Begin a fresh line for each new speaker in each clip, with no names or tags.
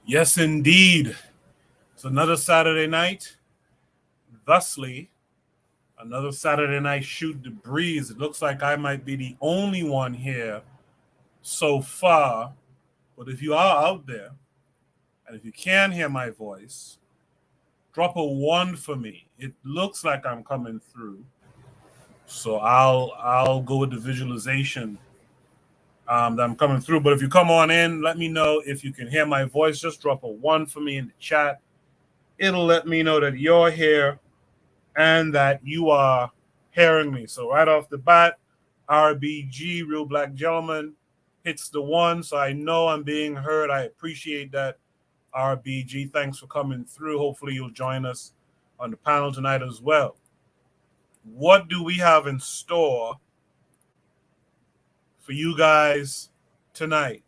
Yes, indeed. It's another Saturday night. Thusly, another Saturday night shoot the breeze. It looks like I might be the only one here so far. But if you are out there, and if you can hear my voice, drop a 1 for me. It looks like I'm coming through. So I'll go with the visualization that I'm coming through. But if you come on in, let me know if you can hear my voice. Just drop a 1 for me in the chat. It'll let me know that you're here and that you are hearing me. So right off the bat, RBG, Real Black Gentleman, hits the 1. So I know I'm being heard. I appreciate that, RBG. Thanks for coming through. Hopefully you'll join us on the panel tonight as well. What do we have in store for you guys tonight?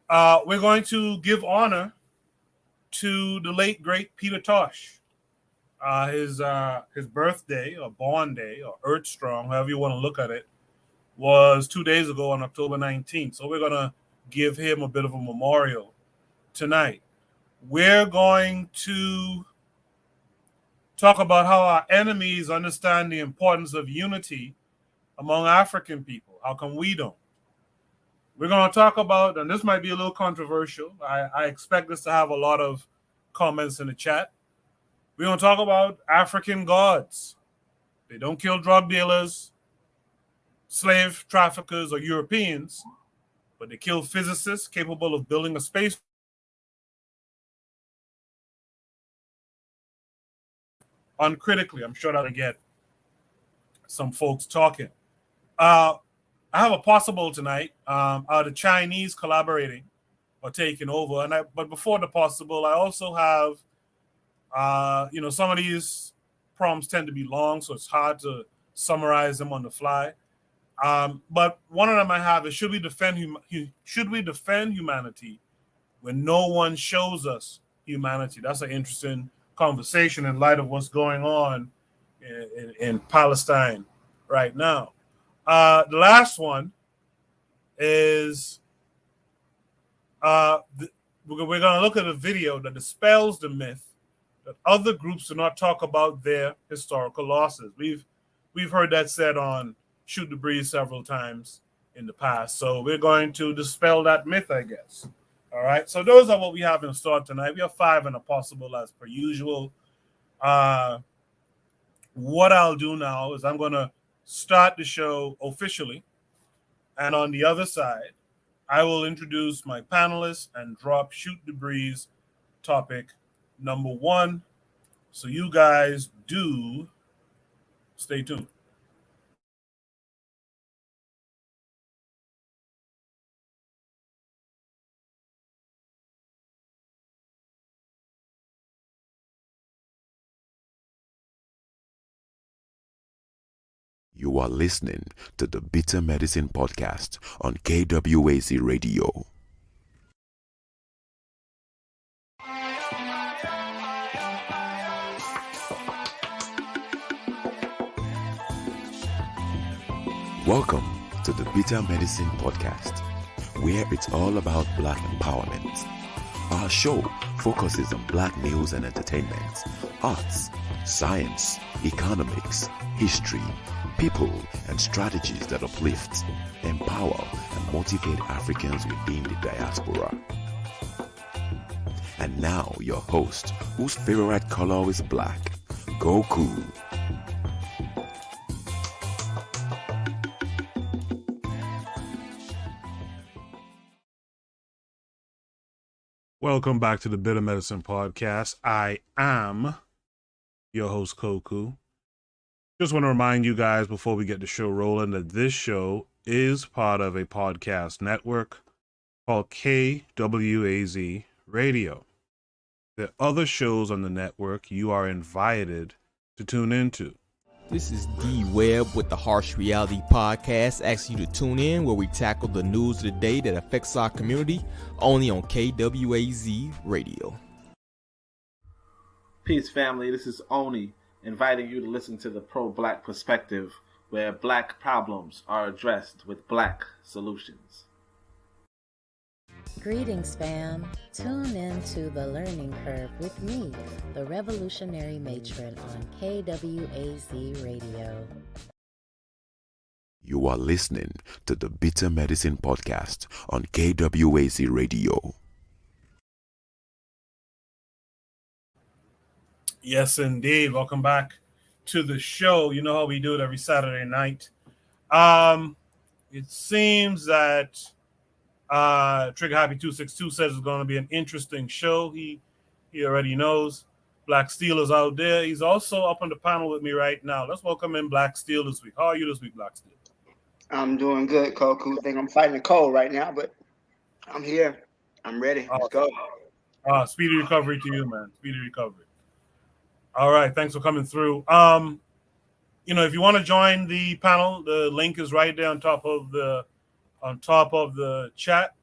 We're going to give honor to the late, great Peter Tosh. His birthday or born day or earthstrong, however you want to look at it, was 2 days ago on October 19th. So we're going to give him a bit of a memorial tonight. We're going to talk about how our enemies understand the importance of unity among African people. How come we don't? We're going to talk about, and this might be a little controversial. I expect this to have a lot of comments in the chat. We're going to talk about African gods. They don't kill drug dealers, slave traffickers, or Europeans, but they kill physicists capable of building a space uncritically. I'm sure that'll get some folks talking. I have a possible tonight. Are the Chinese collaborating or taking over? But before the possible, I also have, some of these prompts tend to be long, so it's hard to summarize them on the fly. But one of them I have is: should we defend humanity when no one shows us humanity? That's an interesting conversation in light of what's going on in Palestine right now. The last one is we're going to look at a video that dispels the myth that other groups do not talk about their historical losses. We've heard that said on Shoot the Breeze several times in the past. So we're going to dispel that myth, I guess. All right. So those are what we have in store tonight. We have 5 and a possible as per usual. What I'll do now is I'm going to start the show officially. And on the other side, I will introduce my panelists and drop Shoot the Breeze topic number 1. So you guys do stay tuned.
You are listening to the Bitter Medicine Podcast on KWAZ Radio. Welcome to the Bitter Medicine Podcast, where it's all about Black empowerment. Our show focuses on Black news and entertainment, arts, science, economics, history, people, and strategies that uplift, empower, and motivate Africans within the diaspora. And now your host, whose favorite color is black, Goku.
Welcome back to the Bitter Medicine Podcast. I am your host, Koku. Just want to remind you guys before we get the show rolling that this show is part of a podcast network called KWAZ Radio. There are other shows on the network you are invited to tune into.
This is D Webb with the Harsh Reality Podcast, asking you to tune in where we tackle the news of the day that affects our community, only on KWAZ Radio.
Peace, family. This is Oni, inviting you to listen to the Pro-Black Perspective, where Black problems are addressed with Black solutions.
Greetings, fam. Tune in to The Learning Curve with me, the revolutionary matron on KWAZ Radio.
You are listening to the Bitter Medicine Podcast on KWAZ Radio.
Yes, indeed. Welcome back to the show. You know how we do it every Saturday night. It seems that Trigger Happy 262 says it's going to be an interesting show. He already knows. Black Steel is out there. He's also up on the panel with me right now. Let's welcome in Black Steel this week. How are you this week, Black Steel?
I'm doing good, Koku. Think I'm fighting a cold right now, but I'm here. I'm ready. Let's go.
Speedy recovery to you, man. Speedy recovery. All right, thanks for coming through. If you want to join the panel, the link is right there on top of the chat,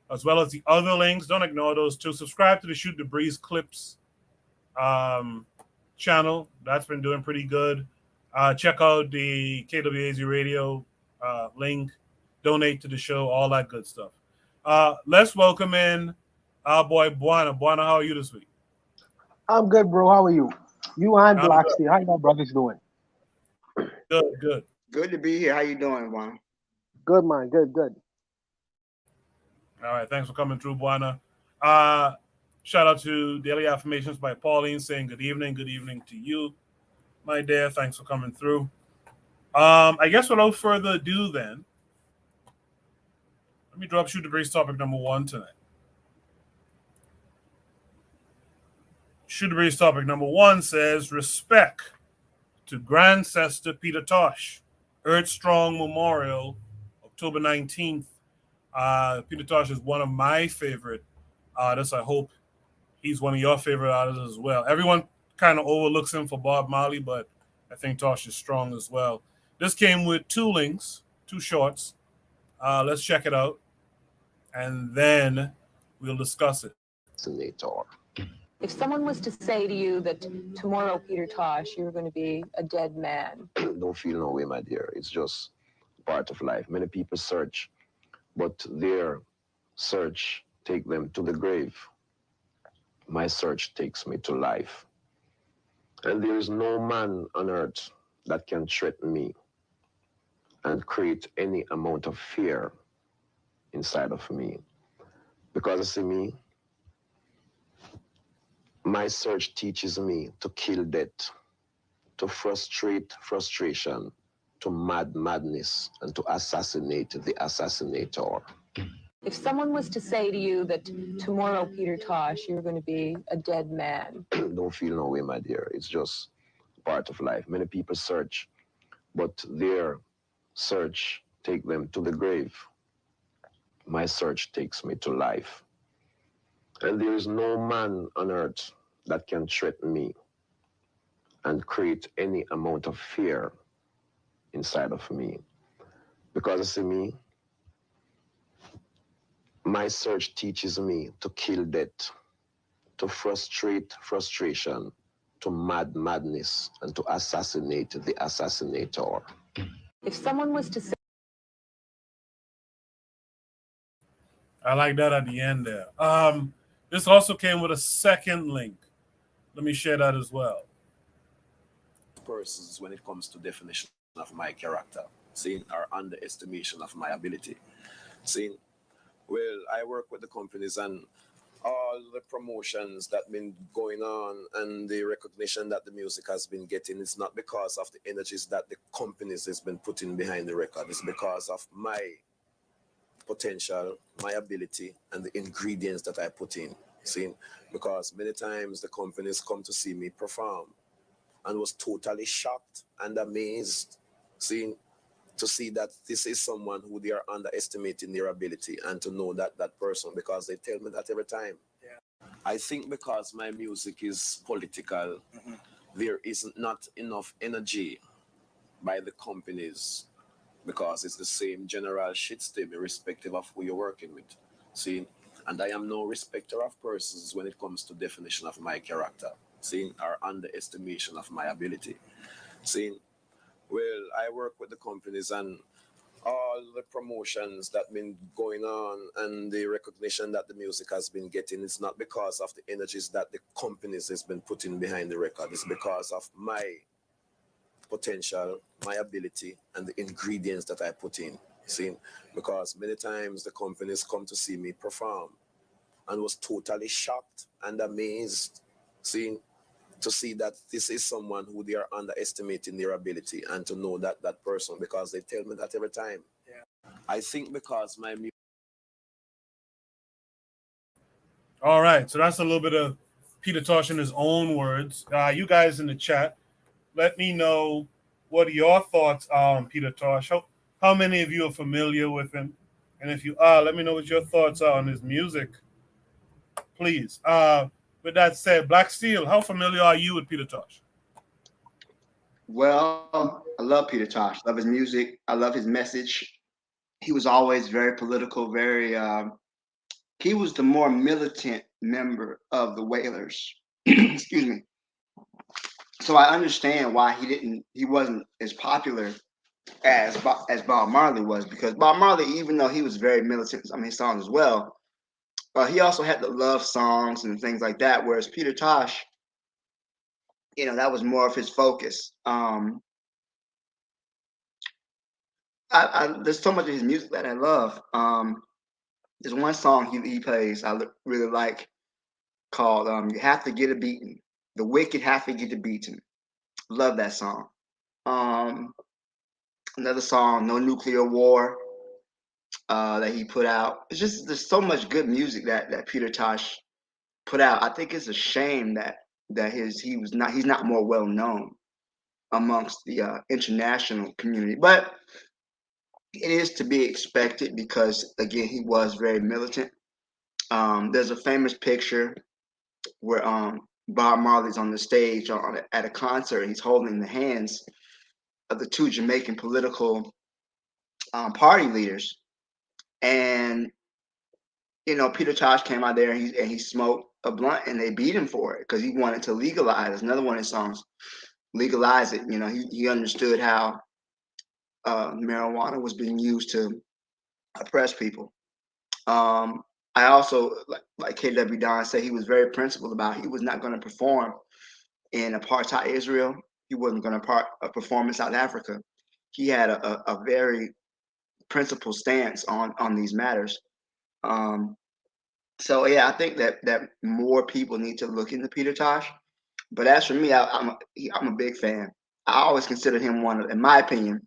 as well as the other links. Don't ignore those two. Subscribe to the Shoot the Breeze Clips channel. That's been doing pretty good. Check out the KWAZ Radio link. Donate to the show. All that good stuff. Let's welcome in our boy Buana. Buana, how are you this week?
I'm good, bro. How are you? You and Black Steel. How your brothers doing?
Good.
Good to be here. How you doing, Juan?
Good, man. Good.
All right. Thanks for coming through, Buana. Shout out to Daily Affirmations by Pauline saying good evening. Good evening to you, my dear. Thanks for coming through. I guess without further ado, then, let me drop Shoot the Breeze topic number 1 tonight. Shoot the Breeze topic number 1 says Rispek to grandcestor Peter Tosh, Earthstrong Memorial, October 19th. Peter Tosh is one of my favorite artists. I hope he's one of your favorite artists as well. Everyone kind of overlooks him for Bob Marley, but I think Tosh is strong as well. This came with 2 links, 2 shorts. Let's check it out, and then we'll discuss it.
If someone was to say to you that tomorrow, Peter Tosh, you're going to be a dead man.
Don't feel no way, my dear. It's just part of life. Many people search, but their search take them to the grave. My search takes me to life. And there is no man on earth that can threaten me and create any amount of fear inside of me. Because you see me, my search teaches me to kill death, to frustrate frustration, to madness, and to assassinate the assassinator.
If someone was to say to you that tomorrow, Peter Tosh, you're going to be a dead man.
Don't feel no way, my dear. It's just part of life. Many people search, but their search take them to the grave. My search takes me to life. And there is no man on earth that can threaten me and create any amount of fear inside of me. Because you see me, my search teaches me to kill death, to frustrate frustration, to madness, and to assassinate the assassinator.
If someone was to say...
I like that at the end there. This also came with a second link. Let me share that as well.
Persons, when it comes to definition of my character, seeing our underestimation of my ability. Seeing, well, I work with the companies and all the promotions that been going on and the recognition that the music has been getting, it's not because of the energies that the companies has been putting behind the record. It's because of my potential, my ability, and the ingredients that I put in. See, because many times the companies come to see me perform and was totally shocked and amazed, seeing to see that this is someone who they are underestimating their ability, and to know that person, because they tell me that every time. Yeah. I think because my music is political, there is not enough energy by the companies, because it's the same general shit still, irrespective of who you're working with. See, and I am no respecter of persons when it comes to definition of my character, seeing our underestimation of my ability. Seeing, well, I work with the companies and all the promotions that been going on and the recognition that the music has been getting, it's not because of the energies that the companies has been putting behind the record. It's because of my potential, my ability, and the ingredients that I put in. See, because many times the companies come to see me perform and was totally shocked and amazed, see, to see that this is someone who they are underestimating their ability, and to know that that person, because they tell me that every time. Yeah. I think because my music.
All right, so that's a little bit of Peter Tosh in his own words. You guys in the chat, let me know what are your thoughts on Peter Tosh. How many of you are familiar with him? And if you are, let me know what your thoughts are on his music, please. With that said, Black Steel, how familiar are you with Peter Tosh?
Well, I love Peter Tosh. Love his music. I love his message. He was always very political, very he was the more militant member of the Wailers. Excuse me. So I understand why he wasn't as popular as Bob Marley was, because Bob Marley, even though he was very militant on his songs as well, he also had the love songs and things like that. Whereas Peter Tosh, that was more of his focus. There's so much of his music that I love. There's one song he plays I really like called "You Have to Get a Beating." The wicked have to get a beating. Love that song. Another song, "No Nuclear War," that he put out. It's just there's so much good music that Peter Tosh put out. I think it's a shame that he's not more well known amongst the international community, but it is to be expected because again he was very militant. There's a famous picture where Bob Marley's on the stage at a concert. He's holding the hands of the two Jamaican political party leaders, and Peter Tosh came out there and he smoked a blunt, and they beat him for it because he wanted to legalize. Another one of his songs, "Legalize It." He understood how marijuana was being used to oppress people. I also, like KW Don said, he was very principled about he was not going to perform in apartheid Israel. He wasn't going to perform in South Africa. He had a very principled stance on these matters. So yeah, I think that more people need to look into Peter Tosh. But as for me, I'm a big fan. I always consider him in my opinion,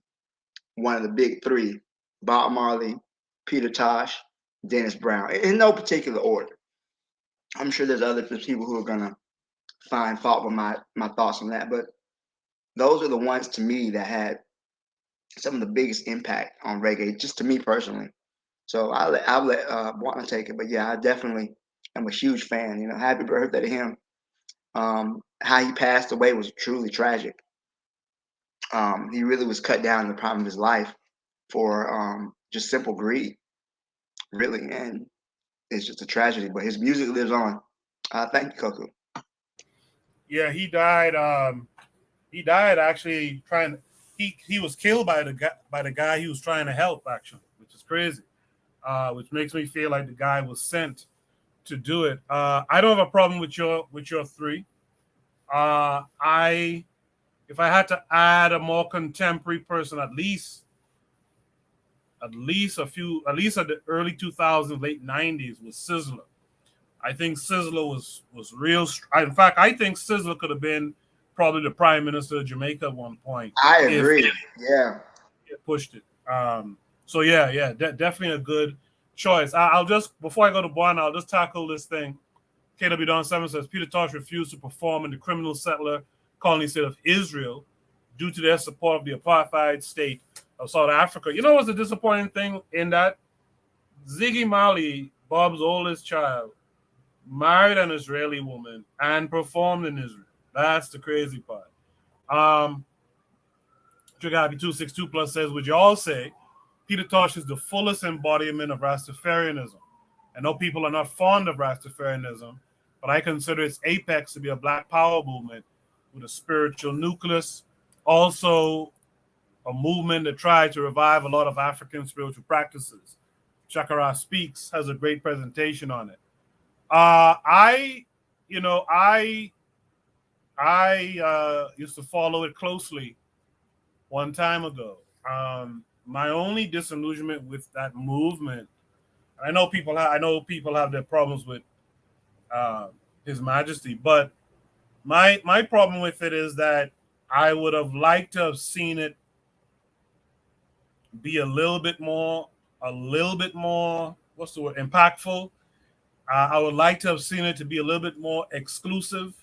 one of the big three: Bob Marley, Peter Tosh, Dennis Brown, in no particular order. I'm sure there's other people who are gonna find fault with my thoughts on that, but those are the ones to me that had some of the biggest impact on reggae, just to me personally. So I'll let Juana take it, but yeah, I definitely am a huge fan. Happy birthday to him. How he passed away was truly tragic. He really was cut down in the prime of his life for just simple greed, really, and it's just a tragedy. But his music lives on. Thank you, Coco.
Yeah, he died. He died actually trying. He was killed by the guy he was trying to help, actually, which is crazy. Which makes me feel like the guy was sent to do it. I don't have a problem with your three. If I had to add a more contemporary person, at least at the early 2000s, late 90s, was Sizzler. I think Sizzler was real. In fact, I think Sizzler could have been probably the prime minister of Jamaica at one point.
I agree. Yeah,
it pushed it. So yeah, definitely a good choice. I'll just, before I go to Juan, I'll just tackle this thing. KW Don 7 says Peter Tosh refused to perform in the criminal settler colony state of Israel due to their support of the apartheid state of South Africa. You know what's the disappointing thing in that? Ziggy Marley, Bob's oldest child, married an Israeli woman and performed in Israel. That's the crazy part. Trighabi 262 Plus says, would you all say Peter Tosh is the fullest embodiment of Rastafarianism? I know people are not fond of Rastafarianism, but I consider its apex to be a black power movement with a spiritual nucleus. Also, a movement that tried to revive a lot of African spiritual practices. Chakara Speaks has a great presentation on it. I used to follow it closely one time ago. My only disillusionment with that movement, I know people have their problems with His Majesty, but my problem with it is that I would have liked to have seen it be a little bit more, what's the word, impactful. I would like to have seen it to be a little bit more exclusive.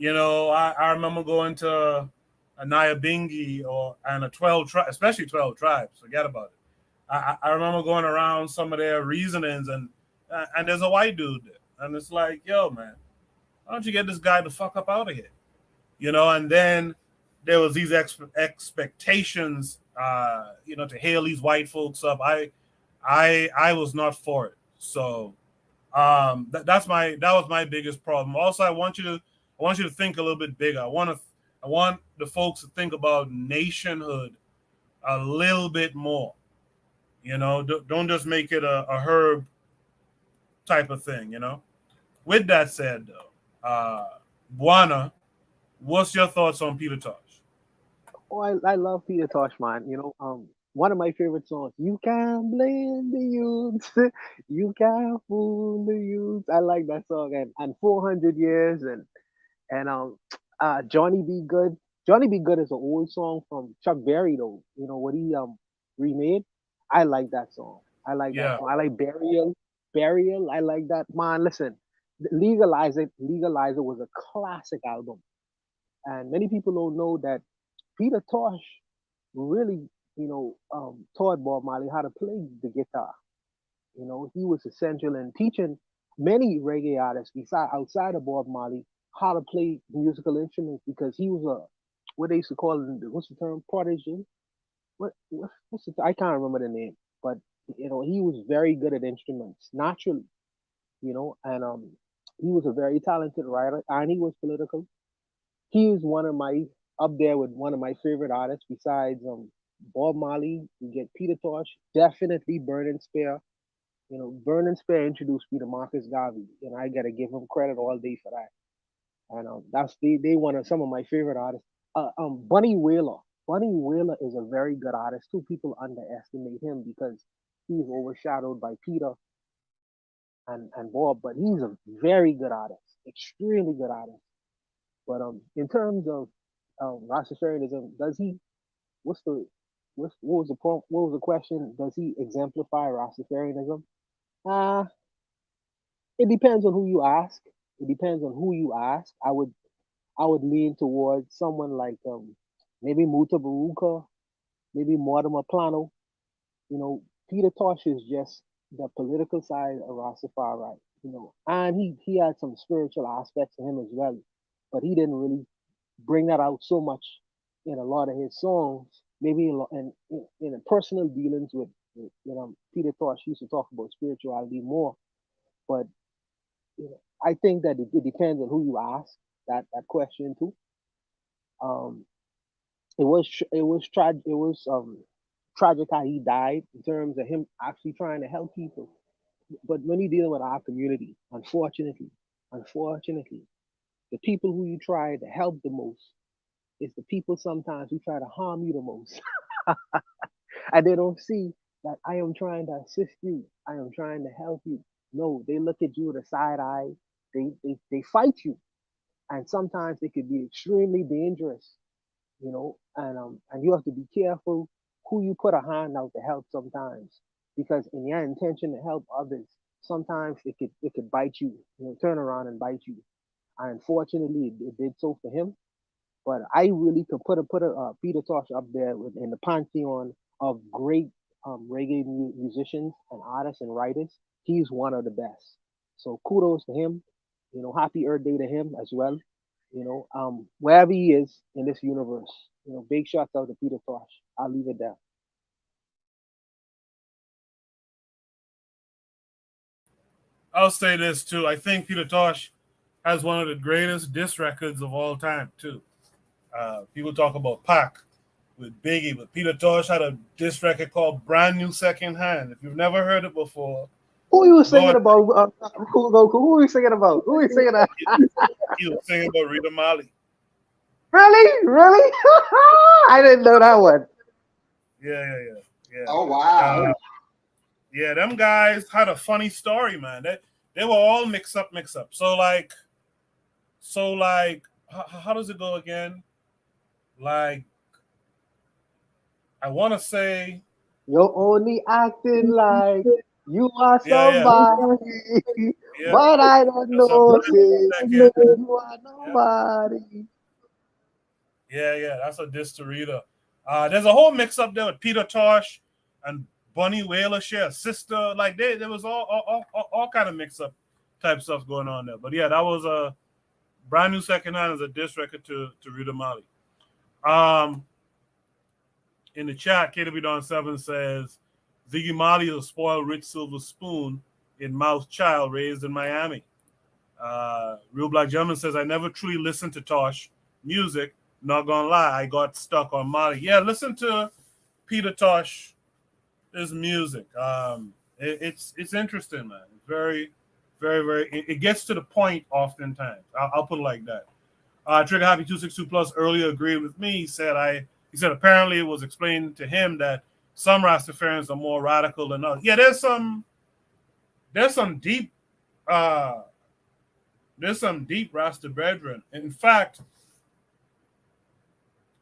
I remember going to a Nyabingi and a 12 tribe, especially 12 tribes. Forget about it. I remember going around some of their reasonings, and there's a white dude there, and it's like, yo, man, why don't you get this guy the fuck up out of here? And then there was these expectations, to hail these white folks up. I was not for it. So that was my biggest problem. Also, I want you to think a little bit bigger. I want the folks to think about nationhood a little bit more. Don't just make it a herb type of thing. With that said, though, Buana, what's your thoughts on Peter Tosh?
Oh, I love Peter Tosh, man. One of my favorite songs. You can't blame the youth. You can't fool the youth. I like that song. And 400 years and Johnny Be Good. Johnny Be Good is an old song from Chuck Berry though. What he remade. I like that song. I like that song. I like Burial. Burial. I like that. Man, listen. Legalize It. Legalize It was a classic album. And many people don't know that Peter Tosh really, taught Bob Marley how to play the guitar. He was essential in teaching many reggae artists outside of Bob Marley how to play musical instruments because he was what they used to call him, what's the term, prodigy? I can't remember the name, but he was very good at instruments naturally, and he was a very talented writer and he was political. He is one of my up there with one of my favorite artists besides Bob Marley. You get Peter Tosh, definitely Burning Spear. Burning Spear introduced me to Marcus Garvey, and I gotta give him credit all day for that. And that's they one of some of my favorite artists. Bunny Wailer. Bunny Wailer is a very good artist too. People underestimate him because he's overshadowed by Peter and Bob, but he's a very good artist, extremely good artist. But in terms of Rastafarianism, does he? What's the what was the point? What was the question? Does he exemplify Rastafarianism? Uh it depends on who you ask. It depends on who you ask. I would lean towards someone like maybe Muta Baruka, maybe Mortimer Plano. Peter Tosh is just the political side of Rastafari, and he had some spiritual aspects to him as well, but he didn't really bring that out so much in a lot of his songs. Maybe in a personal dealings with Peter Tosh, he used to talk about spirituality more, but I think that it depends on who you ask that question to. Um, it was tragic how he died in terms of him actually trying to help people. But when you're dealing with our community, unfortunately, the people who you try to help the most is the people sometimes who try to harm you the most. And they don't see that I am trying to assist you. I am trying to help you. No, they look at you with a side eye. They fight you. And sometimes they could be extremely dangerous, and you have to be careful who you put a hand out to help sometimes. Because in your intention to help others, sometimes it could bite you, turn around and bite you. And unfortunately, it did so for him. But I really could put a Peter Tosh up there in the pantheon of great reggae musicians and artists and writers. He's one of the best. So kudos to him. Happy Earth Day to him as well. Wherever he is in this universe, big shout out to Peter Tosh. I'll leave it there.
I'll say this too. I think Peter Tosh has one of the greatest diss records of all time too. People talk about Pac. with Biggie. But Peter Tosh had a diss record called Brand New Second Hand. If you've never heard it before,
Who you singing
on.
about? Who you singing about? Who you singing about?
He was singing about Rita Marley.
Really? Really? I didn't know that one.
Yeah.
Oh wow.
Yeah, them guys had a funny story, man. They were all mix up. So like, how does it go again? Like, I want to say
You're only acting like you are
Yeah.
somebody,
Yeah.
but I don't
That's a
know.
brand
Say
second.
you are nobody.
Yeah, that's a diss to Rita. There's a whole mix up there with Peter Tosh and Bunny Wailer share a sister. Like there was all kind of mix up type stuff going on there. But yeah, that was a Brand New Second Hand as a diss record to Rita Marley. In the chat, KW Don 7 says Ziggy Marley is a spoiled rich silver spoon in mouth child raised in Miami. Real Black Gentleman says I never truly listened to Tosh music. Not gonna lie, I got stuck on Marley. Yeah, listen to Peter Tosh, his music. It's interesting, man. It's very, very, very. It gets to the point oftentimes. I'll put it like that. Trigger Happy 262 Plus earlier agreed with me. He said apparently it was explained to him that some Rastafarians are more radical than others. Yeah, there's some deep Rasta brethren. In fact,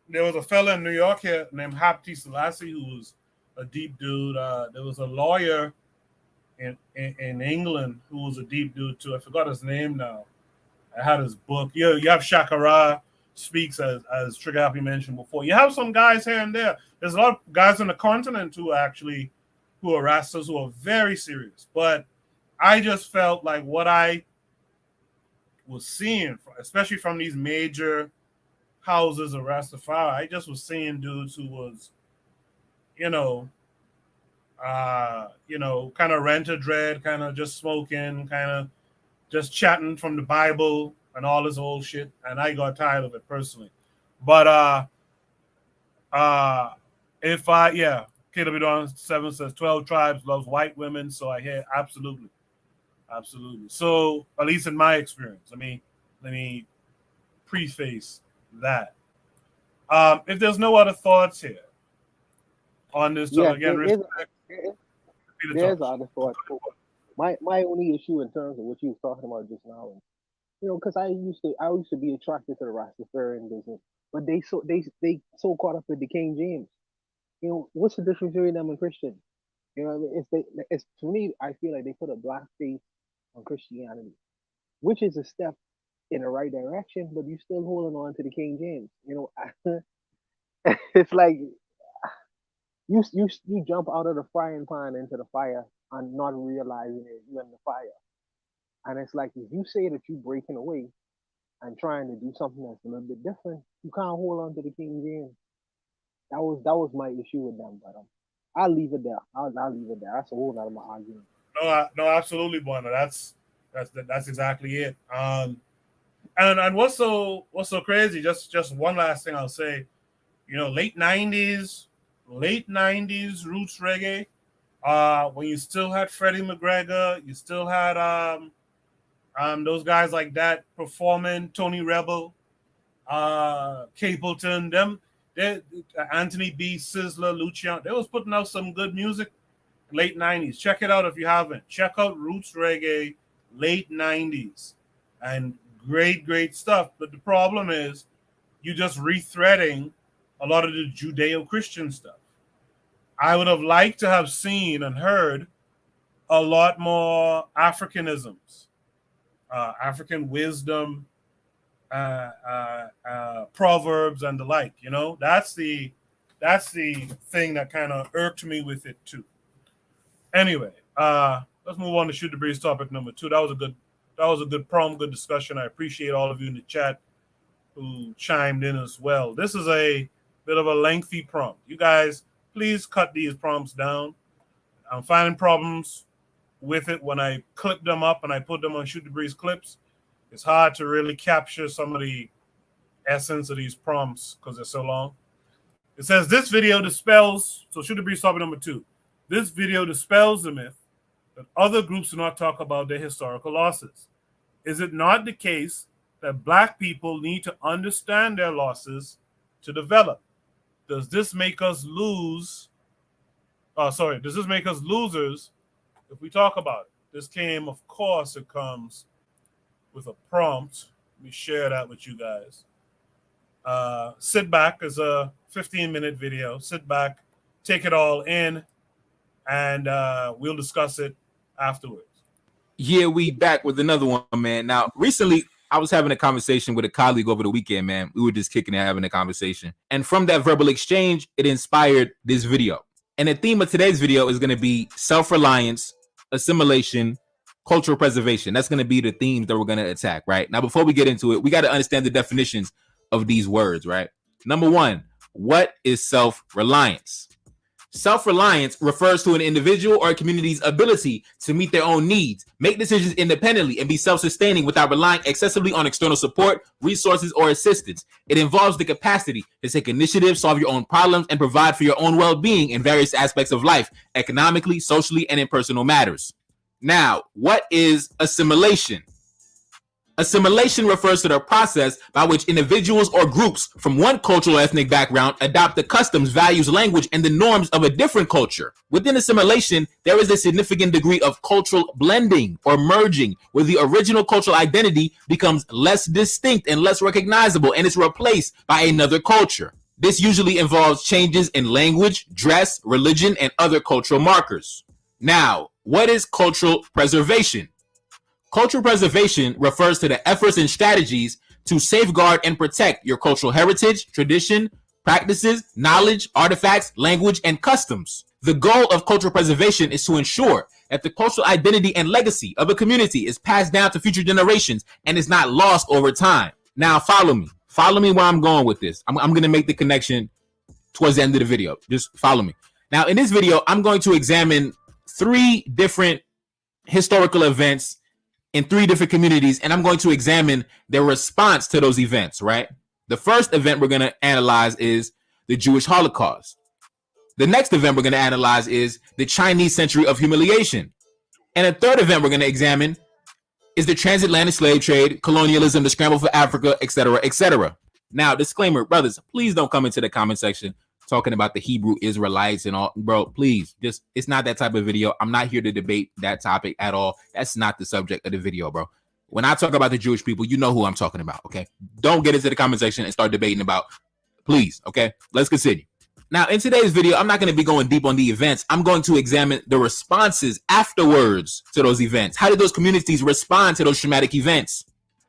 there was a fella in New York here named Hapti Selassie who was a deep dude. There was a lawyer in England who was a deep dude too. I forgot his name now. I had his book. You have Shakara speaks as Trigger Happy mentioned before. You have some guys here and there. There's a lot of guys on the continent who are Rastas who are very serious. But I just felt like what I was seeing, especially from these major houses of Rastafari, I just was seeing dudes who was, kind of rent-a-dread, kind of just smoking, kind of just chatting from the Bible and all this old shit, and I got tired of it personally. But KW Don 7 says 12 tribes loves white women, so I hear absolutely. So at least in my experience, let me preface that. If there's no other thoughts here on this,
There's other thoughts. My only issue in terms of what you was talking about just now, because I used to be attracted to the Rastafarian business, but they so caught up with the King James. What's the difference between them and Christian? What I mean? It's to me, I feel like they put a black face on Christianity, which is a step in the right direction, but you still holding on to the King James. It's like you jump out of the frying pan into the fire and not realizing it, you're in the fire. And it's like if you say that you're breaking away and trying to do something that's a little bit different, you can't hold on to the King James. That was my issue with them, but I'll leave it there. I'll leave it there. That's a whole lot of my argument.
No, absolutely, Buena. That's exactly it. And what's so crazy? Just one last thing I'll say. Late '90s roots reggae. When you still had Freddie McGregor, you still had those guys like that performing, Tony Rebel, Capleton, Anthony B, Sizzler, Luciano. They was putting out some good music late 90s. Check it out if you haven't. Check out Roots Reggae late 90s. And great stuff. But the problem is you just rethreading a lot of the Judeo-Christian stuff. I would have liked to have seen and heard a lot more Africanisms, African wisdom, proverbs and the like. That's the thing that kind of irked me with it too. Anyway, let's move on to Shoot the Breeze topic number 2. That was a good good discussion. I appreciate all of you in the chat who chimed in as well. This is a bit of a lengthy prompt. You guys, please cut these prompts down. I'm finding problems with it when I clip them up and I put them on Shoot the Breeze clips. It's hard to really capture some of the essence of these prompts because they're so long. It says this video dispels, so should it be topic number 2? This video dispels the myth that other groups do not talk about their historical losses. Is it not the case that Black people need to understand their losses to develop? Does this make us lose? Does this make us losers if we talk about it? This came, of course, it comes with a prompt. Let me share that with you guys. Sit back as a 15-minute video. Sit back, take it all in, and we'll discuss it afterwards.
Yeah, we back with another one, man. Now, recently, I was having a conversation with a colleague over the weekend, man. We were just kicking and having a conversation. And from that verbal exchange, it inspired this video. And the theme of today's video is going to be self-reliance, assimilation, cultural preservation. That's going to be the themes that we're going to attack, right? Now, before we get into it, we got to understand the definitions of these words, right? Number one, what is self-reliance? Self-reliance refers to an individual or a community's ability to meet their own needs, make decisions independently, and be self-sustaining without relying excessively on external support, resources, or assistance. It involves the capacity to take initiative, solve your own problems, and provide for your own well-being in various aspects of life, economically, socially, and in personal matters. Now, what is assimilation? Assimilation refers to the process by which individuals or groups from one cultural or ethnic background adopt the customs, values, language, and the norms of a different culture. Within assimilation, there is a significant degree of cultural blending or merging, where the original cultural identity becomes less distinct and less recognizable and is replaced by another culture. This usually involves changes in language, dress, religion, and other cultural markers. Now, what is cultural preservation? Cultural preservation refers to the efforts and strategies to safeguard and protect your cultural heritage, tradition, practices, knowledge, artifacts, language, and customs. The goal of cultural preservation is to ensure that the cultural identity and legacy of a community is passed down to future generations and is not lost over time. Now, follow me. Follow me where I'm going with this. I'm going to make the connection towards the end of the video. Just follow me. Now, in this video, I'm going to examine 3 different historical events in 3 different communities, and I'm going to examine their response to those events, right? The first event we're going to analyze is the Jewish Holocaust. The next event we're going to analyze is the Chinese Century of Humiliation. And the third event we're going to examine is the transatlantic slave trade, colonialism, the scramble for Africa, etc., etc. Now, disclaimer, brothers, please don't come into the comment section talking about the Hebrew Israelites and all, bro, please, just, it's not that type of video. I'm not here to debate that topic at all. That's not the subject of the video, bro. When I talk about the Jewish people, you know who I'm talking about, okay? Don't get into the comment section and start debating about, please, okay? Let's continue. Now, in today's video, I'm not going to be going deep on the events. I'm going to examine the responses afterwards to those events. How did those communities respond to those traumatic events?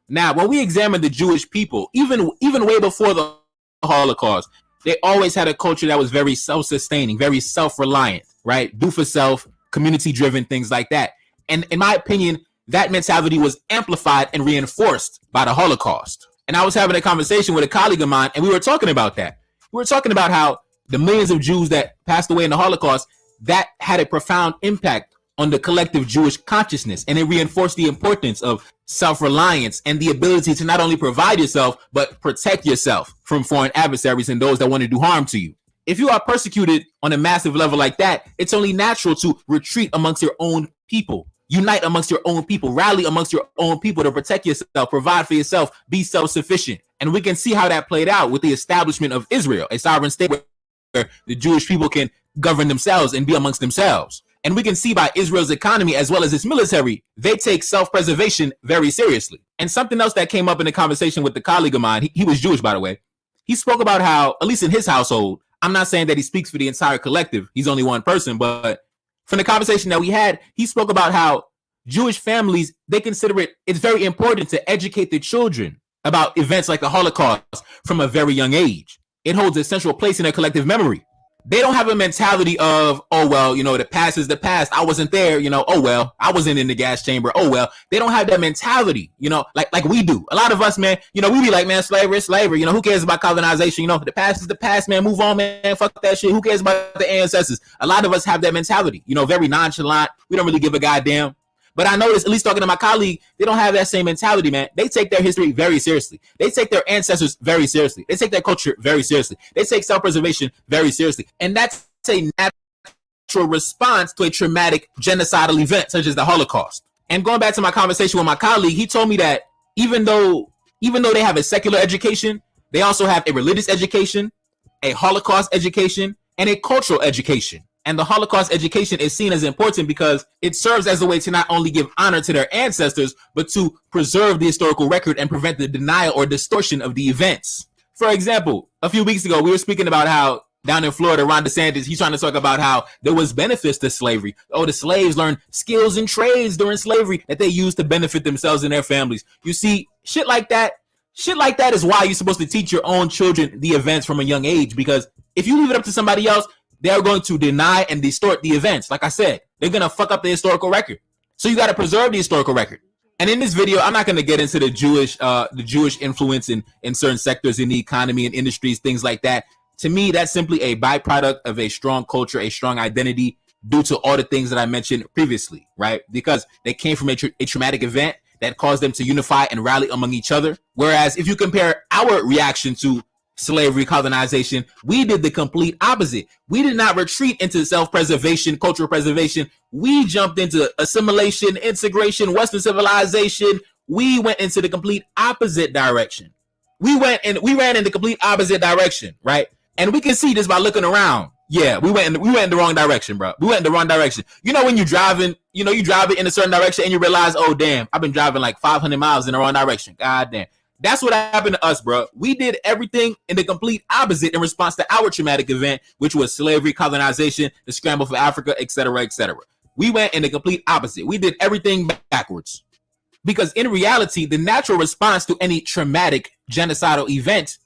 Now, when we examine the Jewish people, even way before the Holocaust, they always had a culture that was very self-sustaining, very self-reliant, right? Do for self, community-driven, things like that. And in my opinion, that mentality was amplified and reinforced by the Holocaust. And I was having a conversation with a colleague of mine, and we were talking about that. We were talking about how the millions of Jews that passed away in the Holocaust, that had a profound impact on the collective Jewish consciousness, and it reinforced the importance of self-reliance and the ability to not only provide yourself, but protect yourself from foreign adversaries and those that want to do harm to you. If you are persecuted on a massive level like that, it's only natural to retreat amongst your own people, unite amongst your own people, rally amongst your own people to protect yourself, provide for yourself, be self-sufficient. And we can see how that played out with the establishment of Israel, a sovereign state where the Jewish people can govern themselves and be amongst themselves. And we can see by Israel's economy as well as its military, they take self-preservation very seriously. And something else that came up in a conversation with the colleague of mine, he was Jewish, by the way. He spoke about how, at least in his household, I'm not saying that he speaks for the entire collective. He's only one person. But from the conversation that we had, he spoke about how Jewish families, they consider it's very important to educate their children about events like the Holocaust from a very young age. It holds a central place in their collective memory. They don't have a mentality of, oh, well, you know, the past is the past. I wasn't there, you know, oh, well, I wasn't in the gas chamber. Oh, well, they don't have that mentality, you know, like we do. A lot of us, man, you know, we be like, man, slavery is slavery. You know, who cares about colonization? You know, the past is the past, man. Move on, man. Fuck that shit. Who cares about the ancestors? A lot of us have that mentality, you know, very nonchalant. We don't really give a goddamn. But I noticed, at least talking to my colleague, they don't have that same mentality, man. They take their history very seriously. They take their ancestors very seriously. They take their culture very seriously. They take self-preservation very seriously. And that's a natural response to a traumatic genocidal event such as the Holocaust. And going back to my conversation with my colleague, he told me that even though they have a secular education, they also have a religious education, a Holocaust education, and a cultural education. And the Holocaust education is seen as important because it serves as a way to not only give honor to their ancestors, but to preserve the historical record and prevent the denial or distortion of the events. For example, a few weeks ago, we were speaking about how down in Florida, Ron DeSantis, he's trying to talk about how there was benefits to slavery. Oh, the slaves learned skills and trades during slavery that they used to benefit themselves and their families. You see, shit like that is why you're supposed to teach your own children the events from a young age, because if you leave it up to somebody else, they're going to deny and distort the events. Like I said, they're going to fuck up the historical record. So you got to preserve the historical record. And in this video, I'm not going to get into the Jewish influence in certain sectors in the economy and industries, things like that. To me, that's simply a byproduct of a strong culture, a strong identity due to all the things that I mentioned previously, right? Because they came from a traumatic event that caused them to unify and rally among each other. Whereas if you compare our reaction to slavery, colonization, we did the complete opposite. We did not retreat into self-preservation, cultural preservation. We jumped into assimilation, integration, Western civilization. We went into the complete opposite direction. We ran in the complete opposite direction, right? And we can see this by looking around. Yeah, we went in the wrong direction, bro. We went in the wrong direction. You know, when you're driving, you drive it in a certain direction and you realize, oh, damn, I've been driving like 500 miles in the wrong direction. God damn. That's what happened to us, bro. We did everything in the complete opposite in response to our traumatic event, which was slavery, colonization, the scramble for Africa, etc., etc. We went in the complete opposite. We did everything backwards. Because in reality, the natural response to any traumatic genocidal event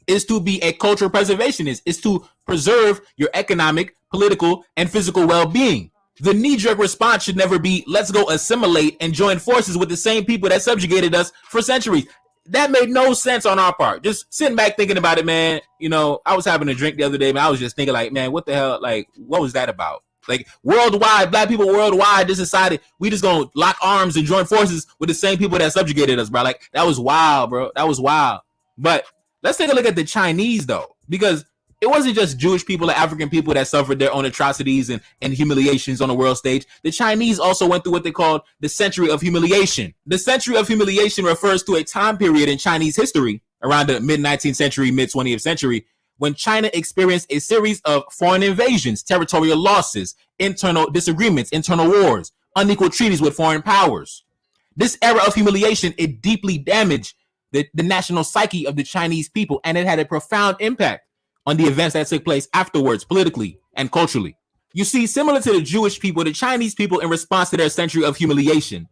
is to be a cultural preservationist, is to preserve your economic, political, and physical well-being. The knee-jerk response should never be, let's go assimilate and join forces with the same people that subjugated us for centuries. That made no sense on our part. Just sitting back thinking about it, man. I was having a drink the other day, man. I was just thinking like, man, what the hell? Like, what was that about? Like, worldwide, black people worldwide just decided we just gonna lock arms and join forces with the same people that subjugated us, bro. Like, that was wild, bro. That was wild. But let's take a look at the Chinese, though, because it wasn't just Jewish people or African people that suffered their own atrocities and humiliations on the world stage. The Chinese also went through what they called the Century of Humiliation. The Century of Humiliation refers to a time period in Chinese history around the mid-19th century, mid-20th century, when China experienced a series of foreign invasions, territorial losses, internal disagreements, internal wars, unequal treaties with foreign powers. This era of humiliation, it deeply damaged the national psyche of the Chinese people, and it had a profound impact on the events that took place afterwards, politically and culturally. You see, similar to the Jewish people, the Chinese people, in response to their century of humiliation,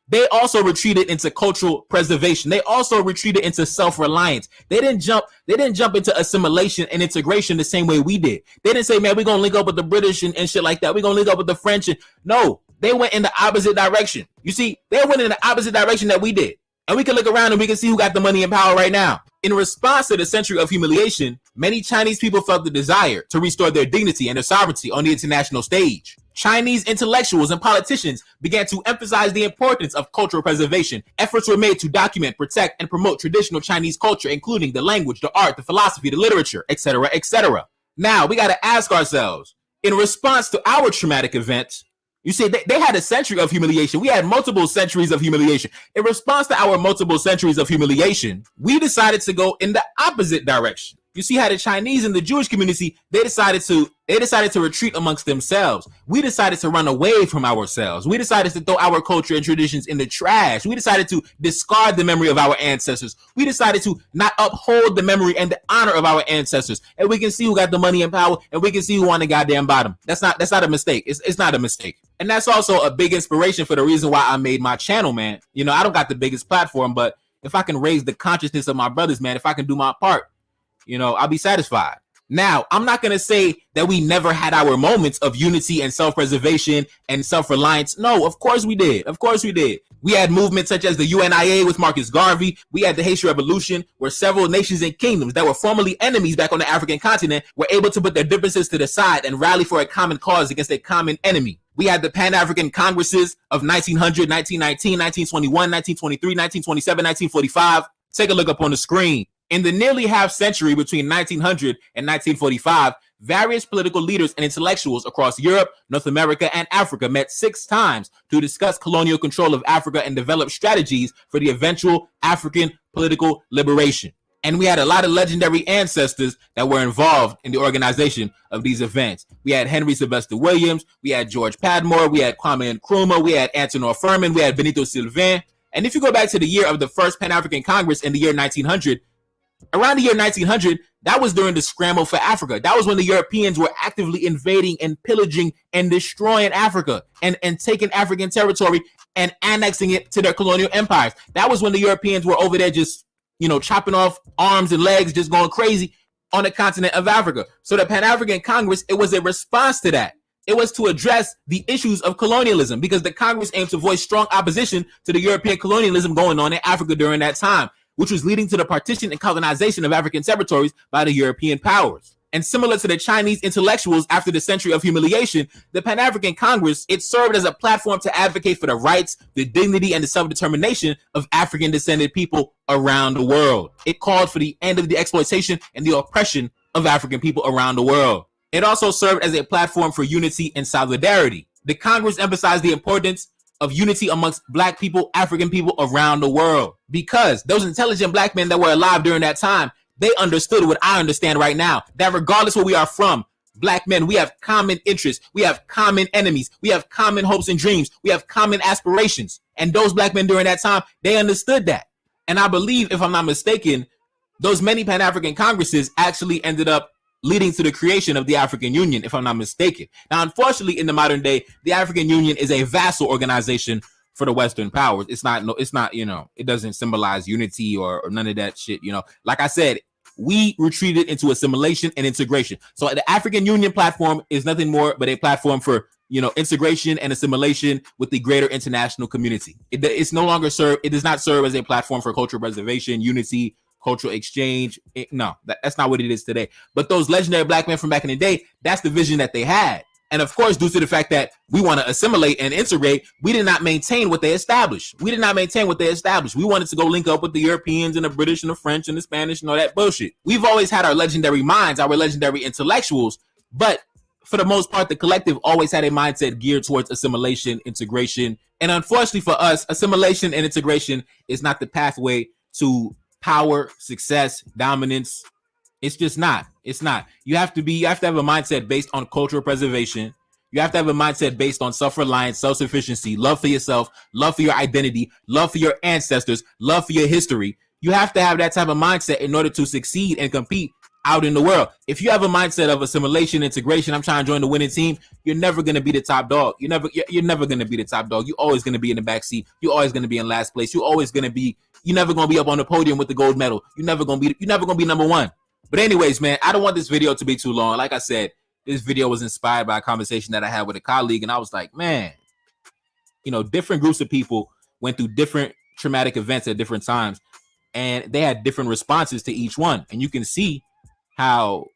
they also retreated into cultural preservation. They also retreated into self-reliance. They didn't jump into assimilation and integration the same way we did. They didn't say, man, we're gonna link up with the British and shit like that. We're gonna link up with the French. No, they went in the opposite direction. You see, they went in the opposite direction that we did. And we can look around and we can see who got the money and power right now. In response to the century of humiliation, many Chinese people felt the desire to restore their dignity and their sovereignty on the international stage. Chinese intellectuals and politicians began to emphasize the importance of cultural preservation. Efforts were made to document, protect, and promote traditional Chinese culture, including the language, the art, the philosophy, the literature, etc., etc. Now, we got to ask ourselves, in response to our traumatic event, you see, they had a century of humiliation. We had multiple centuries of humiliation. In response to our multiple centuries of humiliation, we decided to go in the opposite direction. You see how the Chinese and the Jewish community, they decided to retreat amongst themselves. We decided to run away from ourselves. We decided to throw our culture and traditions in the trash. We decided to discard the memory of our ancestors. We decided to not uphold the memory and the honor of our ancestors. And we can see who got the money and power, and we can see who on the goddamn bottom. That's not a mistake. It's not a mistake. And that's also a big inspiration for the reason why I made my channel, man. I don't got the biggest platform, but if I can raise the consciousness of my brothers, man, if I can do my part, I'll be satisfied. Now, I'm not going to say that we never had our moments of unity and self-preservation and self-reliance. No, of course we did. Of course we did. We had movements such as the UNIA with Marcus Garvey. We had the Haitian Revolution, where several nations and kingdoms that were formerly enemies back on the African continent were able to put their differences to the side and rally for a common cause against a common enemy. We had the Pan-African Congresses of 1900, 1919, 1921, 1923, 1927, 1945. Take a look up on the screen. In the nearly half century between 1900 and 1945, various political leaders and intellectuals across Europe, North America, and Africa met 6 times to discuss colonial control of Africa and develop strategies for the eventual African political liberation. And we had a lot of legendary ancestors that were involved in the organization of these events. We had Henry Sylvester Williams, we had George Padmore, we had Kwame Nkrumah, we had Antonio Furman, we had Benito Sylvain. And if you go back to the year of the first Pan-African Congress in the year 1900, around the year 1900, that was during the scramble for Africa. That was when the Europeans were actively invading and pillaging and destroying Africa and taking African territory and annexing it to their colonial empires. That was when the Europeans were over there just, chopping off arms and legs, just going crazy on the continent of Africa. So the Pan-African Congress, it was a response to that. It was to address the issues of colonialism because the Congress aimed to voice strong opposition to the European colonialism going on in Africa during that time, which was leading to the partition and colonization of African territories by the European powers. And similar to the Chinese intellectuals after the century of humiliation, the Pan-African Congress, it served as a platform to advocate for the rights, the dignity, and the self-determination of African-descended people around the world. It called for the end of the exploitation and the oppression of African people around the world. It also served as a platform for unity and solidarity. The Congress emphasized the importance of unity amongst Black people, African people around the world, because those intelligent Black men that were alive during that time, they understood what I understand right now, that regardless where we are from, Black men, we have common interests, we have common enemies, we have common hopes and dreams, we have common aspirations. And those Black men during that time, they understood that. And I believe, if I'm not mistaken, those many Pan-African Congresses actually ended up leading to the creation of the African Union, if I'm not mistaken. Now, unfortunately, in the modern day, the African Union is a vassal organization for the Western powers. It's not, it doesn't symbolize unity or none of that shit. Like I said, we retreated into assimilation and integration. So the African Union platform is nothing more but a platform for, integration and assimilation with the greater international community. It's no longer it does not serve as a platform for cultural preservation, unity, cultural exchange. That's not what it is today. But those legendary Black men from back in the day, that's the vision that they had. And of course, due to the fact that we want to assimilate and integrate, we did not maintain what they established. We wanted to go link up with the Europeans and the British and the French and the Spanish and all that bullshit. We've always had our legendary minds, our legendary intellectuals, but for the most part, the collective always had a mindset geared towards assimilation, integration. And unfortunately for us, assimilation and integration is not the pathway to power, success, dominance. It's just not. It's not. You have to have a mindset based on cultural preservation. You have to have a mindset based on self-reliance, self-sufficiency, love for yourself, love for your identity, love for your ancestors, love for your history. You have to have that type of mindset in order to succeed and compete out in the world. If you have a mindset of assimilation, integration, I'm trying to join the winning team, you're never going to be the top dog. You're never going to be the top dog. You're always going to be in the back seat. You're always going to be in last place. You're never going to be up on the podium with the gold medal. You're never going to be number one. But anyways, man, I don't want this video to be too long. Like I said, this video was inspired by a conversation that I had with a colleague, and I was like, man, different groups of people went through different traumatic events at different times, and they had different responses to each one. And you can see how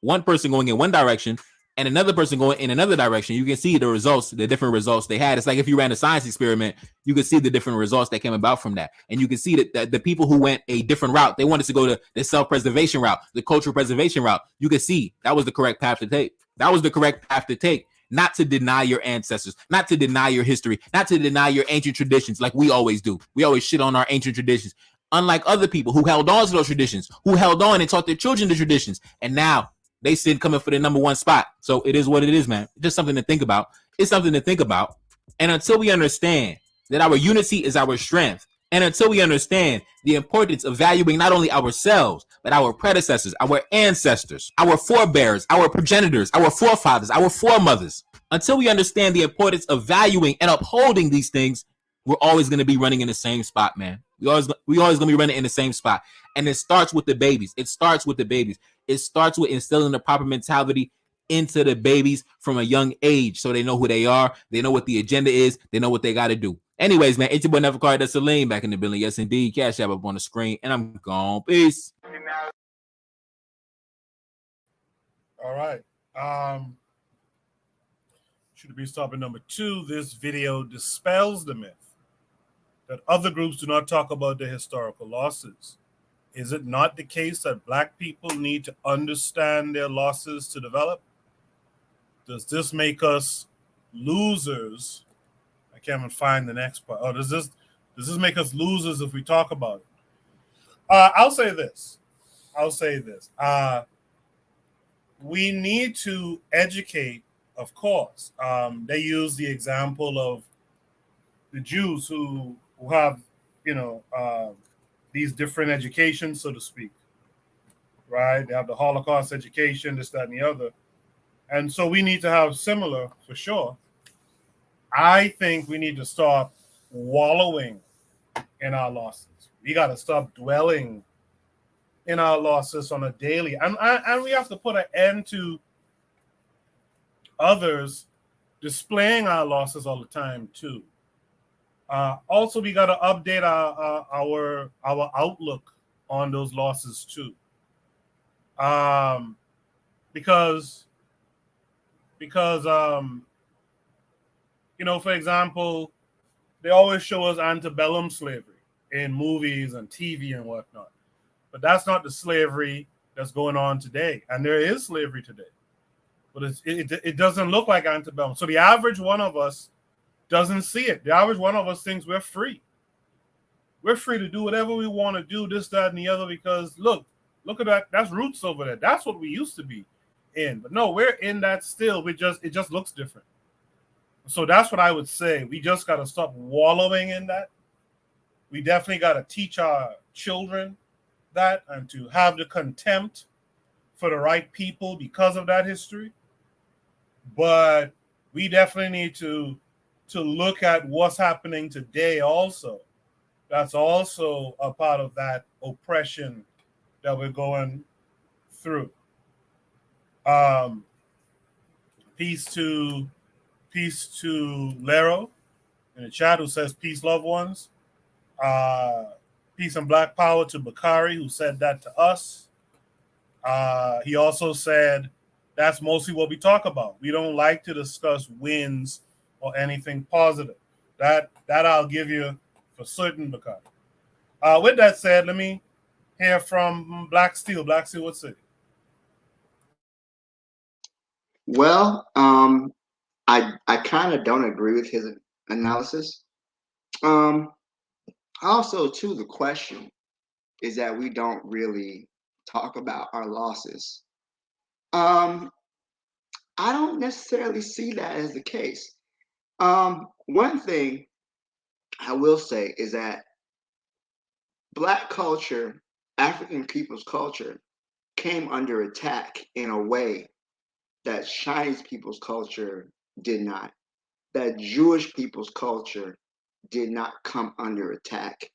one person going in one direction and another person going in another direction, you can see the results, the different results they had. It's like if you ran a science experiment, you could see the different results that came about from that. And you can see that the people who went a different route, they wanted to go to the self-preservation route, the cultural preservation route. You could see that was the correct path to take. Not to deny your ancestors, not to deny your history, not to deny your ancient traditions like we always do. We always shit on our ancient traditions. Unlike other people who held on to those traditions, who held on and taught their children the traditions. And now they sit coming for the number one spot. So it is what it is, man. Just something to think about. It's something to think about. And until we understand that our unity is our strength, and until we understand the importance of valuing not only ourselves, but our predecessors, our ancestors, our forebears, our progenitors, our forefathers, our foremothers, until we understand the importance of valuing and upholding these things, we're always going to be running in the same spot, man. We always going to be running in the same spot. And it starts with the babies. It starts with instilling the proper mentality into the babies from a young age, so they know who they are, they know what the agenda is, they know what they got to do. Anyways, man, it's your boy Never Card. That's Salim back in the building. Yes, indeed. Cash App up on the screen, and I'm gone. Peace.
All right. should be stopping. Number two, this video dispels the myth that other groups do not talk about their historical losses. Is it not the case that Black people need to understand their losses to develop? Does this make us losers? I can't even find the next part. Oh, does this make us losers if we talk about it? I'll say this. We need to educate, of course. They use the example of the Jews who have, these different educations, so to speak, right? They have the Holocaust education, this, that, and the other. And so we need to have similar, for sure. I think we need to stop wallowing in our losses. We got to stop dwelling in our losses on a daily. And we have to put an end to others displaying our losses all the time, too. Also, we got to update our outlook on those losses, too. Because for example, they always show us antebellum slavery in movies and TV and whatnot. But that's not the slavery that's going on today. And there is slavery today. But it doesn't look like antebellum. So the average one of us doesn't see it. The average one of us thinks we're free. We're free to do whatever we want to do, this, that, and the other, because look at that. That's roots over there. That's what we used to be in. But no, we're in that still. It just looks different. So that's what I would say. We just got to stop wallowing in that. We definitely got to teach our children that and to have the contempt for the right people because of that history. But we definitely need to look at what's happening today also. That's also a part of that oppression that we're going through. Peace to Lero in the chat, who says peace, loved ones. Peace and black power to Bakari, who said that to us. He also said that's mostly what we talk about. We don't like to discuss wins or anything positive. That I'll give you for certain, Bakari. With that said, let me hear from Black Steel. Black Steel, what's it?
Well, I kind of don't agree with his analysis. Also, too, the question is that we don't really talk about our losses. I don't necessarily see that as the case. One thing I will say is that Black culture, African people's culture, came under attack in a way that Chinese people's culture did not, that Jewish people's culture did not come under attack.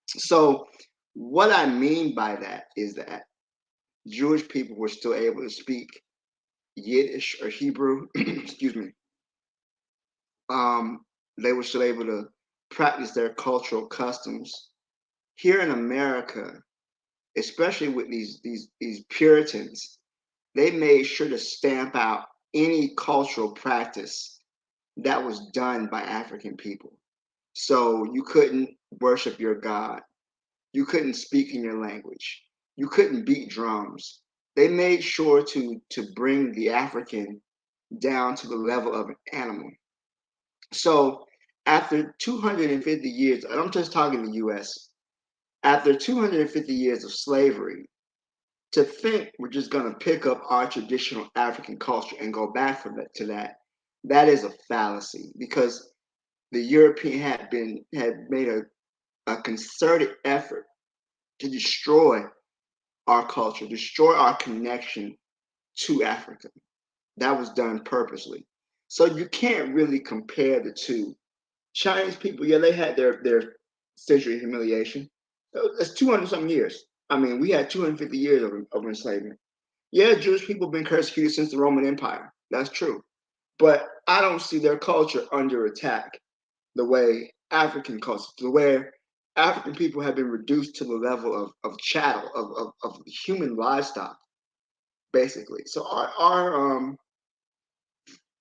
So what I mean by that is that Jewish people were still able to speak Yiddish or Hebrew, excuse me. They were still able to practice their cultural customs. Here in America, especially with these Puritans, they made sure to stamp out any cultural practice that was done by African people. So you couldn't worship your God. You couldn't speak in your language. You couldn't beat drums. They made sure to bring the African down to the level of an animal. So after 250 years, and I'm just talking the US, after 250 years of slavery, to think we're just going to pick up our traditional African culture and go back to that is a fallacy, because the European had made a concerted effort to destroy our culture, destroy our connection to Africa. That was done purposely. So you can't really compare the two. Chinese people, yeah, they had their century of humiliation. That's 200 something years. I mean, we had 250 years of enslavement. Yeah, Jewish people have been persecuted since the Roman Empire. That's true. But I don't see their culture under attack the way African culture, the way African people have been reduced to the level of chattel, of human livestock, basically. So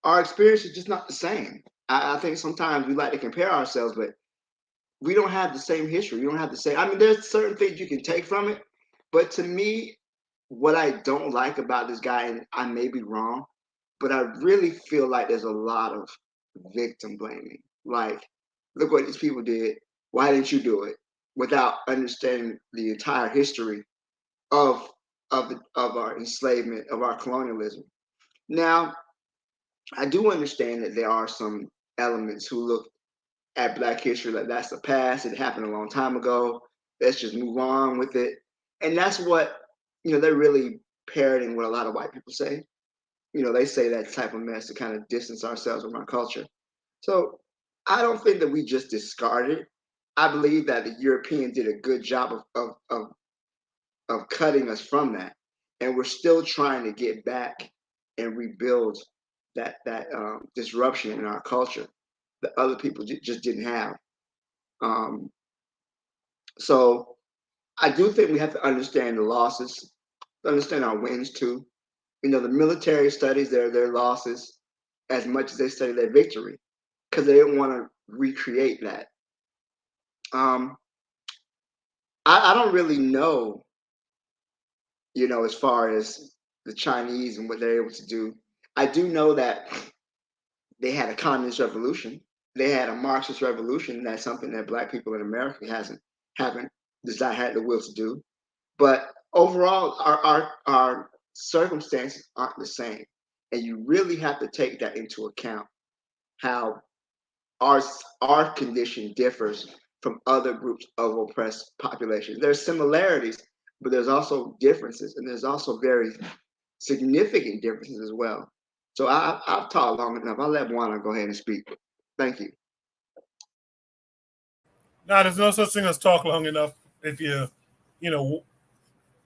our experience is just not the same. I think sometimes we like to compare ourselves, but we don't have the same history. We don't have the same. I mean, there's certain things you can take from it, but to me, what I don't like about this guy, and I may be wrong, but I really feel like there's a lot of victim blaming. Like, look what these people did. Why didn't you do it? Without understanding the entire history of our enslavement, of our colonialism. Now, I do understand that there are some elements who look at Black history like that's the past. It happened a long time ago. Let's just move on with it. And that's what, they're really parroting what a lot of white people say. They say that type of mess to kind of distance ourselves from our culture. So I don't think that we just discard it. I believe that the Europeans did a good job of cutting us from that. And we're still trying to get back and rebuild that disruption in our culture that other people just didn't have. So I do think we have to understand the losses, understand our wins too. The military studies their losses as much as they study their victory because they didn't want to recreate that. I don't really know, as far as the Chinese and what they're able to do. I do know that they had a communist revolution. They had a Marxist revolution. That's something that Black people in America haven't had the will to do. But overall, our circumstances aren't the same, and you really have to take that into account. How our condition differs from other groups of oppressed populations. There's similarities, but there's also differences, and there's also very significant differences as well. So I've talked long enough. I'll let Juana go ahead and speak. Thank you.
Now, there's no such thing as talk long enough if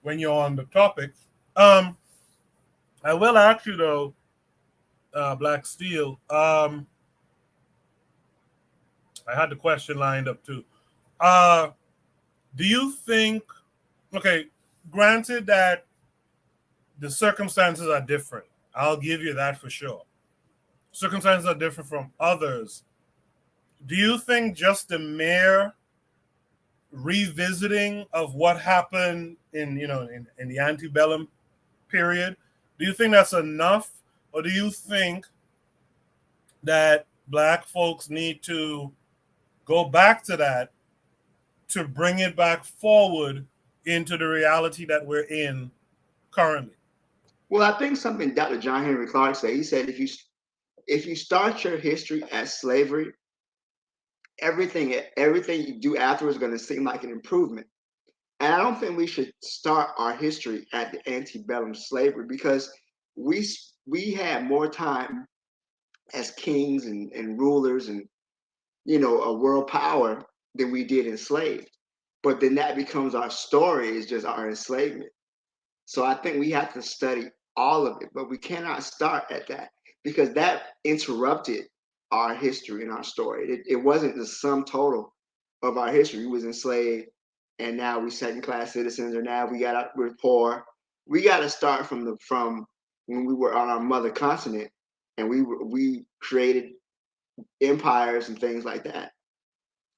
when you're on the topic. I will ask you though, Black Steel. I had the question lined up too. Do you think? Okay, granted that the circumstances are different, I'll give you that for sure. Circumstances are different from others. Do you think just the mere revisiting of what happened in the antebellum period, do you think that's enough, or do you think that Black folks need to go back to that to bring it back forward into the reality that we're in currently?
Well, I think something Dr. John Henry Clark said. He said if you start your history as slavery, everything you do afterwards is going to seem like an improvement. And I don't think we should start our history at the antebellum slavery because we had more time as kings and rulers and a world power than we did enslaved. But then that becomes our story, is just our enslavement. So I think we have to study all of it, but we cannot start at that because that interrupted our history and our story. It wasn't the sum total of our history. We was enslaved, and now we second-class citizens, or now we're poor. We got to start from when we were on our mother continent, and we created empires and things like that.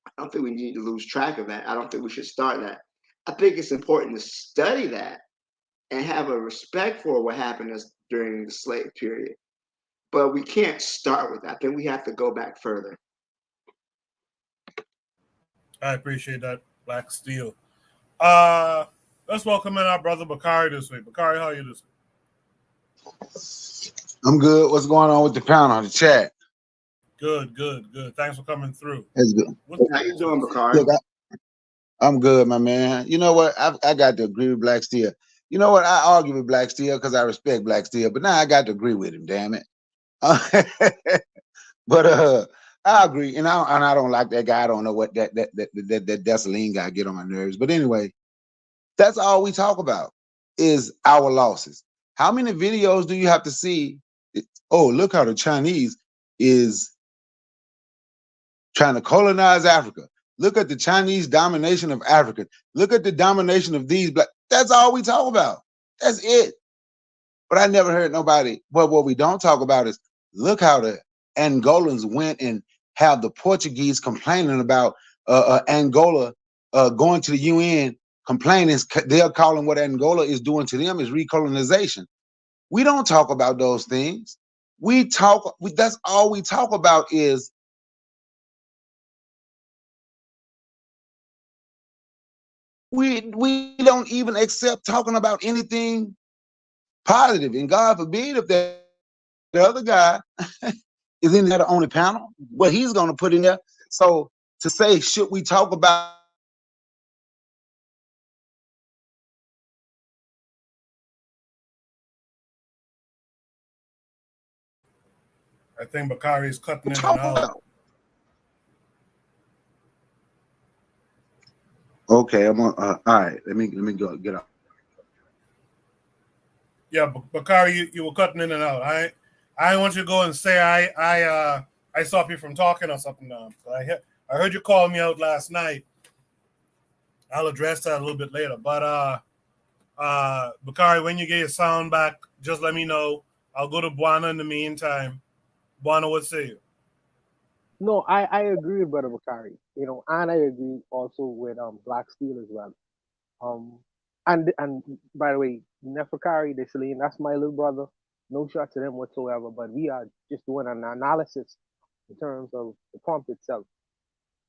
I don't think we need to lose track of that. I don't think we should start that. I think it's important to study that and have a respect for what happened during the slave period. But we can't start with that. I think we have to go back further.
I appreciate that, Black Steel. Let's welcome in our brother Bakari this week. Bakari, how are you this week?
I'm good. What's going on with the panel on the chat?
Good. Thanks for coming through.
That's good.
How you doing, Bakari?
Look, I'm good, my man. You know what? I got to agree with Black Steel. You know what? I argue with Black Steel because I respect Black Steel, but now I got to agree with him. Damn it! But I agree, and I don't like that guy. I don't know what that Desaline guy get on my nerves. But anyway, that's all we talk about is our losses. How many videos do you have to see? Oh, look how the Chinese is trying to colonize Africa. Look at the Chinese domination of Africa. Look at the domination of these Black. That's all we talk about. That's it. But I never heard nobody. But what we don't talk about is Look how the Angolans went and have the Portuguese complaining about Angola going to the UN, complaining. They're calling what Angola is doing to them is recolonization. We don't talk about those things. That's all we talk about is we don't even accept talking about anything positive. And God forbid if the other guy is in there on the panel, what he's going to put in there. So to say, should we talk about
I think Bakari's cutting in and
talk
out.
about? Okay, I'm on. All right, let me go get up.
Yeah, Bakari, you were cutting in and out. I want you to go and say I stopped you from talking or something. So I heard you call me out last night. I'll address that a little bit later. But Bakari, when you get your sound back, just let me know. I'll go to Buana in the meantime. Buana, what say you?
No, I agree with Brother Bakari. You know, and I agree also with Black Steel as well. Um, and by the way, Neferkari, Celine, that's my little brother. No shot to them whatsoever. But we are just doing an analysis in terms of the prompt itself.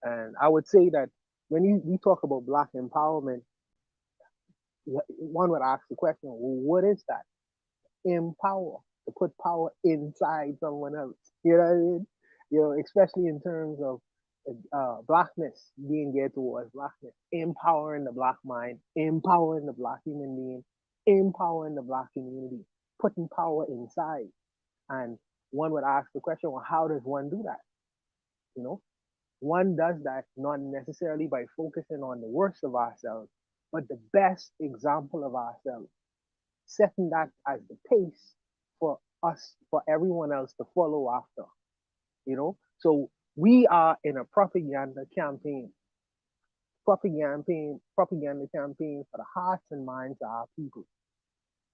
And I would say that when we talk about Black empowerment, one would ask the question, well, what is that? Empower, to put power inside someone else. You know what I mean? You know, especially in terms of blackness, being geared towards blackness, empowering the black mind, empowering the black human being, empowering the black community, putting power inside. And one would ask the question, well, how does one do that? You know, one does that not necessarily by focusing on the worst of ourselves, but the best example of ourselves, setting that as the pace for us, for everyone else to follow after. You know, so we are in a propaganda campaign for the hearts and minds of our people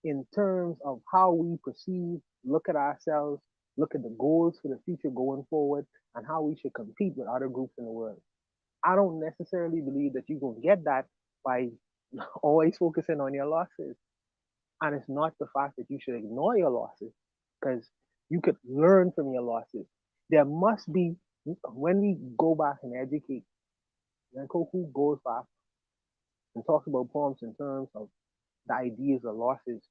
in terms of how we perceive, look at ourselves, look at the goals for the future going forward, and how we should compete with other groups in the world. I don't necessarily believe that you're going to get that by always focusing on your losses. And it's not the fact that you should ignore your losses, because you could learn from your losses. There must be, when we go back and educate, and Koku goes back and talks about poems in terms of the ideas of losses,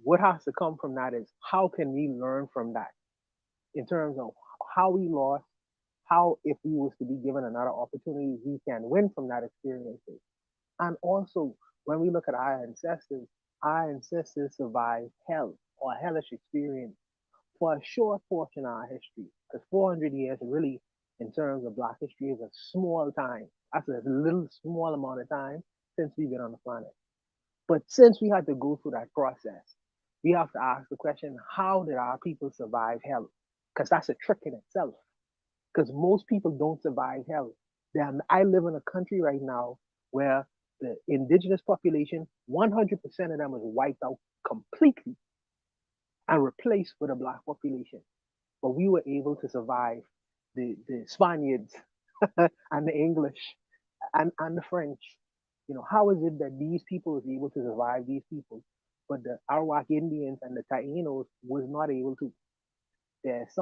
what has to come from that is how can we learn from that in terms of how we lost, how if we was to be given another opportunity, we can win from that experience. And also, when we look at our ancestors survived hell or a hellish experience for a short portion of our history. Because 400 years, really, in terms of Black history, is a small time. That's a little small amount of time since we've been on the planet. But since we had to go through that process, we have to ask the question, how did our people survive hell? Because that's a trick in itself. Because most people don't survive hell. I live in a country right now where the indigenous population, 100% of them is wiped out completely and replaced with a black population. But we were able to survive the Spaniards and the English and the French. You know, how is it that these people was able to survive these people, but the Arawak Indians and the Taínos was not able to? There's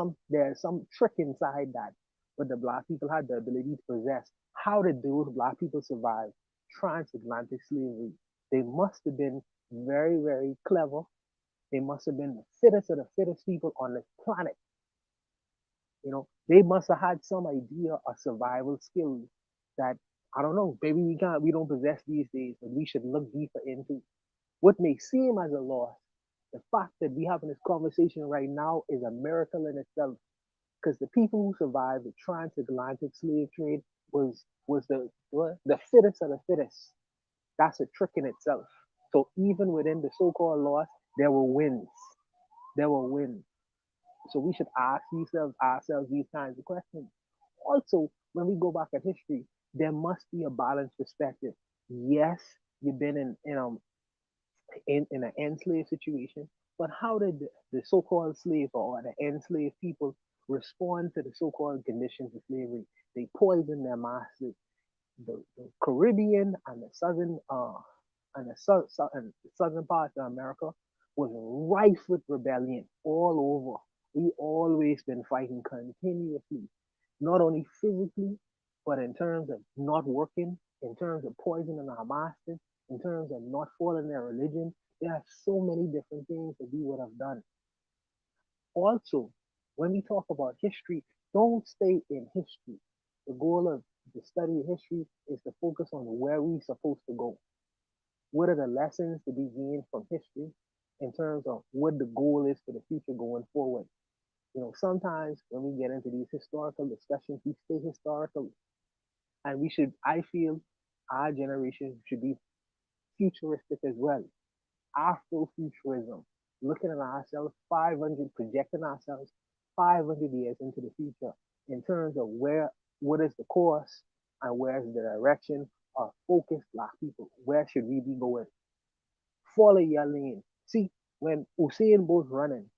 some trick inside that, but the black people had the ability to possess. How did those black people survive transatlantic slavery? They must have been very, very clever. They must have been the fittest of the fittest people on this planet. You know, they must have had some idea of survival skills that I don't know. Maybe we don't possess these days, but we should look deeper into. What may seem as a loss, the fact that we having this conversation right now is a miracle in itself. Because the people who survived the transatlantic slave trade was the fittest of the fittest. That's a trick in itself. So even within the so-called loss, there were wins. There were wins. So we should ask ourselves these kinds of questions. Also, when we go back at history, there must be a balanced perspective. Yes, you've been in an enslaved situation, But how did the so-called slave or the enslaved people respond to the so-called conditions of slavery? They poisoned their masters. The Caribbean and the southern parts of America was rife with rebellion all over. We always been fighting continuously, not only physically, but in terms of not working, in terms of poisoning our masters, in terms of not following their religion. There are so many different things that we would have done. Also, when we talk about history, don't stay in history. The goal of the study of history is to focus on where we're supposed to go. What are the lessons to be gained from history in terms of what the goal is for the future going forward? Sometimes when we get into these historical discussions, we stay historical. And I feel our generation should be futuristic as well. Afrofuturism, looking at ourselves projecting ourselves 500 years into the future in terms of what is the course and where's the direction of focused Black people. Where should we be going? Follow your lane. See, when Usain Bolt running,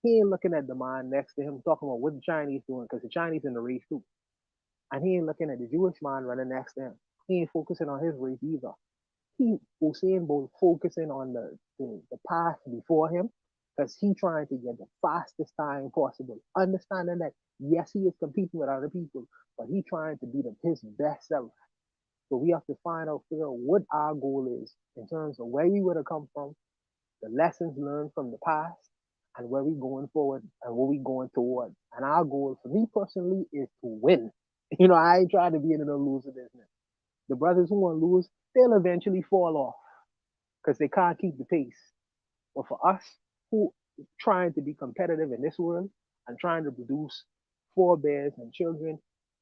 he ain't looking at the man next to him talking about what the Chinese doing, because the Chinese in the race too. And he ain't looking at the Jewish man running next to him. He ain't focusing on his race either. Usain Bolt focusing on the path before him, because he trying to get the fastest time possible, understanding that yes, he is competing with other people, but he trying to be his best self. So we have to figure out what our goal is in terms of where we would have come from, the lessons learned from the past, and where we going forward and what we going toward. And our goal, for me personally, is to win. I ain't trying to be in a loser business. The brothers who want to lose, they'll eventually fall off because they can't keep the pace. But for us, who trying to be competitive in this world and trying to produce forebears and children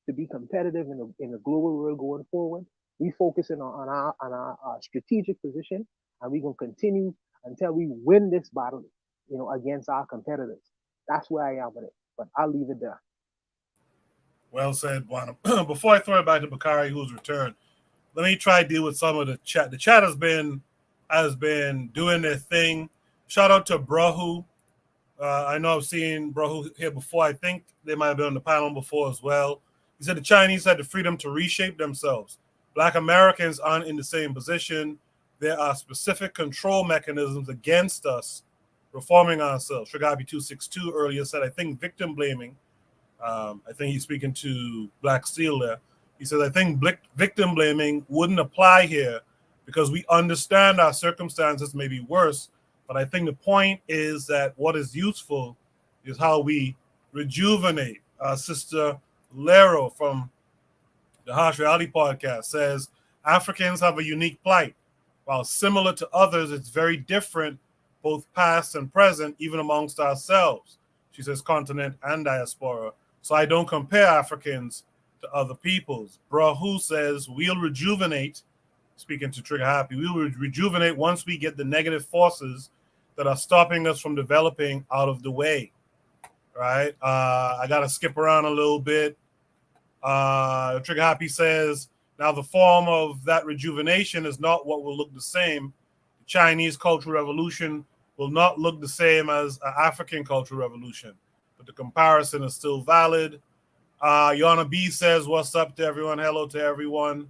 to be competitive in the global world going forward, we focusing on our strategic position, and we're gonna continue until we win this battle, against our competitors. That's where I am with it. But I'll leave it there.
Well said, Juan. Before I throw it back to Bakari, who's returned, let me try to deal with some of the chat. The chat has been doing their thing. Shout out to Brahu. I know I've seen Brahu here before. I think they might have been on the panel before as well. He said the Chinese had the freedom to reshape themselves. Black Americans aren't in the same position. There are specific control mechanisms against us reforming ourselves. Shagabi 262 earlier said, I think victim blaming. I think he's speaking to Black Steel there. He says, I think victim blaming wouldn't apply here because we understand our circumstances may be worse. But I think the point is that what is useful is how we rejuvenate. Sister Lero from the Harsh Reality Podcast says, Africans have a unique plight. While similar to others, it's very different, both past and present, even amongst ourselves. She says continent and diaspora. So I don't compare Africans to other peoples. Brahu says, we'll rejuvenate, speaking to Trigger Happy, we will rejuvenate once we get the negative forces that are stopping us from developing out of the way, right? I got to skip around a little bit. Trigger Happy says, now the form of that rejuvenation is not what will look the same. The Chinese Cultural Revolution will not look the same as an African Cultural Revolution, but the comparison is still valid. Yana B says, what's up to everyone? Hello to everyone.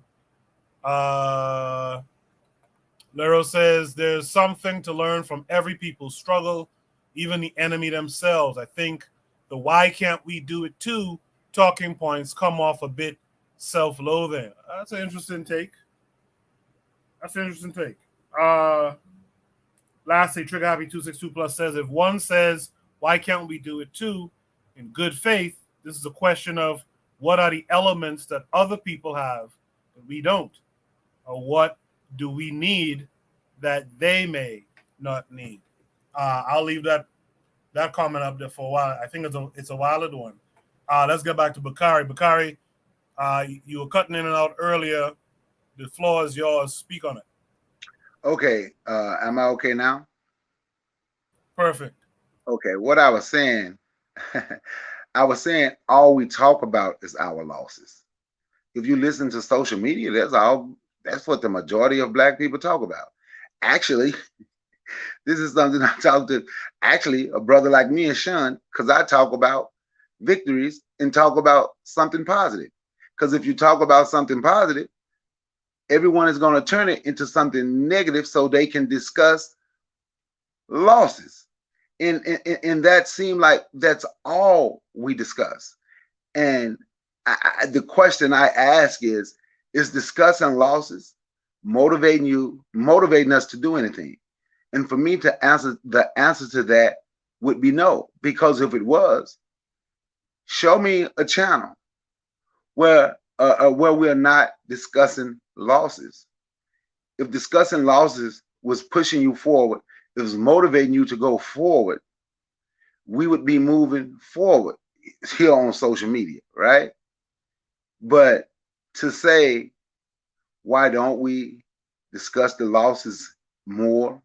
Lero says, there's something to learn from every people's struggle, even the enemy themselves. I think the why can't we do it too talking points come off a bit self-loathing. That's an interesting take. Lastly, Trigger Happy 262 Plus says, if one says, why can't we do it too, in good faith, this is a question of what are the elements that other people have that we don't? Or what do we need that they may not need? I'll leave that comment up there for a while. I think it's a valid one. Let's get back to Bakari. Bakari, you were cutting in and out earlier. The floor is yours. Speak on it.
Okay. Am I okay now?
Perfect.
Okay. What I was saying, all we talk about is our losses. If you listen to social media, that's what the majority of Black people talk about. Actually, This is something I talk to actually a brother like me and Sean, because I talk about victories and talk about something positive. Because if you talk about something positive, everyone is going to turn it into something negative so they can discuss losses. And that seemed like that's all we discuss. And the question I ask is discussing losses motivating us to do anything? And for me to answer, the answer to that would be no, because if it was, show me a channel where we are not discussing losses. If discussing losses was pushing you forward, it was motivating you to go forward, we would be moving forward here on social media, right? But to say, why don't we discuss the losses more?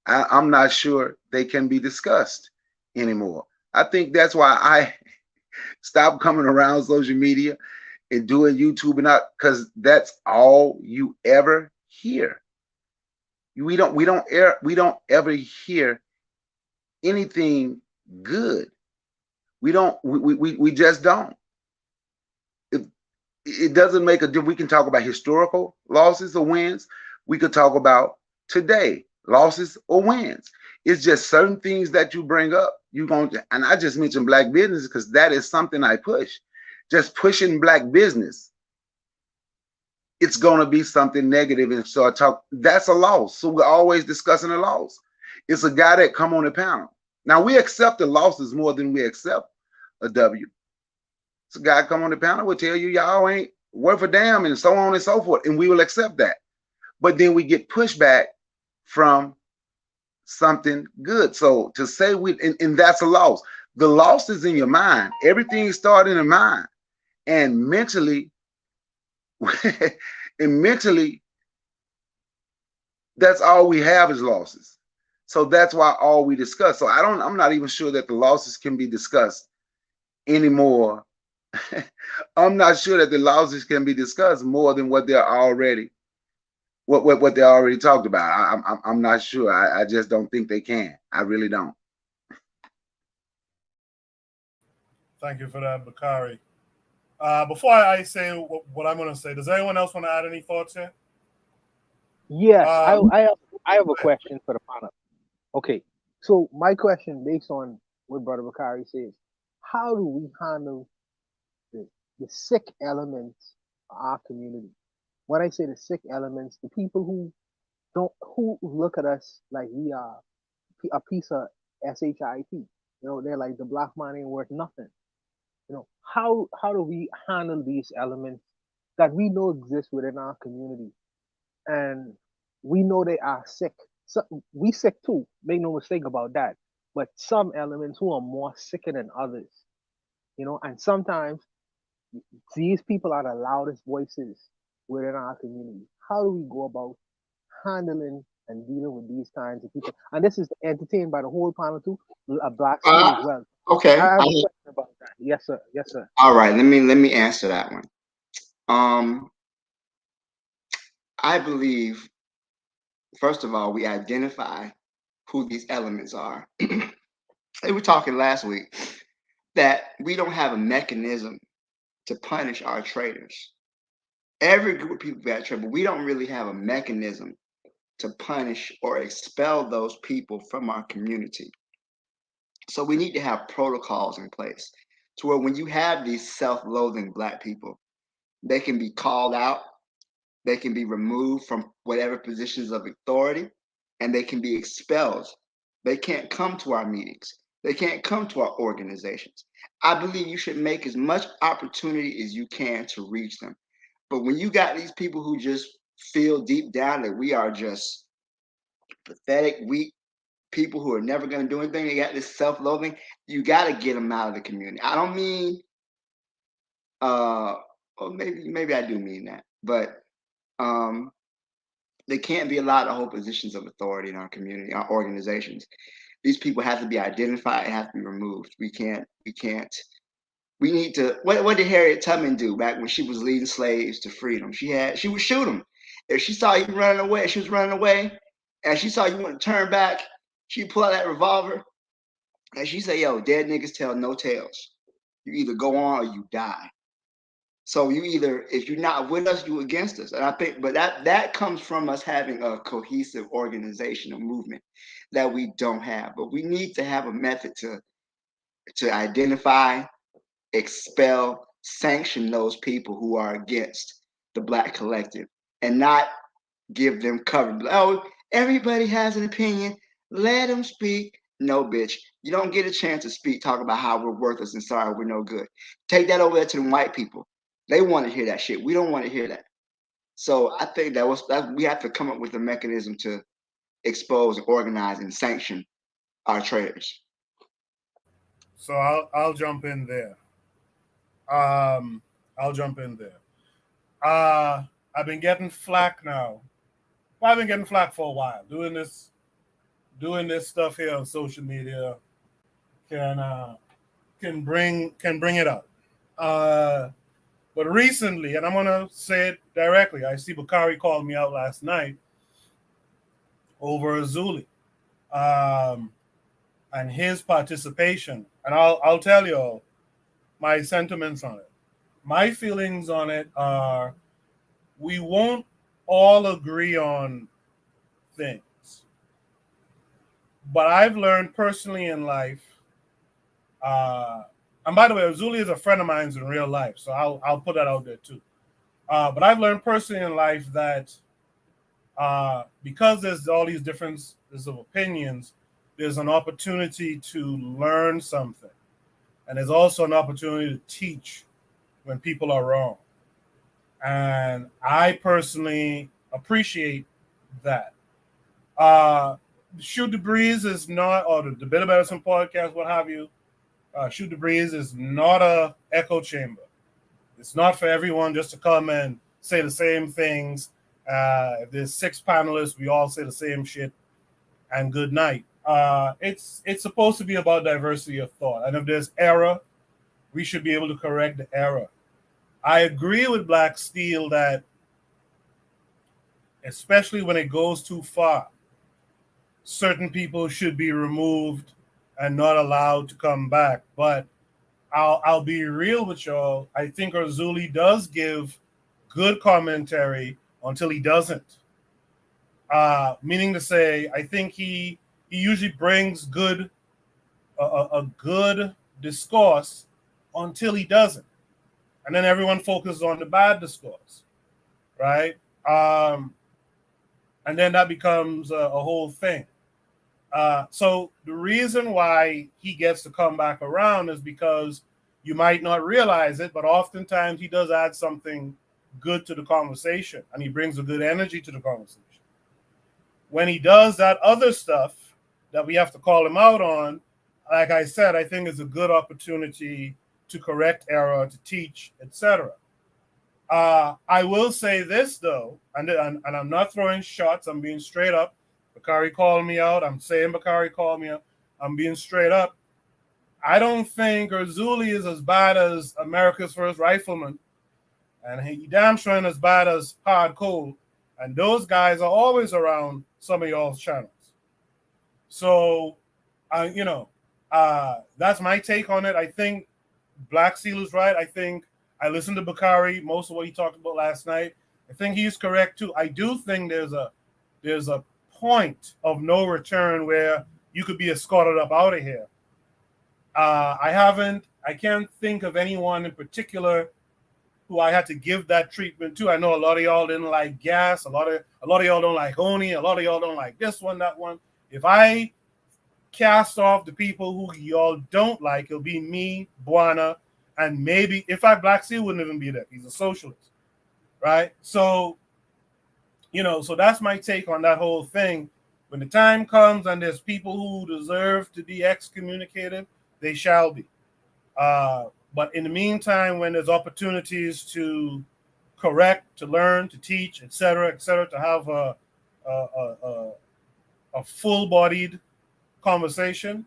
I'm not sure they can be discussed anymore. I think that's why I stopped coming around social media and doing YouTube and not, because that's all you ever hear. We don't ever hear anything good. We just don't. It doesn't make a difference. We can talk about historical losses or wins. We could talk about today losses or wins. It's just certain things that you bring up. And I just mentioned black business because that is something I push. Just pushing black business, it's going to be something negative. And so that's a loss. So we're always discussing a loss. It's a guy that come on the panel. Now we accept the losses more than we accept a W. It's a guy come on the panel will tell you y'all ain't worth a damn and so on and so forth. And we will accept that. But then we get pushback from something good. So to say and that's a loss. The loss is in your mind. Everything starts in the mind. And mentally, that's all we have is losses. So that's why all we discuss. So I'm not even sure that the losses can be discussed anymore. I'm not sure that the losses can be discussed more than what they're already what they already talked about. I'm not sure. I just don't think they can. I really don't.
Thank you for that, Bakari. Before I say what I'm going to say, does anyone else want to add any thoughts here?
Yes, I have a question for the panel. Okay, so my question, based on what Brother Bakari says, how do we handle the sick elements of our community? When I say the sick elements, the people who look at us like we are a piece of shit. They're like, the black man ain't worth nothing. How do we handle these elements that we know exist within our community, and we know they are sick? So we sick too, make no mistake about that. But some elements who are more sicker than others, and sometimes these people are the loudest voices within our community. How do we go about handling and dealing with these kinds of people? And this is entertained by the whole panel too, a black school as well.
Okay.
I have a question about that. Yes, sir. Yes, sir.
All right. Let me answer that one. I believe, first of all, we identify who these elements are. We were talking last week that we don't have a mechanism to punish our traitors. Every group of people got trouble. We don't really have a mechanism to punish or expel those people from our community. So we need to have protocols in place to where when you have these self-loathing black people, they can be called out, they can be removed from whatever positions of authority, and they can be expelled. They can't come to our meetings. They can't come to our organizations. I believe you should make as much opportunity as you can to reach them. But when you got these people who just feel deep down that we are just pathetic, weak people who are never going to do anything, they got this self-loathing, you got to get them out of the community. I don't mean, or maybe I do mean that, but they can't be allowed to hold positions of authority in our community, our organizations. These people have to be identified and have to be removed. We need to, what did Harriet Tubman do back when she was leading slaves to freedom? She would shoot them. If she saw you running away, she was running away, and she saw you want to turn back, she pull out that revolver, and she say, "Yo, dead niggas tell no tales. You either go on or you die. So you either, if you're not with us, you against us." And I think, but that comes from us having a cohesive organizational movement that we don't have. But we need to have a method to identify, expel, sanction those people who are against the Black collective, and not give them cover. Oh, everybody has an opinion. Let them speak. No, bitch. You don't get a chance to speak. Talk about how we're worthless and sorry we're no good. Take that over there to the white people. They want to hear that shit. We don't want to hear that. So I think that we have to come up with a mechanism to expose, organize, and sanction our traitors.
So I'll jump in there. I'll jump in there. I've been getting flack now. Well, I've been getting flack for a while. Doing this stuff here on social media can bring it up. But recently, and I'm gonna say it directly, I see Bakari called me out last night over Azuli, and his participation. And I'll tell you all my sentiments on it. My feelings on it are we won't all agree on things. But I've learned personally in life, and by the way, Azuli is a friend of mine in real life, so I'll put that out there too. But I've learned personally in life that because there's all these differences of opinions, there's an opportunity to learn something. And there's also an opportunity to teach when people are wrong. And I personally appreciate that. Shoot the Breeze is not, or the Bit of Medicine podcast, what have you. Shoot the Breeze is not a echo chamber. It's not for everyone just to come and say the same things. If there's 6 panelists, we all say the same shit, and good night. It's supposed to be about diversity of thought. And if there's error, we should be able to correct the error. I agree with Black Steel that, especially when it goes too far, certain people should be removed and not allowed to come back. But I'll be real with y'all. I think Azuli does give good commentary until he doesn't. Meaning to say, I think he usually brings a good discourse until he doesn't. And then everyone focuses on the bad discourse, right? And then that becomes a whole thing. So the reason why he gets to come back around is because you might not realize it, but oftentimes he does add something good to the conversation, and he brings a good energy to the conversation. When he does that other stuff that we have to call him out on, like I said, I think it's a good opportunity to correct error, to teach, etc. I will say this though, and I'm not throwing shots. I'm being straight up. Bakari called me out. I'm saying Bakari called me out. I'm being straight up. I don't think Azuli is as bad as America's First Rifleman, and he damn sure ain't as bad as Hard Cold. And those guys are always around some of y'all's channels. So, that's my take on it. I think Black Seal is right. I think I listened to Bakari, most of what he talked about last night. I think he's correct too. I do think there's a point of no return where you could be escorted up out of here. I can't think of anyone in particular who I had to give that treatment to. I know a lot of y'all didn't like Gas. A lot of y'all don't like Oni. A lot of y'all don't like this one, that one. If I cast off the people who y'all don't like, it'll be me, Buana, and maybe, in fact, Black Sea wouldn't even be there. He's a socialist, right? So, so that's my take on that whole thing. When the time comes and there's people who deserve to be excommunicated, they shall be. But in the meantime, when there's opportunities to correct, to learn, to teach, etc., to have a full-bodied conversation,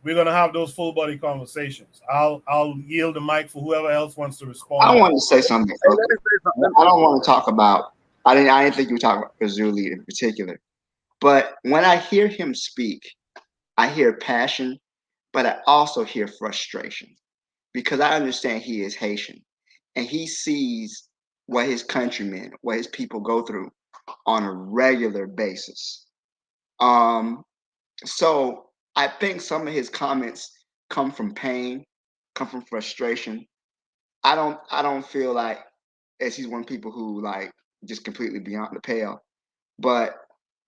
we're going to have those full-bodied conversation. I'll yield the mic for whoever else wants to respond.
I want to say something. I don't want to talk about. I didn't think you were talking about Azuli in particular. But when I hear him speak, I hear passion, but I also hear frustration because I understand he is Haitian and he sees what his countrymen, what his people go through on a regular basis. So I think some of his comments come from pain, come from frustration. I don't feel like as he's one of the people who like just completely beyond the pale. But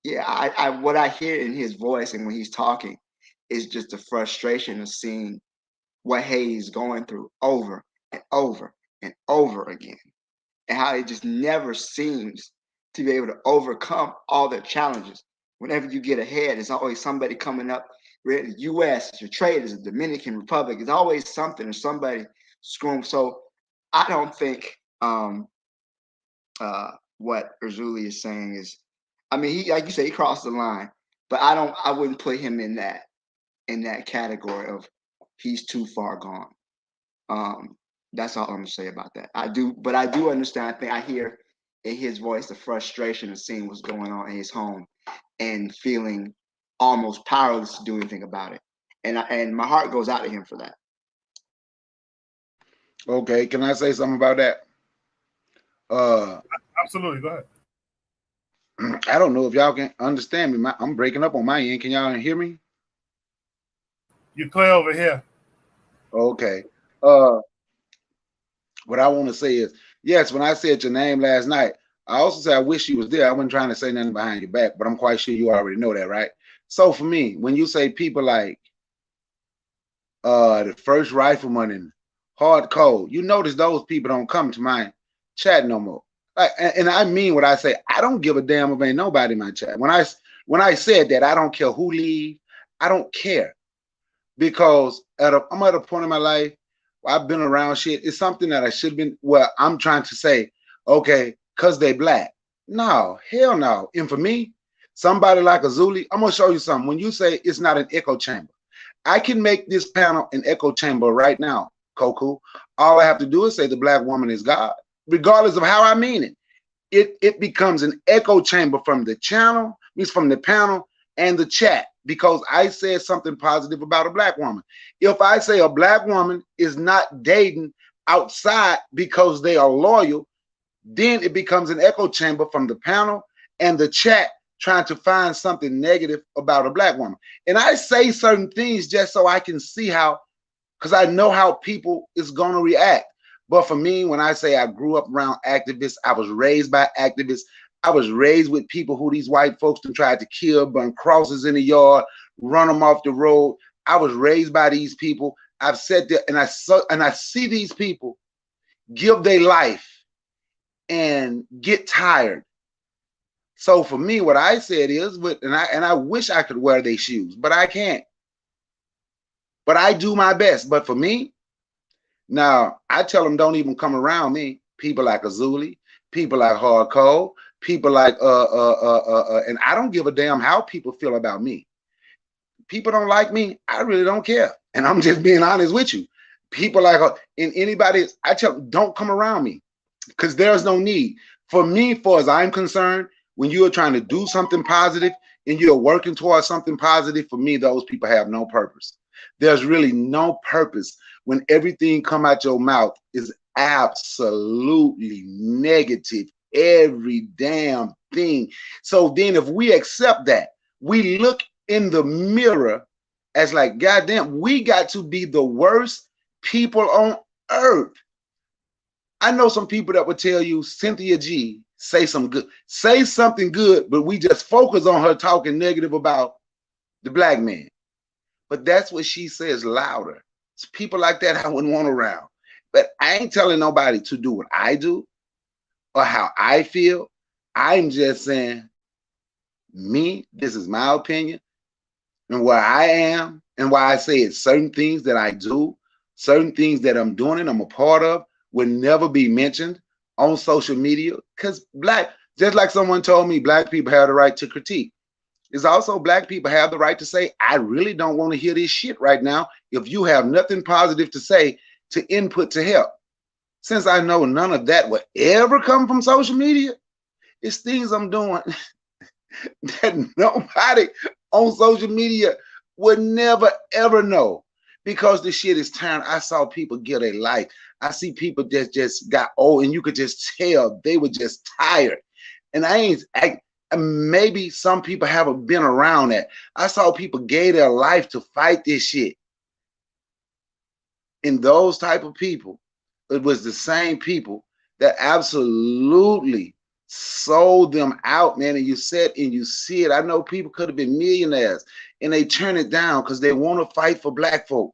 yeah, I what I hear in his voice and when he's talking is just the frustration of seeing what Hayes going through over and over and over again, and how it just never seems to be able to overcome all their challenges. Whenever you get ahead, there's always somebody coming up. We're in the U.S., your trade is the Dominican Republic. It's always something or somebody screwing. So I don't think what Erzuli is saying is, I mean, he like you say, he crossed the line, but I wouldn't put him in that category of he's too far gone. That's all I'm gonna say about that. I do understand. I think I hear in his voice the frustration of seeing what's going on in his home and feeling almost powerless to do anything about it. And my heart goes out to him for that.
Okay, can I say something about that?
Absolutely, go ahead.
I don't know if y'all can understand me. I'm breaking up on my end. Can y'all hear me?
You're clear over here.
Okay. What I want to say is, yes, when I said your name last night, I also said I wish you was there. I wasn't trying to say nothing behind your back, but I'm quite sure you already know that, right? So for me, when you say people like the First Rifleman and Hard Code, you notice those people don't come to my chat no more. Like, and I mean what I say. I don't give a damn if ain't nobody in my chat. When I said that, I don't care who leave. I don't care, because I'm at a point in my life where I've been around shit. It's something that I should have been. Well, I'm trying to say, okay, cause they black. No, hell no. And for me, somebody like Azuli, I'm gonna show you something. When you say it's not an echo chamber, I can make this panel an echo chamber right now, Koku. All I have to do is say the black woman is God, regardless of how I mean it. It becomes an echo chamber from the channel, means from the panel and the chat, because I said something positive about a black woman. If I say a black woman is not dating outside because they are loyal, then it becomes an echo chamber from the panel and the chat trying to find something negative about a black woman. And I say certain things just so I can see how, because I know how people is going to react. But for me, when I say I grew up around activists, I was raised by activists. I was raised with people who these white folks tried to kill, burn crosses in the yard, run them off the road. I was raised by these people. I've sat there and I see these people give their life and get tired. So for me, what I said is, and I wish I could wear their shoes, but I can't. But I do my best. But for me, now I tell them don't even come around me. People like Azuli, people like Hardcore, people like and I don't give a damn how people feel about me. People don't like me, I really don't care. And I'm just being honest with you. People like and anybody, I tell them don't come around me, because there's no need. For me, far as I'm concerned, when you are trying to do something positive and you're working towards something positive, for me, those people have no purpose. There's really no purpose when everything come out your mouth is absolutely negative, every damn thing. So then if we accept that, we look in the mirror as like, goddamn, we got to be the worst people on earth. I know some people that would tell you, Cynthia G, say something good, but we just focus on her talking negative about the black man. But that's what she says louder. It's people like that I wouldn't want around. But I ain't telling nobody to do what I do or how I feel. I'm just saying, me, this is my opinion, and where I am, and why I say it's certain things that I do, certain things that I'm doing and I'm a part of would never be mentioned on social media, because just like someone told me, black people have the right to critique. It's also black people have the right to say, I really don't want to hear this shit right now if you have nothing positive to say to input to help. Since I know none of that will ever come from social media, it's things I'm doing that nobody on social media would never ever know because the shit is tiring. I saw people get a life. I see people that just got old, and you could just tell they were just tired. And maybe some people haven't been around that. I saw people gave their life to fight this shit. And those type of people, it was the same people that absolutely sold them out, man. And you said, and you see it. I know people could have been millionaires and they turn it down because they want to fight for black folk.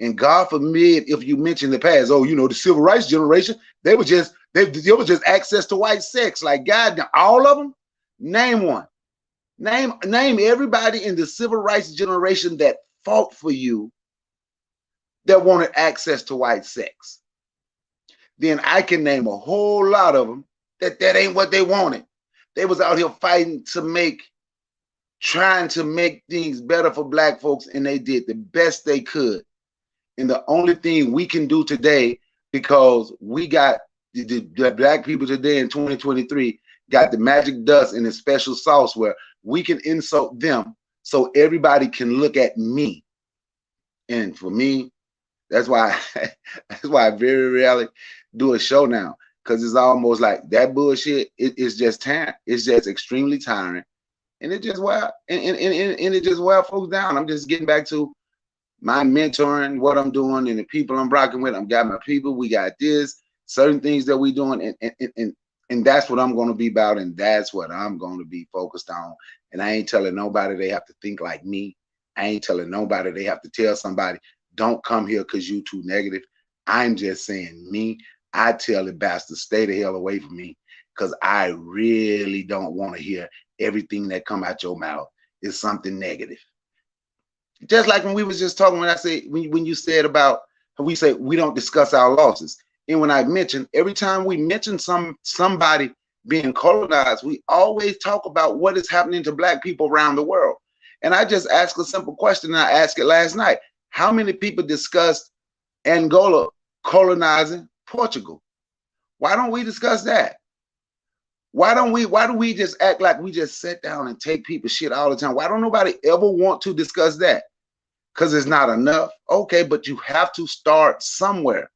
And God forbid if you mention the past, oh, you know, the civil rights generation, they were just access to white sex. Like God, all of them. Name one. Name everybody in the civil rights generation that fought for you that wanted access to white sex. Then I can name a whole lot of them that ain't what they wanted. They was out here fighting trying to make things better for black folks, and they did the best they could. And the only thing we can do today, because we got the black people today in 2023 got the magic dust and the special sauce where we can insult them so everybody can look at me. And for me, that's why I very rarely do a show now, because it's almost like that bullshit. It's just tiring. It's just extremely tiring, and it just wear and it just wear folks down. I'm just getting back to my mentoring, what I'm doing, and the people I'm rocking with. I've got my people. We got this certain things that we doing, and that's what I'm going to be about, and that's what I'm going to be focused on. And I ain't telling nobody they have to think like me. I ain't telling nobody they have to tell somebody, don't come here because you too negative. I'm just saying me. I tell the bastard, stay the hell away from me, because I really don't want to hear everything that come out your mouth is something negative. Just like when we was just talking, when I say, when you said about, we say we don't discuss our losses. And when I mentioned, every time we mention somebody being colonized, we always talk about what is happening to black people around the world. And I just asked a simple question, and I asked it last night. How many people discussed Angola colonizing Portugal? Why don't we discuss that? Why do we just act like we just sit down and take people's shit all the time? Why don't nobody ever want to discuss that? Because it's not enough. Okay, but you have to start somewhere.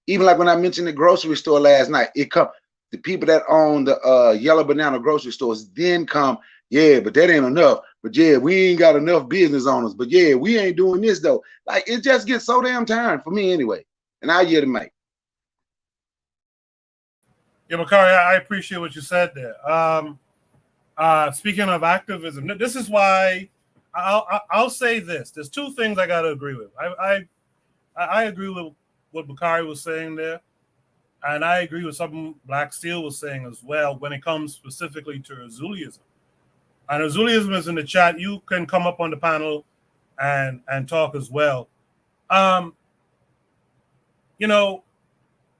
Even like when I mentioned the grocery store last night, the people that own the Yellow Banana grocery stores then come, yeah, but that ain't enough. But yeah, we ain't got enough business owners. But yeah, we ain't doing this though. Like, it just gets so damn tiring for me anyway. And I yield to Mike.
Yeah, Bakari, I appreciate what you said there. Speaking of activism, this is why I'll say this. There's two things I got to agree with. I agree with what Bakari was saying there, and I agree with something Black Steel was saying as well when it comes specifically to Azuliism. And Azuliism is in the chat. You can come up on the panel and talk as well. You know,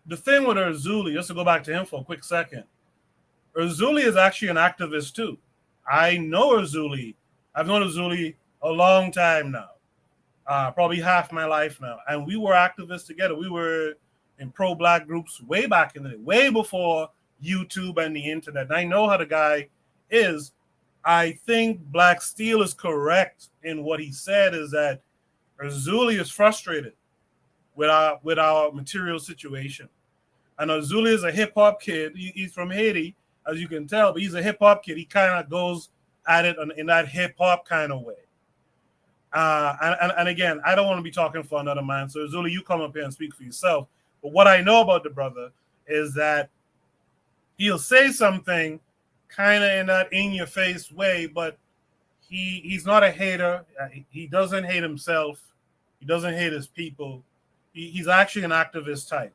the thing with Erzuli, just to go back to him for a quick second, Erzuli is actually an activist too. I know Erzuli. I've known Erzuli a long time now, probably half my life now. And we were activists together. We were in pro-Black groups way back in the day, way before YouTube and the internet. And I know how the guy is. I think Black Steel is correct in what he said, is that Erzuli is frustrated with our material situation. And Erzuli is a hip-hop kid. He's from Haiti, as you can tell, but he's a hip-hop kid. He kind of goes at it in that hip-hop kind of way. And again, I don't want to be talking for another man. So Erzuli, you come up here and speak for yourself. But what I know about the brother is that he'll say something kind of in that in-your-face way, but he's not a hater. He doesn't hate himself. He doesn't hate his people. He's actually an activist type.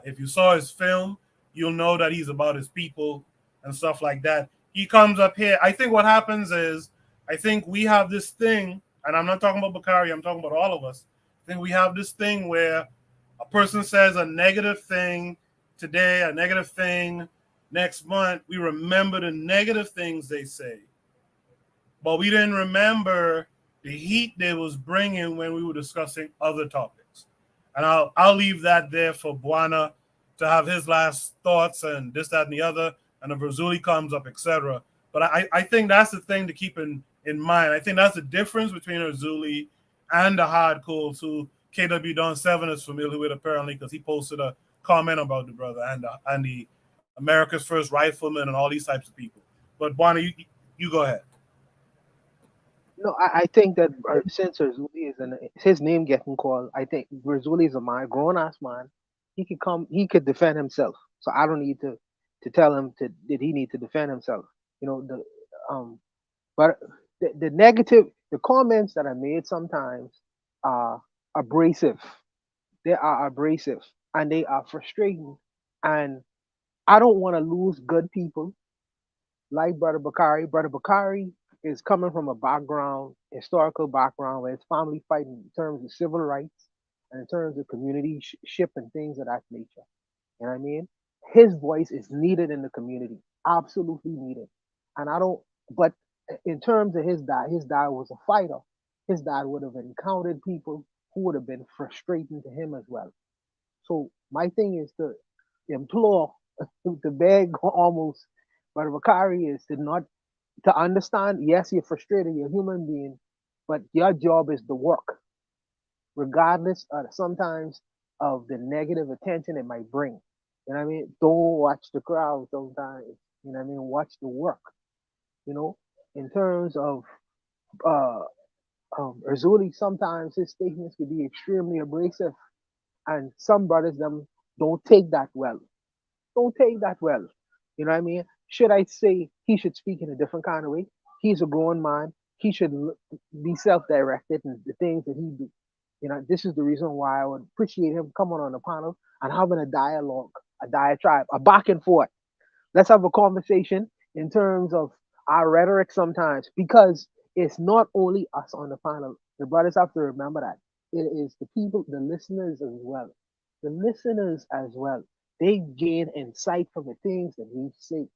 If you saw his film, you'll know that he's about his people and stuff like that. He comes up here. I think what happens is, I think we have this thing, and I'm not talking about Bakari, I'm talking about all of us. I think we have this thing where a person says a negative thing today, a negative thing next month. We remember the negative things they say, but we didn't remember the heat they was bringing when we were discussing other topics. And I'll leave that there for Buana to have his last thoughts and this, that, and the other. And if Erzuli comes up, etc., But I think that's the thing to keep in mind. I think that's the difference between Erzuli and the hardcore who KW Don 7 is familiar with, apparently, because he posted a comment about the brother and the America's First Rifleman and all these types of people. But Bonnie, you go ahead.
No, I think that since Razuli is his name getting called, I think Razuli is a man, grown ass man. He could defend himself. So I don't need to tell him that he need to defend himself. You know but the comments that are made sometimes are abrasive. They are abrasive and they are frustrating. And I don't want to lose good people like Brother Bakari. Brother Bakari is coming from a historical background, where his family fighting in terms of civil rights and in terms of community ship and things of that nature. You know what I mean? His voice is needed in the community, absolutely needed. And I don't, but in terms of his dad was a fighter. His dad would have encountered people who would have been frustrating to him as well. So my thing is to implore, to beg almost, but Bakari is to understand. Yes, you're frustrated, you're a human being, but your job is to work, regardless of sometimes of the negative attention it might bring. You know what I mean? Don't watch the crowd sometimes. You know what I mean? Watch the work. You know, in terms of uh Erzuli, sometimes his statements could be extremely abrasive, and some brothers them don't take that well. Don't take that well. You know what I mean? Should I say he should speak in a different kind of way? He's a grown man. He should be self-directed in the things that he do. You know, this is the reason why I would appreciate him coming on the panel and having a dialogue, a diatribe, a back and forth. Let's have a conversation in terms of our rhetoric sometimes, because it's not only us on the panel. The brothers have to remember that. It is the people, the listeners as well. The listeners as well. They gain insight from the things that we say.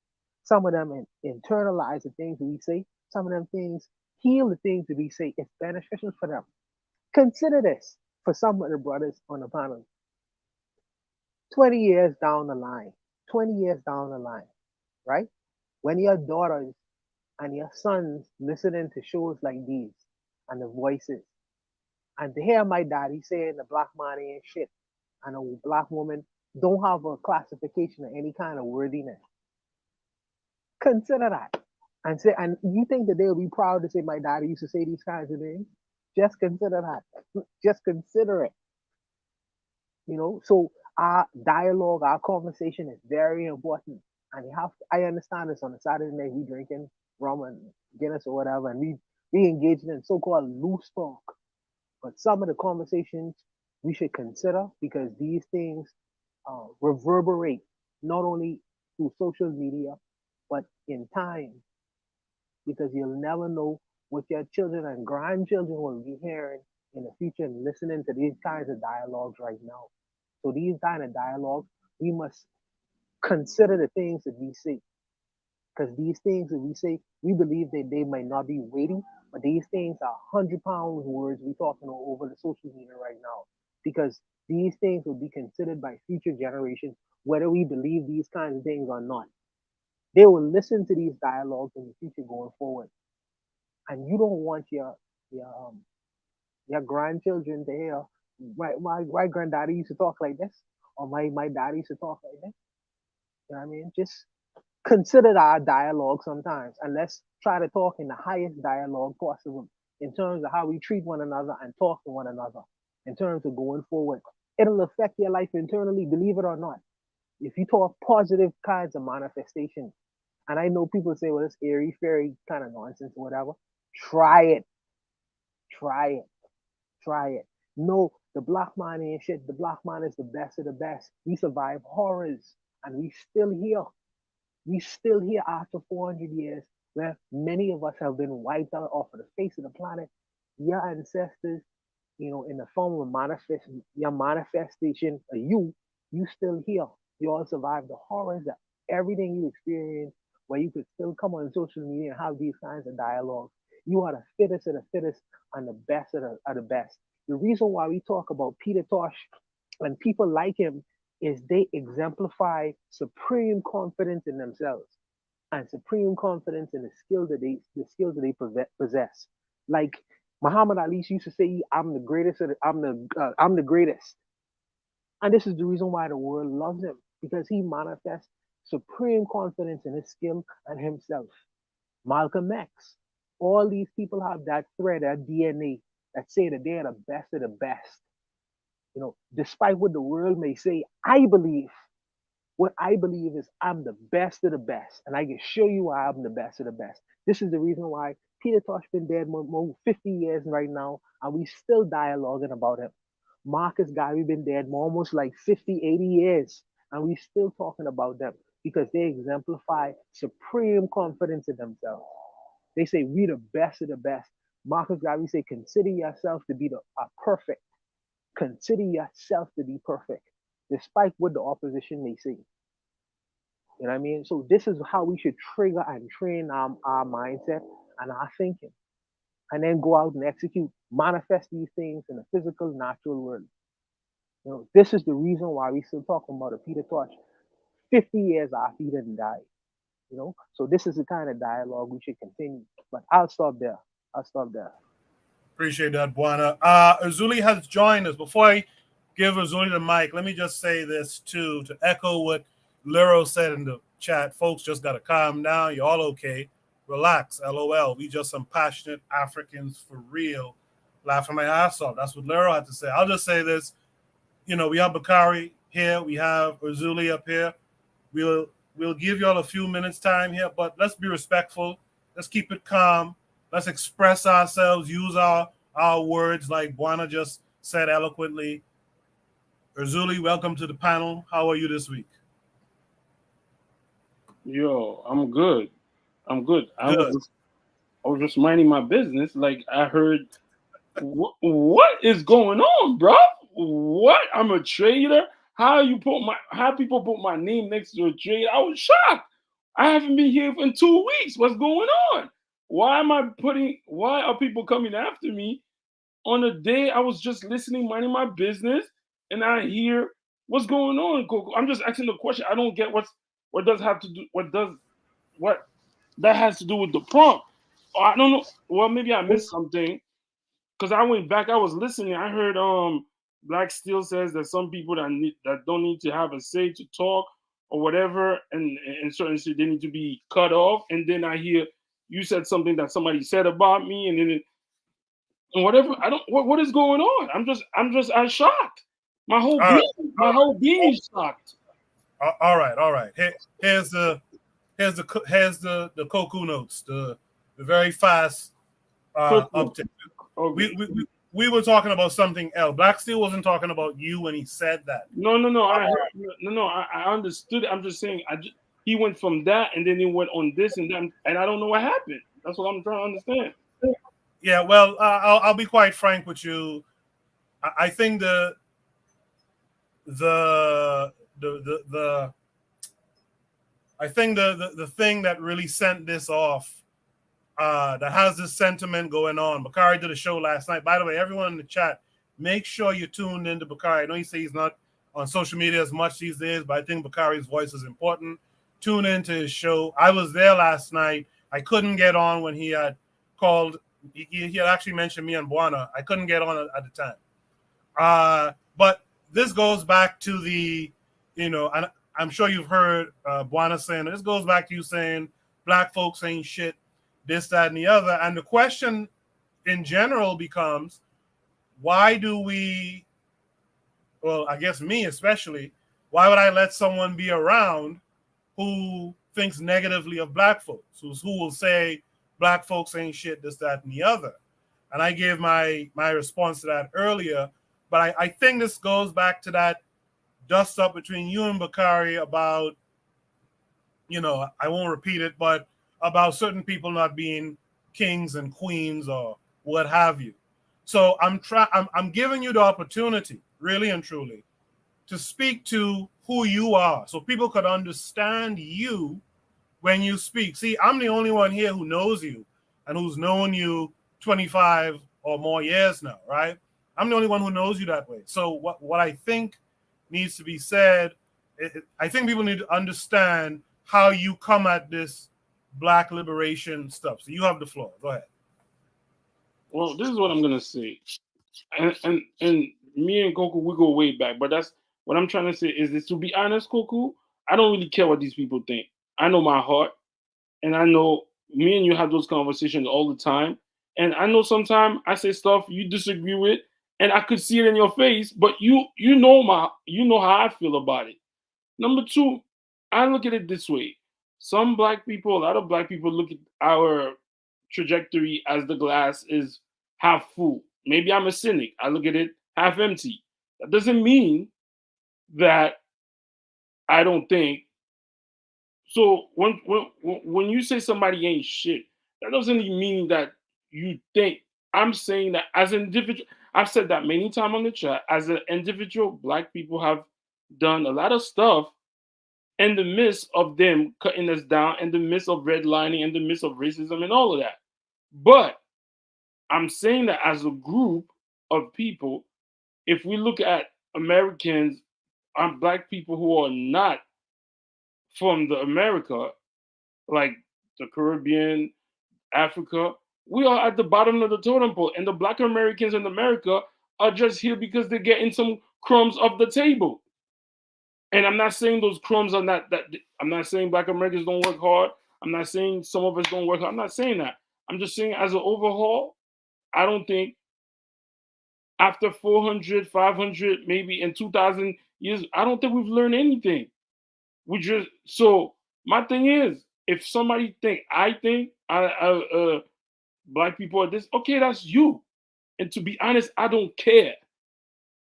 Some of them internalize the things that we say. Some of them things heal the things that we say. It's beneficial for them. Consider this for some of the brothers on the panel. 20 years down the line, 20 years down the line, right? When your daughters and your sons listening to shows like these and the voices, and to hear my daddy saying the black man ain't shit and a black woman don't have a classification of any kind of worthiness, consider that. And you think that they'll be proud to say my daddy used to say these kinds of things? Just consider that. Just consider it. You know, so our dialogue, our conversation is very important. And I understand this on a Saturday night, we drinking rum and Guinness or whatever, and we engaging in so-called loose talk. But some of the conversations we should consider, because these things reverberate not only through social media, but in time, because you'll never know what your children and grandchildren will be hearing in the future and listening to these kinds of dialogues right now. So these kind of dialogues, we must consider the things that we say, because these things that we say, we believe that they might not be weighty, but these things are 100-pound words we're talking over the social media right now, because these things will be considered by future generations, whether we believe these kinds of things or not. They will listen to these dialogues in the future going forward, and you don't want your grandchildren to hear my granddaddy used to talk like this, or my daddy used to talk like this. You know what I mean? Just consider our dialogue sometimes, and let's try to talk in the highest dialogue possible in terms of how we treat one another and talk to one another in terms of going forward. It'll affect your life internally, believe it or not. If you talk positive kinds of manifestations, and I know people say, well, it's airy fairy kind of nonsense or whatever. Try it. Try it. Try it. No, the black man ain't shit. The black man is the best of the best. We survive horrors, and we still here. We still here after 400 years, where many of us have been wiped out off of the face of the planet. Your ancestors, you know, in the form of your manifestation, you still here. You all survived the horrors of everything you experienced, where you could still come on social media and have these kinds of dialogues. You are the fittest of the fittest and the best of the best. The reason why we talk about Peter Tosh and people like him is they exemplify supreme confidence in themselves. and supreme confidence in the skills that they possess. Like Muhammad Ali used to say, "I'm the greatest. I'm the greatest." And this is the reason why the world loves him, because he manifests supreme confidence in his skill and himself. Malcolm X. All these people have that thread, that DNA that say that they are the best of the best. Despite what the world may say, what I believe is I'm the best of the best, and I can show you why I'm the best of the best. This is the reason why Peter Tosh been dead more 50 years right now, and we still dialoguing about him. Marcus Garvey been dead more almost like 50, 80 years, and we still talking about them because they exemplify supreme confidence in themselves. They say we the best of the best. Marcus Garvey say consider yourself to be the perfect. Consider yourself to be perfect, despite what the opposition may say. You know what I mean? So this is how we should trigger and train our mindset and our thinking, and then go out and execute, manifest these things in the physical, natural world. This is the reason why we still talking about a Peter Tosh 50 years after he didn't die. So this is the kind of dialogue we should continue. But I'll stop there.
Appreciate that, Buana. Azuli has joined us. Before I give Azuli the mic, let me just say this too, to echo what Lero said in the chat. Folks just got to calm down. You're all okay. Relax. LOL. We just some passionate Africans for real. Laughing my ass off. That's what Lero had to say. I'll just say this. We have Bakari here. We have Azuli up here. We'll give y'all a few minutes time here, but let's be respectful. Let's keep it calm. Let's express ourselves. Use our words like Buana just said eloquently. Azuli, welcome to the panel. How are you this week?
Yo, I'm good. I was just minding my business. Like I heard, what is going on, bro? What? I'm a trader. How people put my name next to a trader? I was shocked. I haven't been here in 2 weeks. What's going on? Why are people coming after me on a day I was just listening, minding my business, and I hear what's going on, Coco? I'm just asking the question. I don't get what that has to do with the prompt. I don't know. Well, maybe I missed something because I went back. I was listening. I heard Black Steel says that some people that don't need to have a say to talk or whatever, and certain shit, they need to be cut off. And then I hear you said something that somebody said about me, and then whatever. I don't. What is going on? I'm just shocked. My whole being is shocked.
All right. Here's the Koku notes. The very fast update. Okay. We were talking about something else. Black Steel wasn't talking about you when he said that.
No. I understood it. I'm just saying. He went from that, and then he went on this and that, and I don't know what happened. That's what I'm trying to understand.
Yeah, well, I'll be quite frank with you. I think the thing that really sent this off, that has this sentiment going on. Bakari did a show last night. By the way, everyone in the chat, make sure you tuned into Bakari. I know you say he's not on social media as much these days, but I think Bakari's voice is important. Tune into his show. I was there last night. I couldn't get on when he had called. He had actually mentioned me and Buana. I couldn't get on at the time. But this goes back to the, and I'm sure you've heard Buana saying, this goes back to you saying black folks ain't shit, this, that, and the other. And the question in general becomes, why do we, well, I guess me especially, why would I let someone be around who thinks negatively of black folks, who will say black folks ain't shit, this, that, and the other? And I gave my response to that earlier, but I think this goes back to that dust up between you and Bakari about, I won't repeat it, but about certain people not being kings and queens or what have you. So I'm giving you the opportunity, really and truly, to speak to who you are so people could understand you when you speak. See, I'm the only one here who knows you and who's known you 25 or more years now, right? I'm the only one who knows you that way. So what I think needs to be said, I think people need to understand how you come at this Black liberation stuff. So you have the floor. Go ahead.
Well, this is what I'm gonna say, and me and Koku, we go way back. But that's what I'm trying to say is this: to be honest, Koku, I don't really care what these people think. I know my heart, and I know me and you have those conversations all the time. And I know sometimes I say stuff you disagree with, and I could see it in your face. But you know how I feel about it. Number two, I look at it this way: some black people, a lot of black people look at our trajectory as the glass is half full. Maybe I'm a cynic. I look at it half empty. That doesn't mean that I don't think. So when you say somebody ain't shit, that doesn't even mean that you think. I'm saying that as an individual, I've said that many times on the chat. As an individual, black people have done a lot of stuff in the midst of them cutting us down, in the midst of redlining, in the midst of racism and all of that. But I'm saying that as a group of people, if we look at Americans and black people who are not from the America, like the Caribbean, Africa, we are at the bottom of the totem pole. And the black Americans in America are just here because they're getting some crumbs off the table. And I'm not saying those crumbs are not that. I'm not saying black Americans don't work hard. I'm not saying some of us don't work hard. I'm not saying that. I'm just saying as an overhaul, I don't think after 400, 500, maybe in 2,000 years, I don't think we've learned anything. We just, so my thing is, if somebody think black people are this, okay, that's you. And to be honest, I don't care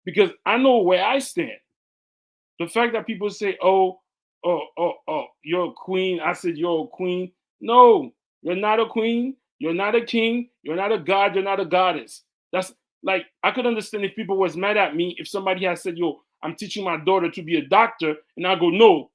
because I know where I stand. The fact that people say, oh, you're a queen. I said, you're a queen. No, you're not a queen. You're not a king. You're not a god. You're not a goddess. That's like, I could understand if people was mad at me if somebody had said, yo, I'm teaching my daughter to be a doctor. And I go, no,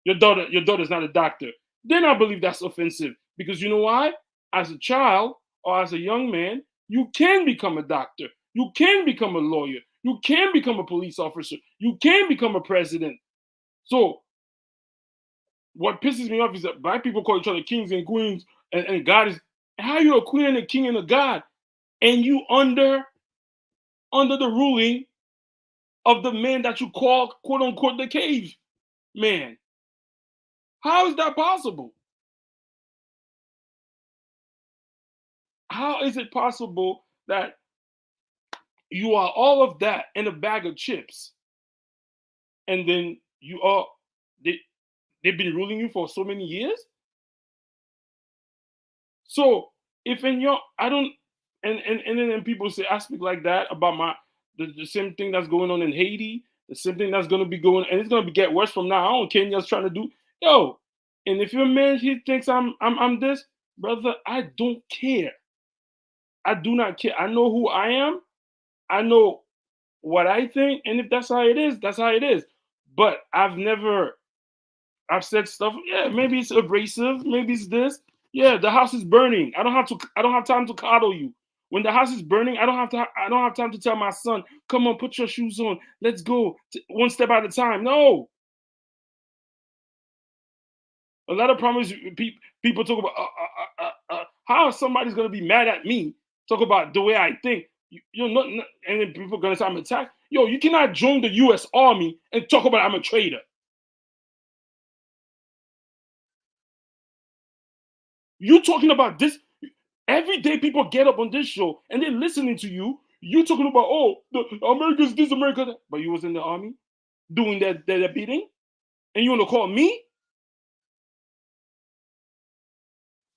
your daughter's not a doctor. Then I believe that's offensive because you know why? As a child or as a young man, you can become a doctor. You can become a lawyer. You can become a police officer. You can become a president. So what pisses me off is that black people call each other kings and queens and God is, how are you a queen and a king and a god? And you under the ruling of the man that you call quote unquote the cave man. How is that possible? How is it possible that you are all of that in a bag of chips and then you are they've been ruling you for so many years? So if in your I don't and then people say I speak like that about the same thing that's going on in Haiti, the same thing that's gonna be going, and it's gonna get worse from now on. Kenya's trying to do and if your man he thinks I'm this, brother, I don't care. I do not care. I know who I am. I know what I think, and if that's how it is, that's how it is. But I've said stuff. Yeah, maybe it's abrasive. Maybe it's this. Yeah, the house is burning. I don't have time to coddle you. When the house is burning, I don't have time to tell my son, come on, put your shoes on. Let's go one step at a time. No. A lot of problems people talk about how somebody's gonna be mad at me. Talk about the way I think. You're not, and then people are gonna say I'm attacked. Yo, you cannot join the U.S. Army and talk about I'm a traitor. You talking about this every day? People get up on this show and they're listening to you. You talking about the America's this, America that, but you was in the army doing that beating, and you want to call me?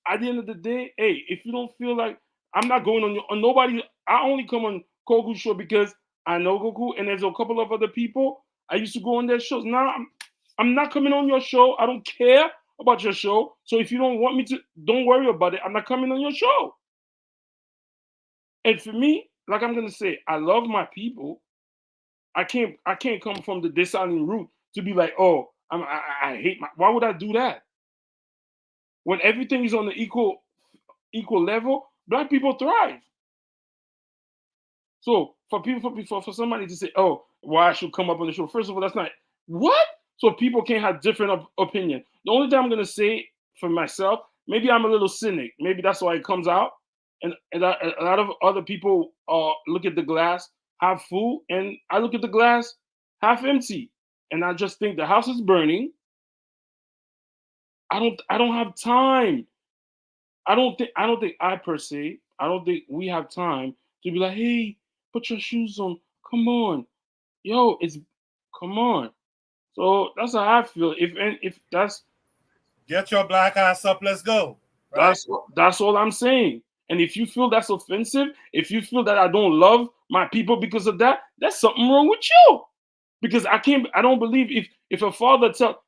At the end of the day, hey, if you don't feel like I'm not going on nobody, I only come on Koku's show because I know Goku and there's a couple of other people. I used to go on their shows. Now I'm not coming on your show. I don't care about your show. So if you don't want me to, don't worry about it. I'm not coming on your show. And for me, like I'm gonna say, I love my people. I can't come from the dishonoring route to be like, oh, I hate my. Why would I do that? When everything is on the equal level, black people thrive. So for somebody to say, oh, why I should come up on the show, first of all, that's not what. So people can have different opinion. The only thing I'm gonna say for myself, maybe I'm a little cynic. Maybe that's why it comes out. And a lot of other people look at the glass half full, and I look at the glass half empty, and I just think the house is burning. I don't have time. I don't think we have time to be like, hey, put your shoes on. Come on. Yo, come on. So that's how I feel. If that's
get your black ass up, let's go. Right?
That's all I'm saying. And if you feel that's offensive, if you feel that I don't love my people because of that, there's something wrong with you. Because I don't believe if a father tell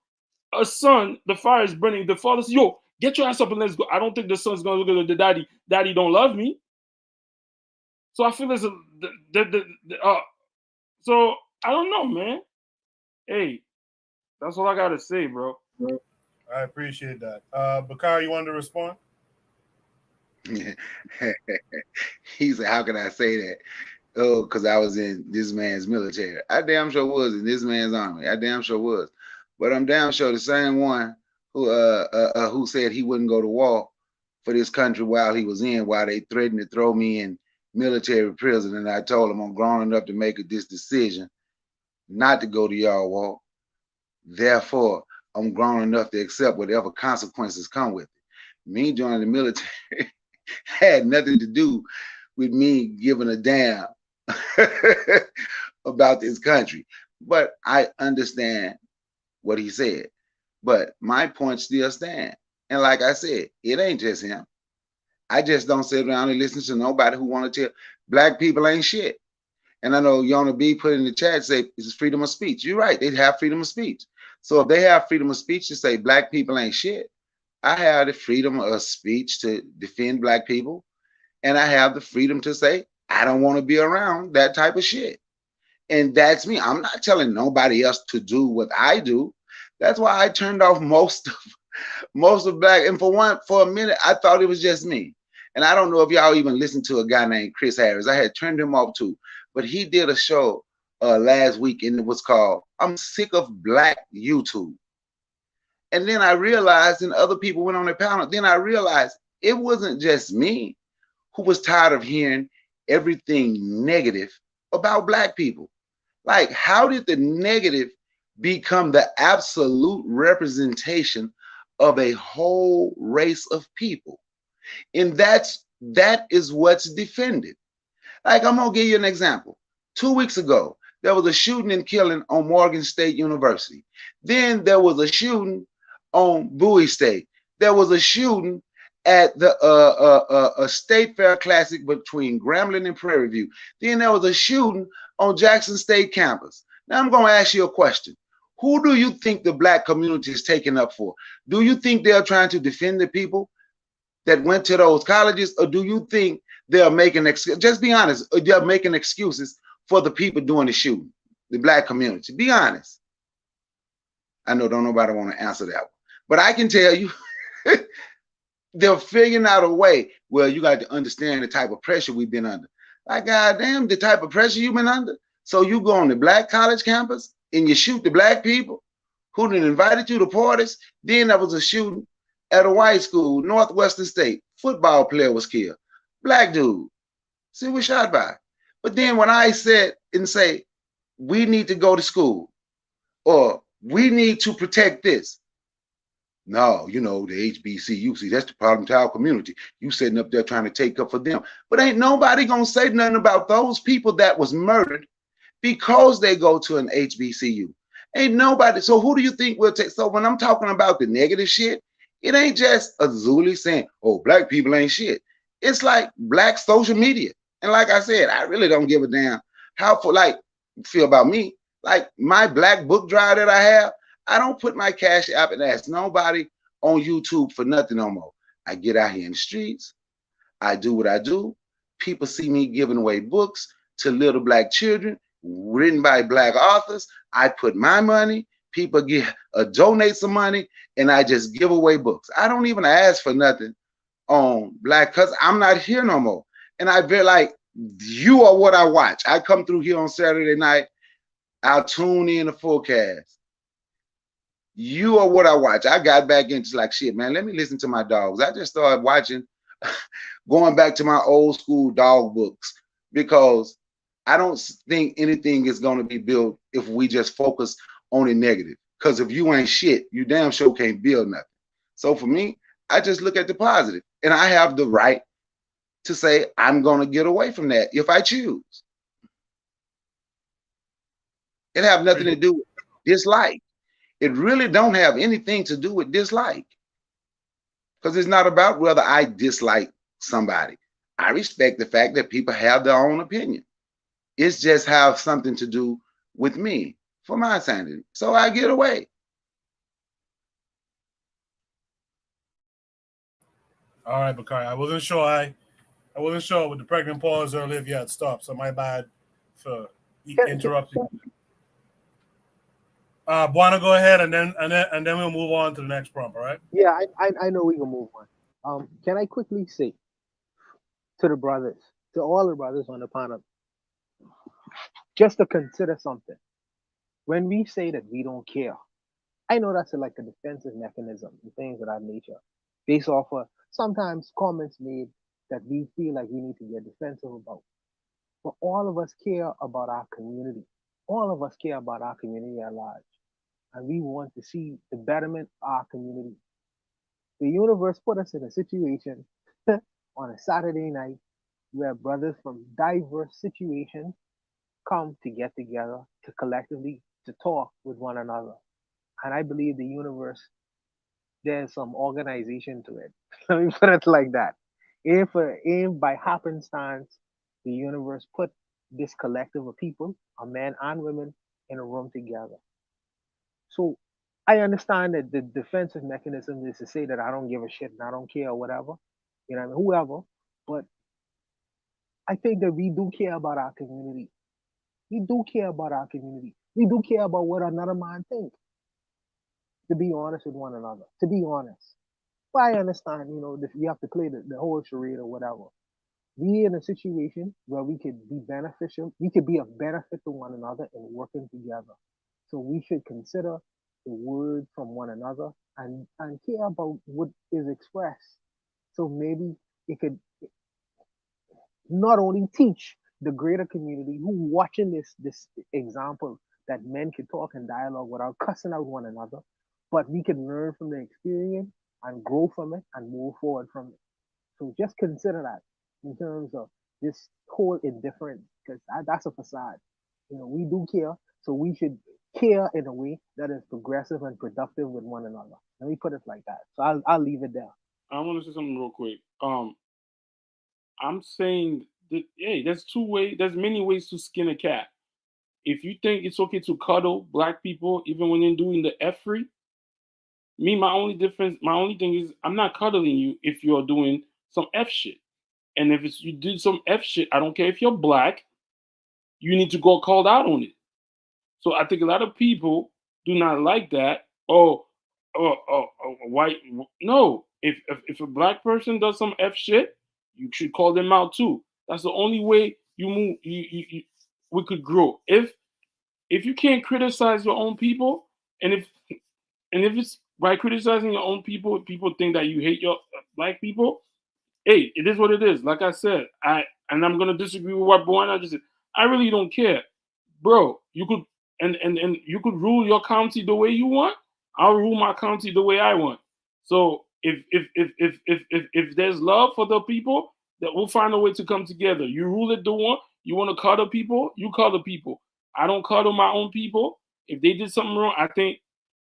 a son the fire is burning, the father says, yo, get your ass up and let's go. I don't think the son's gonna look at the daddy don't love me. So I feel so I don't know, man. Hey, that's all I gotta say, bro.
I appreciate that. Bakar, you wanted to respond?
He said, how can I say that? Oh, because I was in this man's military. I damn sure was in this man's army. I damn sure was. But I'm damn sure the same one who said he wouldn't go to war for this country while they threatened to throw me in military prison. And I told him I'm grown enough to make this decision not to go to y'all war. Therefore, I'm grown enough to accept whatever consequences come with it. Me joining the military had nothing to do with me giving a damn about this country. But I understand what he said. But my point still stands. And like I said, it ain't just him. I just don't sit around and listen to nobody who want to tell black people ain't shit. And I know Yona B put in the chat, say it's freedom of speech. You're right, they have freedom of speech. So if they have freedom of speech to say black people ain't shit, I have the freedom of speech to defend black people. And I have the freedom to say, I don't want to be around that type of shit. And that's me. I'm not telling nobody else to do what I do. That's why I turned off most of black. And for a minute, I thought it was just me. And I don't know if y'all even listened to a guy named Chris Harris. I had turned him off too. But he did a show last week, and it was called I'm Sick of Black YouTube. And then I realized, and other people went on the panel, then I realized it wasn't just me who was tired of hearing everything negative about black people. Like, how did the negative become the absolute representation of a whole race of people? And that is what's defended. Like, I'm gonna give you an example. 2 weeks ago, there was a shooting and killing on Morgan State University. Then there was a shooting on Bowie State. There was a shooting at the a State Fair Classic between Grambling and Prairie View. Then there was a shooting on Jackson State campus. Now I'm gonna ask you a question. Who do you think the black community is taking up for? Do you think they're trying to defend the people that went to those colleges, or do you think they're making just be honest, they're making excuses for the people doing the shooting, the black community? Be honest. I know don't nobody want to answer that one, but I can tell you they're figuring out a way. Well, you got to understand the type of pressure we've been under. Like, goddamn, the type of pressure you've been under. So you go on the black college campus and you shoot the black people who done invited you to parties. Then there was a shooting at a white school, Northwestern State. Football player was killed. Black dude. See, was shot by. But then when I said and say, we need to go to school, or we need to protect this. No, you know, the HBCU, see, that's the problem to our community. You sitting up there trying to take up for them. But ain't nobody gonna say nothing about those people that was murdered because they go to an HBCU. Ain't nobody. So who do you think will take? So when I'm talking about the negative shit, it ain't just a Zuli saying, oh, black people ain't shit. It's like black social media. And like I said, I really don't give a damn how feel about me. Like my black book drive that I have, I don't put my cash app and ask nobody on YouTube for nothing no more. I get out here in the streets. I do what I do. People see me giving away books to little black children written by black authors. I put my money. People donate some money, and I just give away books. I don't even ask for nothing on black, because I'm not here no more. And I feel like you are what I watch. I come through here on Saturday night. I'll tune in the forecast. You are what I watch. I got back into like shit, man. Let me listen to my dogs. I just started watching, going back to my old school dog books because I don't think anything is going to be built if we just focus on the negative. Because if you ain't shit, you damn sure can't build nothing. So for me, I just look at the positive, and I have the right to say I'm going to get away from that if I choose. It have nothing to do with dislike. It really don't have anything to do with dislike, because it's not about whether I dislike somebody. I respect the fact that people have their own opinion. It's just have something to do with me for my sanity. So I get away.
All right, Bakari. I wasn't sure. I wasn't sure with the pregnant pause earlier if you had stopped. So my bad for interrupting. Buana, go ahead, and then we'll move on to the next prompt. All right?
Yeah, I know we can move on. Can I quickly say to the brothers, to all the brothers on the panel, just to consider something. When we say that we don't care, I know that's like a defensive mechanism and things of that nature, based off of sometimes comments made that we feel like we need to get defensive about. But all of us care about our community. All of us care about our community at large. And we want to see the betterment of our community. The universe put us in a situation on a Saturday night where brothers from diverse situations come to get together to collectively to talk with one another. And I believe the universe, there's some organization to it. Let me put it like that. If by happenstance the universe put this collective of people, a men and women, in a room together. So I understand that the defensive mechanism is to say that I don't give a shit and I don't care or whatever, you know, what I mean, whoever. But I think that we do care about our community. We do care about our community. We do care about what another man thinks. To be honest with one another. To be honest. But I understand, you know, you have to play the whole charade or whatever. We in a situation where we could be beneficial, we could be of benefit to one another and working together. So we should consider the word from one another and care about what is expressed. So maybe it could not only teach the greater community who watching this example that men can talk and dialogue without cussing out one another, but we can learn from the experience and grow from it and move forward from it. So just consider that in terms of this whole indifference, because that's a facade. You know, we do care, so we should care in a way that is progressive and productive with one another. Let me put it like that. So I'll leave it there.
I want to say something real quick. I'm saying that, hey, there's many ways to skin a cat. If you think it's okay to cuddle black people even when they're doing the F free, my only thing is I'm not cuddling you if you're doing some F shit. And if you did some F shit, I don't care if you're black, you need to go called out on it. So I think a lot of people do not like that. White. No, if a black person does some F shit, you should call them out too. That's the only way you move. We could grow. If you can't criticize your own people, and if it's by criticizing your own people, people think that you hate your black people. Hey, it is what it is. Like I said, I'm gonna disagree with what Buana just said. I really don't care, bro. You could and you could rule your county the way you want. I'll rule my county the way I want. So if there's love for the people, that we'll find a way to come together. You rule it the one you want to cuddle people, you cuddle people. I don't cuddle my own people. If they did something wrong, I think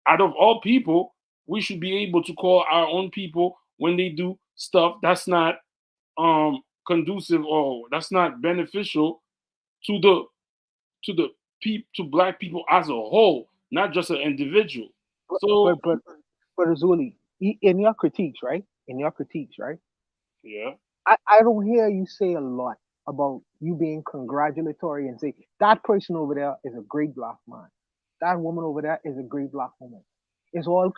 out of all people, we should be able to call our own people when they do stuff that's not conducive or that's not beneficial to to black people as a whole, not just an individual. So
But Azuli, in your critiques, right?
Yeah.
I don't hear you say a lot about you being congratulatory and say that person over there is a great black man. That woman over there is a great black woman. It's all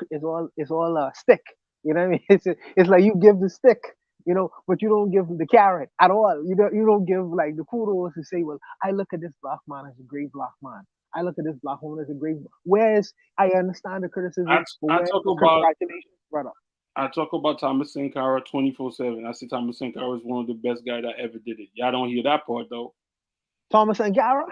a stick. You know what I mean? It's like you give the stick, you know, but you don't give the carrot at all. You don't give like the kudos to say, well, I look at this black man as a great black man. I look at this black woman as a great. Whereas I understand the criticism, but
I
where's
talk
the
about
congratulations, brother?
I talk about Thomas Sankara 24/7. I say Thomas Sankara is one of the best guys that ever did it. Y'all don't hear that part though.
Thomas and Gara.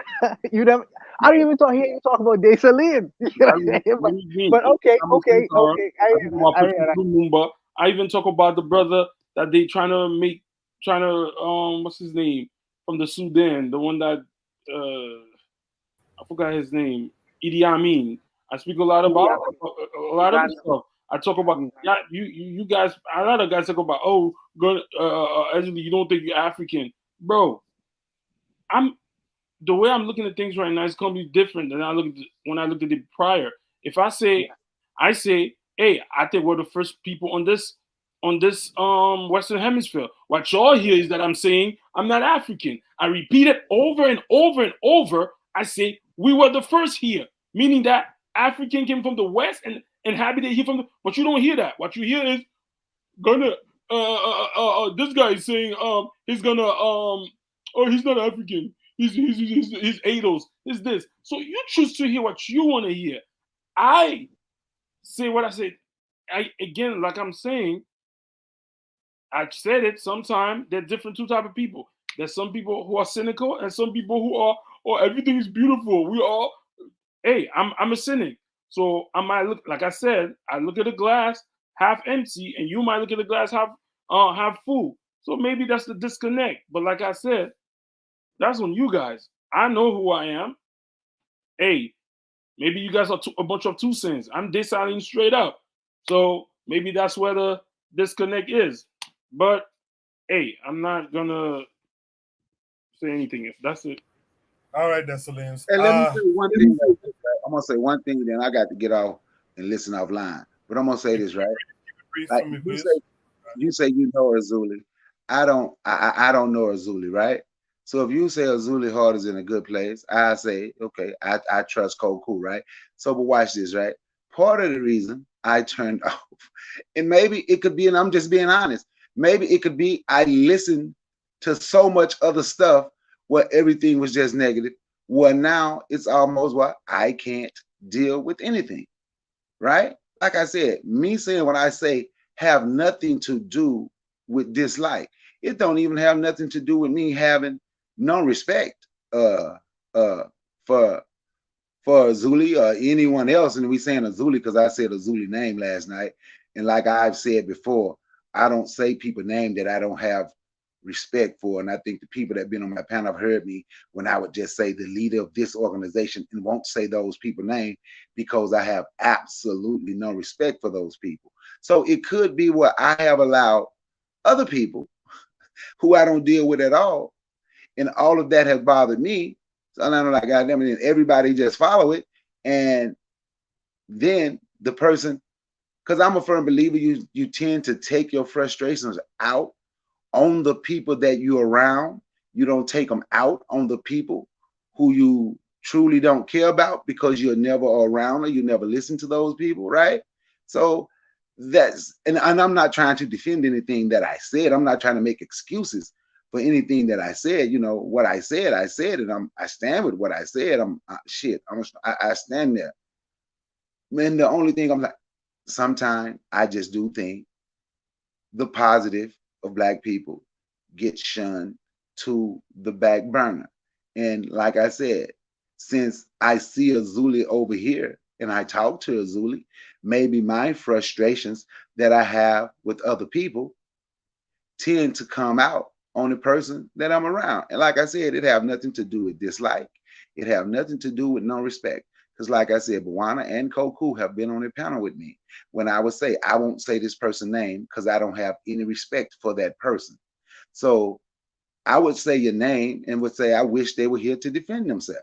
You never. I don't even hear you talk about Desaline.
What do you mean?
But okay,
Thomas
okay,
Sankara.
okay.
I talk about Patrice Lumumba. I even talk about the brother that they trying to what's his name from the Sudan, the one that I forgot his name, Idi Amin. I speak a lot about a lot of this stuff. I talk about you guys. A lot of guys talk about Ezra, you don't think you're African, bro. The way I'm looking at things right now is gonna be different than when I looked at it prior. If I say, hey, I think we're the first people on this Western Hemisphere. What y'all hear is that I'm saying I'm not African. I repeat it over and over and over. I say we were the first here, meaning that African came from the West and inhabited here but you don't hear that. What you hear is this guy is saying he's gonna he's not African. He's ADOS. He's this. So you choose to hear what you want to hear. I say what I said. Again, like I'm saying, I said it. Sometimes there are different two type of people. There's some people who are cynical and some people who are, everything is beautiful. We all, hey, I'm a cynic. So I might look, like I said, I look at the glass half empty, and you might look at the glass half full. So maybe that's the disconnect. But like I said, that's on you guys. I know who I am. Hey, maybe you guys are a bunch of two cents. I'm deciding straight up. So maybe that's where the disconnect is. But hey, I'm not gonna say anything else. That's it.
All right, Desalines.
Hey, let me say one thing. I'm gonna say one thing, then I got to get off and listen offline. But I'm gonna say this, right? Like, you say you know Azuli. I don't know Azuli, right? So if you say Azuli Heart is in a good place, I say, okay, I trust Koku, right? So but watch this, right? Part of the reason I turned off, and maybe it could be, and I'm just being honest, maybe it could be I listened to so much other stuff where everything was just negative. Well, now it's almost what I can't deal with anything, right? Like I said, me saying what I say have nothing to do with dislike. It don't even have nothing to do with me having no respect for Azuli or anyone else. And we saying Azuli because I said Azuli name last night. And like I've said before, I don't say people name that I don't have respect for. And I think the people that have been on my panel have heard me when I would just say the leader of this organization and won't say those people name because I have absolutely no respect for those people. So it could be where I have allowed other people who I don't deal with at all, and all of that has bothered me. So I'm like, goddamn it, and everybody just follow it. And then the person, because I'm a firm believer, you tend to take your frustrations out on the people that you're around. You don't take them out on the people who you truly don't care about because you're never around or you never listen to those people, right? So that's, and I'm not trying to defend anything that I said. I'm not trying to make excuses for anything that I said. You know, what I said, and I stand with what I said. I stand there. Man, the only thing I'm like, sometimes I just do think the positive of Black people get shunned to the back burner. And like I said, since I see Azuli over here and I talk to Azuli, maybe my frustrations that I have with other people tend to come out on the person that I'm around. And like I said, it have nothing to do with dislike. It have nothing to do with no respect. Because like I said, Bwana and Koku have been on the panel with me when I would say, I won't say this person's name because I don't have any respect for that person. So I would say your name and would say, I wish they were here to defend themselves.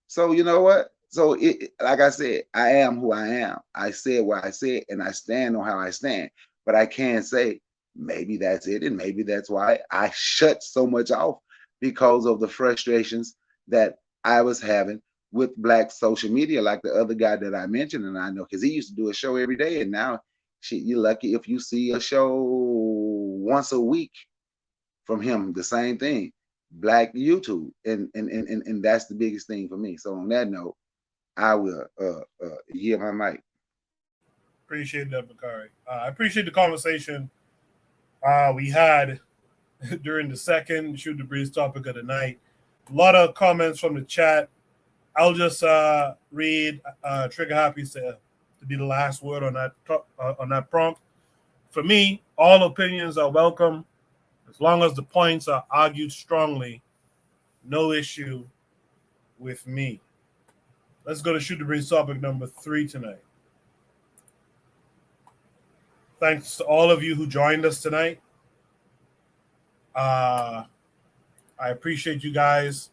So you know what? So like I said, I am who I am. I said what I said and I stand on how I stand. But I can say, maybe that's it. And maybe that's why I shut so much off, because of the frustrations that I was having with Black social media, like the other guy that I mentioned. And I know because he used to do a show every day. And now shit, you're lucky if you see a show once a week from him, the same thing. Black YouTube, and that's the biggest thing for me. So on that note, I will yield my mic.
Appreciate that, Bakari. I appreciate the conversation we had during the second Shoot the Breeze topic of the night. A lot of comments from the chat. I'll just read Trigger Happy to be the last word on that prompt. For me, all opinions are welcome as long as the points are argued strongly. No issue with me. Let's go to Shoot the Breeze topic number 3 tonight. Thanks to all of you who joined us tonight. I appreciate you guys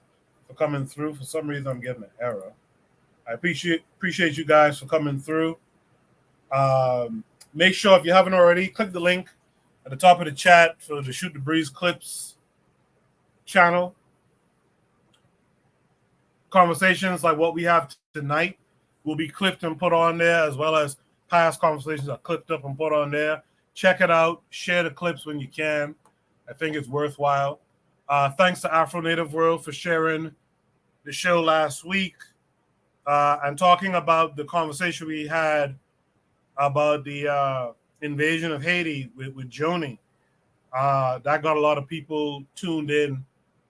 for coming through. For some reason, I'm getting an error. I appreciate you guys for coming through. Make sure, if you haven't already, click the link at the top of the chat for the Shoot the Breeze Clips channel. Conversations like what we have tonight will be clipped and put on there, as well as past conversations are clipped up and put on there. Check it out. Share the clips when you can. I think it's worthwhile. Thanks to Afro Native World for sharing the show last week and talking about the conversation we had about the invasion of Haiti with Joni. That got a lot of people tuned in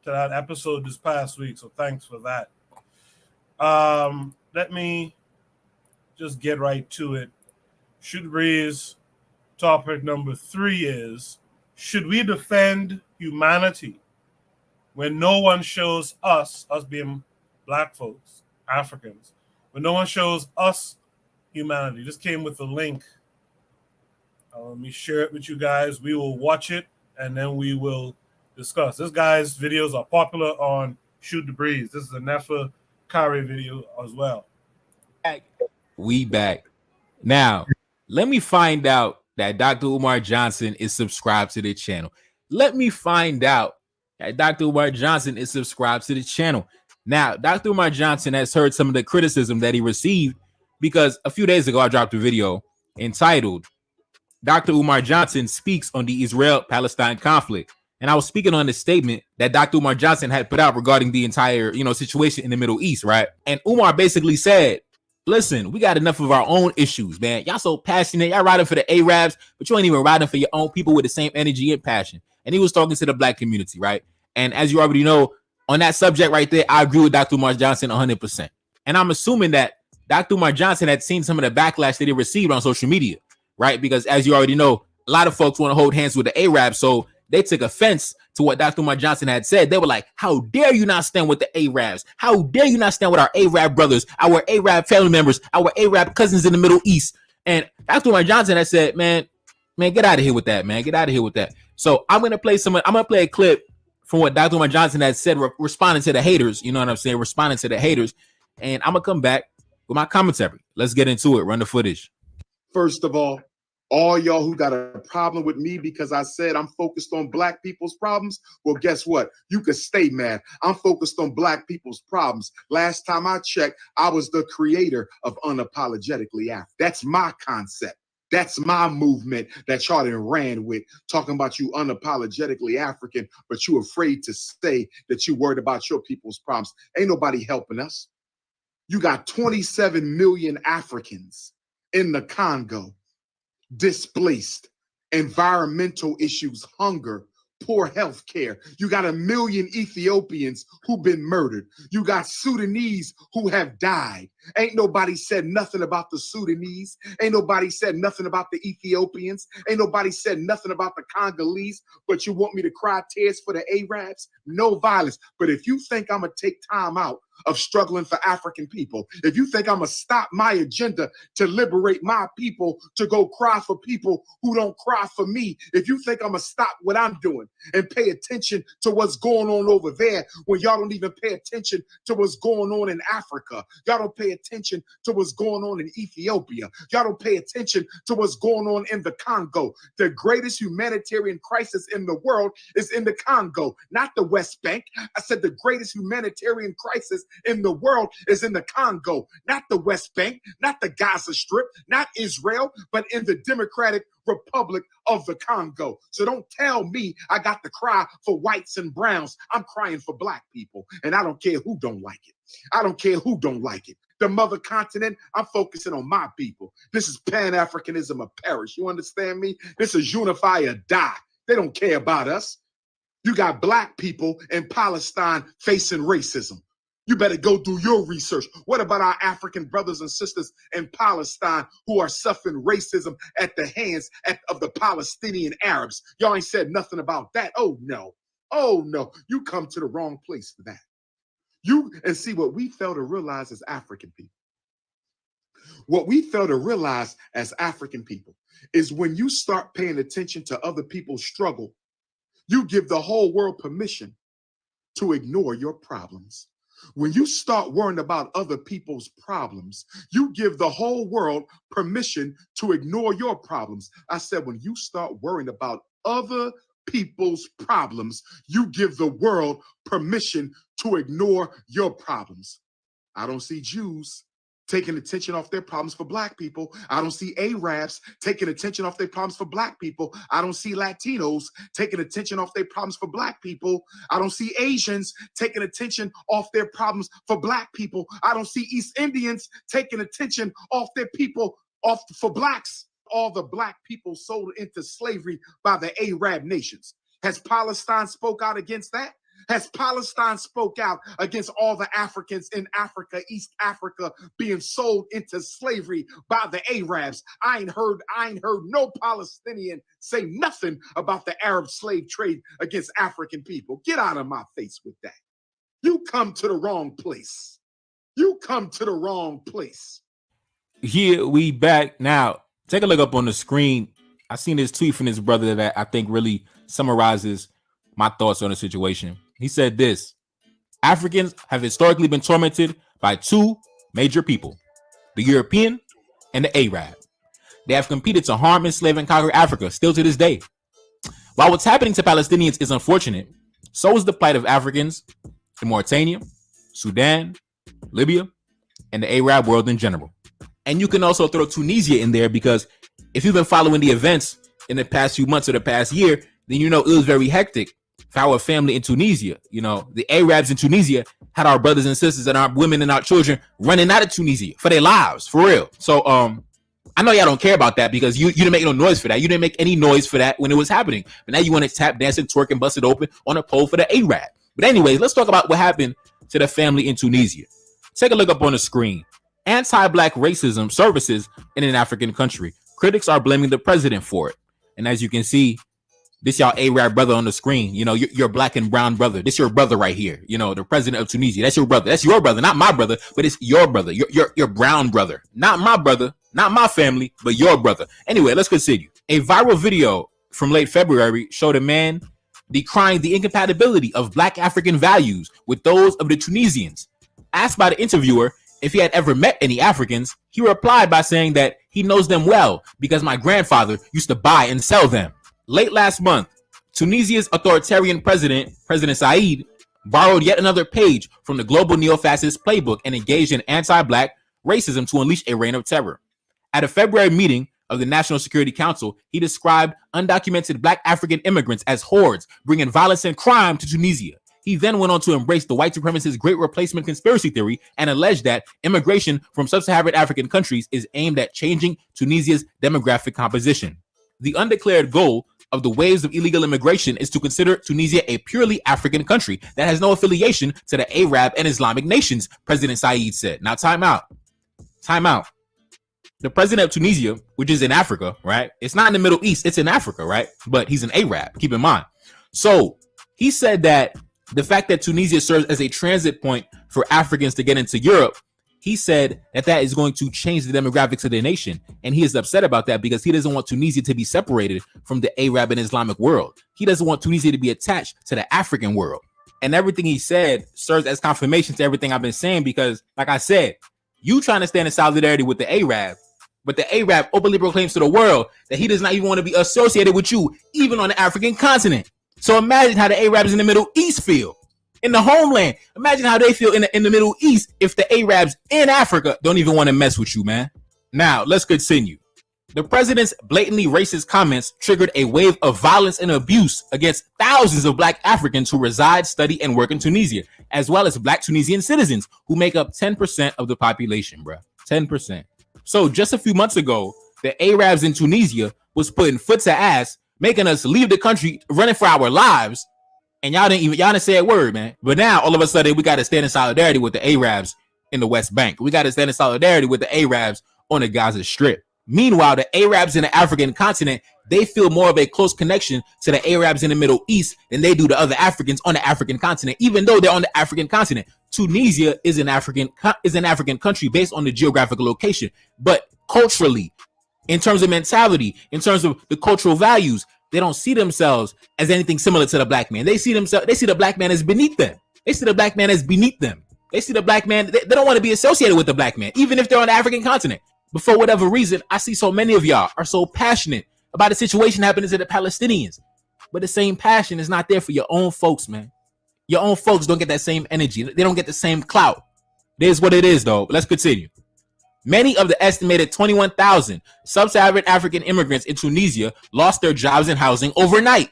to that episode this past week, so thanks for that. Let me just get right to it. Shoot the Breeze topic number 3 is, should we defend humanity when no one shows us being Black folks, Africans, when no one shows us humanity? This came with a link. Let me share it with you guys. We will watch it and then we will discuss. This guy's videos are popular on Shoot the Breeze. This is a Nefa Kari video as well.
We back. Now, let me find out that Dr. Umar Johnson is subscribed to the channel. Let me find out that Dr. Umar Johnson is subscribed to the channel. Now, Dr. Umar Johnson has heard some of the criticism that he received because a few days ago, I dropped a video entitled, Dr. Umar Johnson Speaks on the Israel-Palestine Conflict. And I was speaking on the statement that Dr. Umar Johnson had put out regarding the entire, situation in the Middle East, right? And Umar basically said, listen, we got enough of our own issues, man. Y'all so passionate. Y'all riding for the Arabs, but you ain't even riding for your own people with the same energy and passion. And he was talking to the Black community, right? And as you already know, on that subject right there, I agree with Dr. Umar Johnson 100%. And I'm assuming that Dr. Umar Johnson had seen some of the backlash that he received on social media, right? Because as you already know, a lot of folks want to hold hands with the Arabs, so they took offense to what Dr. Umar Johnson had said. They were like, how dare you not stand with the Arabs? How dare you not stand with our Arab brothers, our Arab family members, our Arab cousins in the Middle East? And Dr. Umar Johnson had said, man, get out of here with that, man. Get out of here with that. So I'm going to play a clip from what Dr. Umar Johnson had said, responding to the haters. You know what I'm saying? Responding to the haters. And I'm going to come back with my commentary. Let's get into it. Run the footage.
First of all y'all who got a problem with me because I said I'm focused on Black people's problems, well, guess what? You can stay mad. I'm focused on Black people's problems. Last time I checked, I was the creator of Unapologetically African. That's my concept. That's my movement that y'all done ran with, talking about you unapologetically African, but you afraid to say that you worried about your people's problems. Ain't nobody helping us. You got 27 million Africans in the Congo, displaced, environmental issues, hunger, poor health care. You got 1 million Ethiopians who've been murdered. You got Sudanese who have died. Ain't nobody said nothing about the Sudanese. Ain't nobody said nothing about the Ethiopians. Ain't nobody said nothing about the Congolese. But you want me to cry tears for the Arabs? No violence. But if you think I'm going to take time out of struggling for African people, if you think I'm going to stop my agenda to liberate my people to go cry for people who don't cry for me, if you think I'm going to stop what I'm doing and pay attention to what's going on over there when y'all don't even pay attention to what's going on in Africa, y'all don't pay attention to what's going on in Ethiopia, y'all don't pay attention to what's going on in the Congo. The greatest humanitarian crisis in the world is in the Congo, not the West Bank. I said the greatest humanitarian crisis in the world is in the Congo, not the West Bank, not the Gaza Strip, not Israel, but in the Democratic Republic of the Congo. So don't tell me I got to cry for whites and browns. I'm crying for black people, and I don't care who don't like it. I don't care who don't like it. The mother continent, I'm focusing on my people. This is Pan-Africanism or perish. You understand me? This is unify or die. They don't care about us. You got black people in Palestine facing racism. You better go do your research. What about our African brothers and sisters in Palestine who are suffering racism at the hands of the Palestinian Arabs? Y'all ain't said nothing about that. Oh, no. Oh, no. You come to the wrong place for that. And see what we fail to realize as African people. What we fail to realize as African people is when you start paying attention to other people's struggle, you give the whole world permission to ignore your problems. When you start worrying about other people's problems, you give the whole world permission to ignore your problems. I said, when you start worrying about other people's problems, you give the world permission to ignore your problems. I don't see Jews taking attention off their problems for black people. I don't see Arabs taking attention off their problems for black people. I don't see Latinos taking attention off their problems for black people. I don't see Asians taking attention off their problems for black people. I don't see East Indians taking attention off their people for blacks. All the black people sold into slavery by the Arab nations. Has Palestine spoke out against that? Has Palestine spoke out against all the Africans in Africa, East Africa, being sold into slavery by the Arabs? I ain't heard no Palestinian say nothing about the Arab slave trade against African people. Get out of my face with that. You come to the wrong place. You come to the wrong place.
Here we back now. Take a look up on the screen. I seen this tweet from this brother that I think really summarizes my thoughts on the situation. He said this: Africans have historically been tormented by two major people, the European and the Arab. They have competed to harm, enslave, and conquer Africa still to this day. While what's happening to Palestinians is unfortunate, so is the plight of Africans in Mauritania, Sudan, Libya, and the Arab world in general. And you can also throw Tunisia in there, because if you've been following the events in the past few months or the past year, then you know it was very hectic for our family in Tunisia. You know, the Arabs in Tunisia had our brothers and sisters and our women and our children running out of Tunisia for their lives, for real. So I know y'all don't care about that because you didn't make no noise for that. You didn't make any noise for that when it was happening. But now you want to tap, dance, and twerk and bust it open on a pole for the Arab. But anyways, let's talk about what happened to the family in Tunisia. Take a look up on the screen. Anti-black racism surfaces in an African country. Critics are blaming the president for it. And as you can see, this y'all Arab brother on the screen, you know, your black and brown brother. This your brother right here. You know, the president of Tunisia. That's your brother. That's your brother, not my brother, but it's your brother. Your brown brother. Not my brother, not my family, but your brother. Anyway, let's continue. A viral video from late February showed a man decrying the incompatibility of black African values with those of the Tunisians. Asked by the interviewer if he had ever met any Africans, he replied by saying that he knows them well because my grandfather used to buy and sell them. Late last month, Tunisia's authoritarian president, President Said, borrowed yet another page from the global neo-fascist playbook and engaged in anti-black racism to unleash a reign of terror. At a February meeting of the National Security Council, he described undocumented black African immigrants as hordes bringing violence and crime to Tunisia. He then went on to embrace the white supremacist Great Replacement conspiracy theory and alleged that immigration from sub-Saharan African countries is aimed at changing Tunisia's demographic composition. The undeclared goal of the waves of illegal immigration is to consider Tunisia a purely African country that has no affiliation to the Arab and Islamic nations, President Said said. Now, time out. The president of Tunisia, which is in Africa, right? It's not in the Middle East, it's in Africa, right? But he's an Arab, keep in mind. So he said that the fact that Tunisia serves as a transit point for Africans to get into Europe, he said that is going to change the demographics of the nation. And he is upset about that because he doesn't want Tunisia to be separated from the Arab and Islamic world. He doesn't want Tunisia to be attached to the African world. And everything he said serves as confirmation to everything I've been saying because, like I said, you trying to stand in solidarity with the Arab, but the Arab openly proclaims to the world that he does not even want to be associated with you, even on the African continent. So imagine how the Arabs in the Middle East feel. in the homeland. Imagine how they feel in the Middle East if the Arabs in Africa don't even want to mess with you, man. Now, let's continue. The president's blatantly racist comments triggered a wave of violence and abuse against thousands of black Africans who reside, study, and work in Tunisia, as well as black Tunisian citizens who make up 10% of the population, bro. 10%. So just a few months ago, the Arabs in Tunisia was putting foot to ass, making us leave the country, running for our lives, and y'all didn't say a word, man. But now, all of a sudden, we got to stand in solidarity with the Arabs in the West Bank. We got to stand in solidarity with the Arabs on the Gaza Strip. Meanwhile, the Arabs in the African continent, they feel more of a close connection to the Arabs in the Middle East than they do to other Africans on the African continent, even though they're on the African continent. Tunisia is an African country based on the geographical location, but culturally, in terms of mentality, in terms of the cultural values, they don't see themselves as anything similar to the black man. They see the black man as beneath them. They see the black man as beneath them. They see the black man, they don't want to be associated with the black man, even if they're on the African continent. But for whatever reason, I see so many of y'all are so passionate about the situation happening to the Palestinians. But the same passion is not there for your own folks, man. Your own folks don't get that same energy. They don't get the same clout. It is what it is, though. But let's continue. Many of the estimated 21,000 sub-Saharan African immigrants in Tunisia lost their jobs and housing overnight.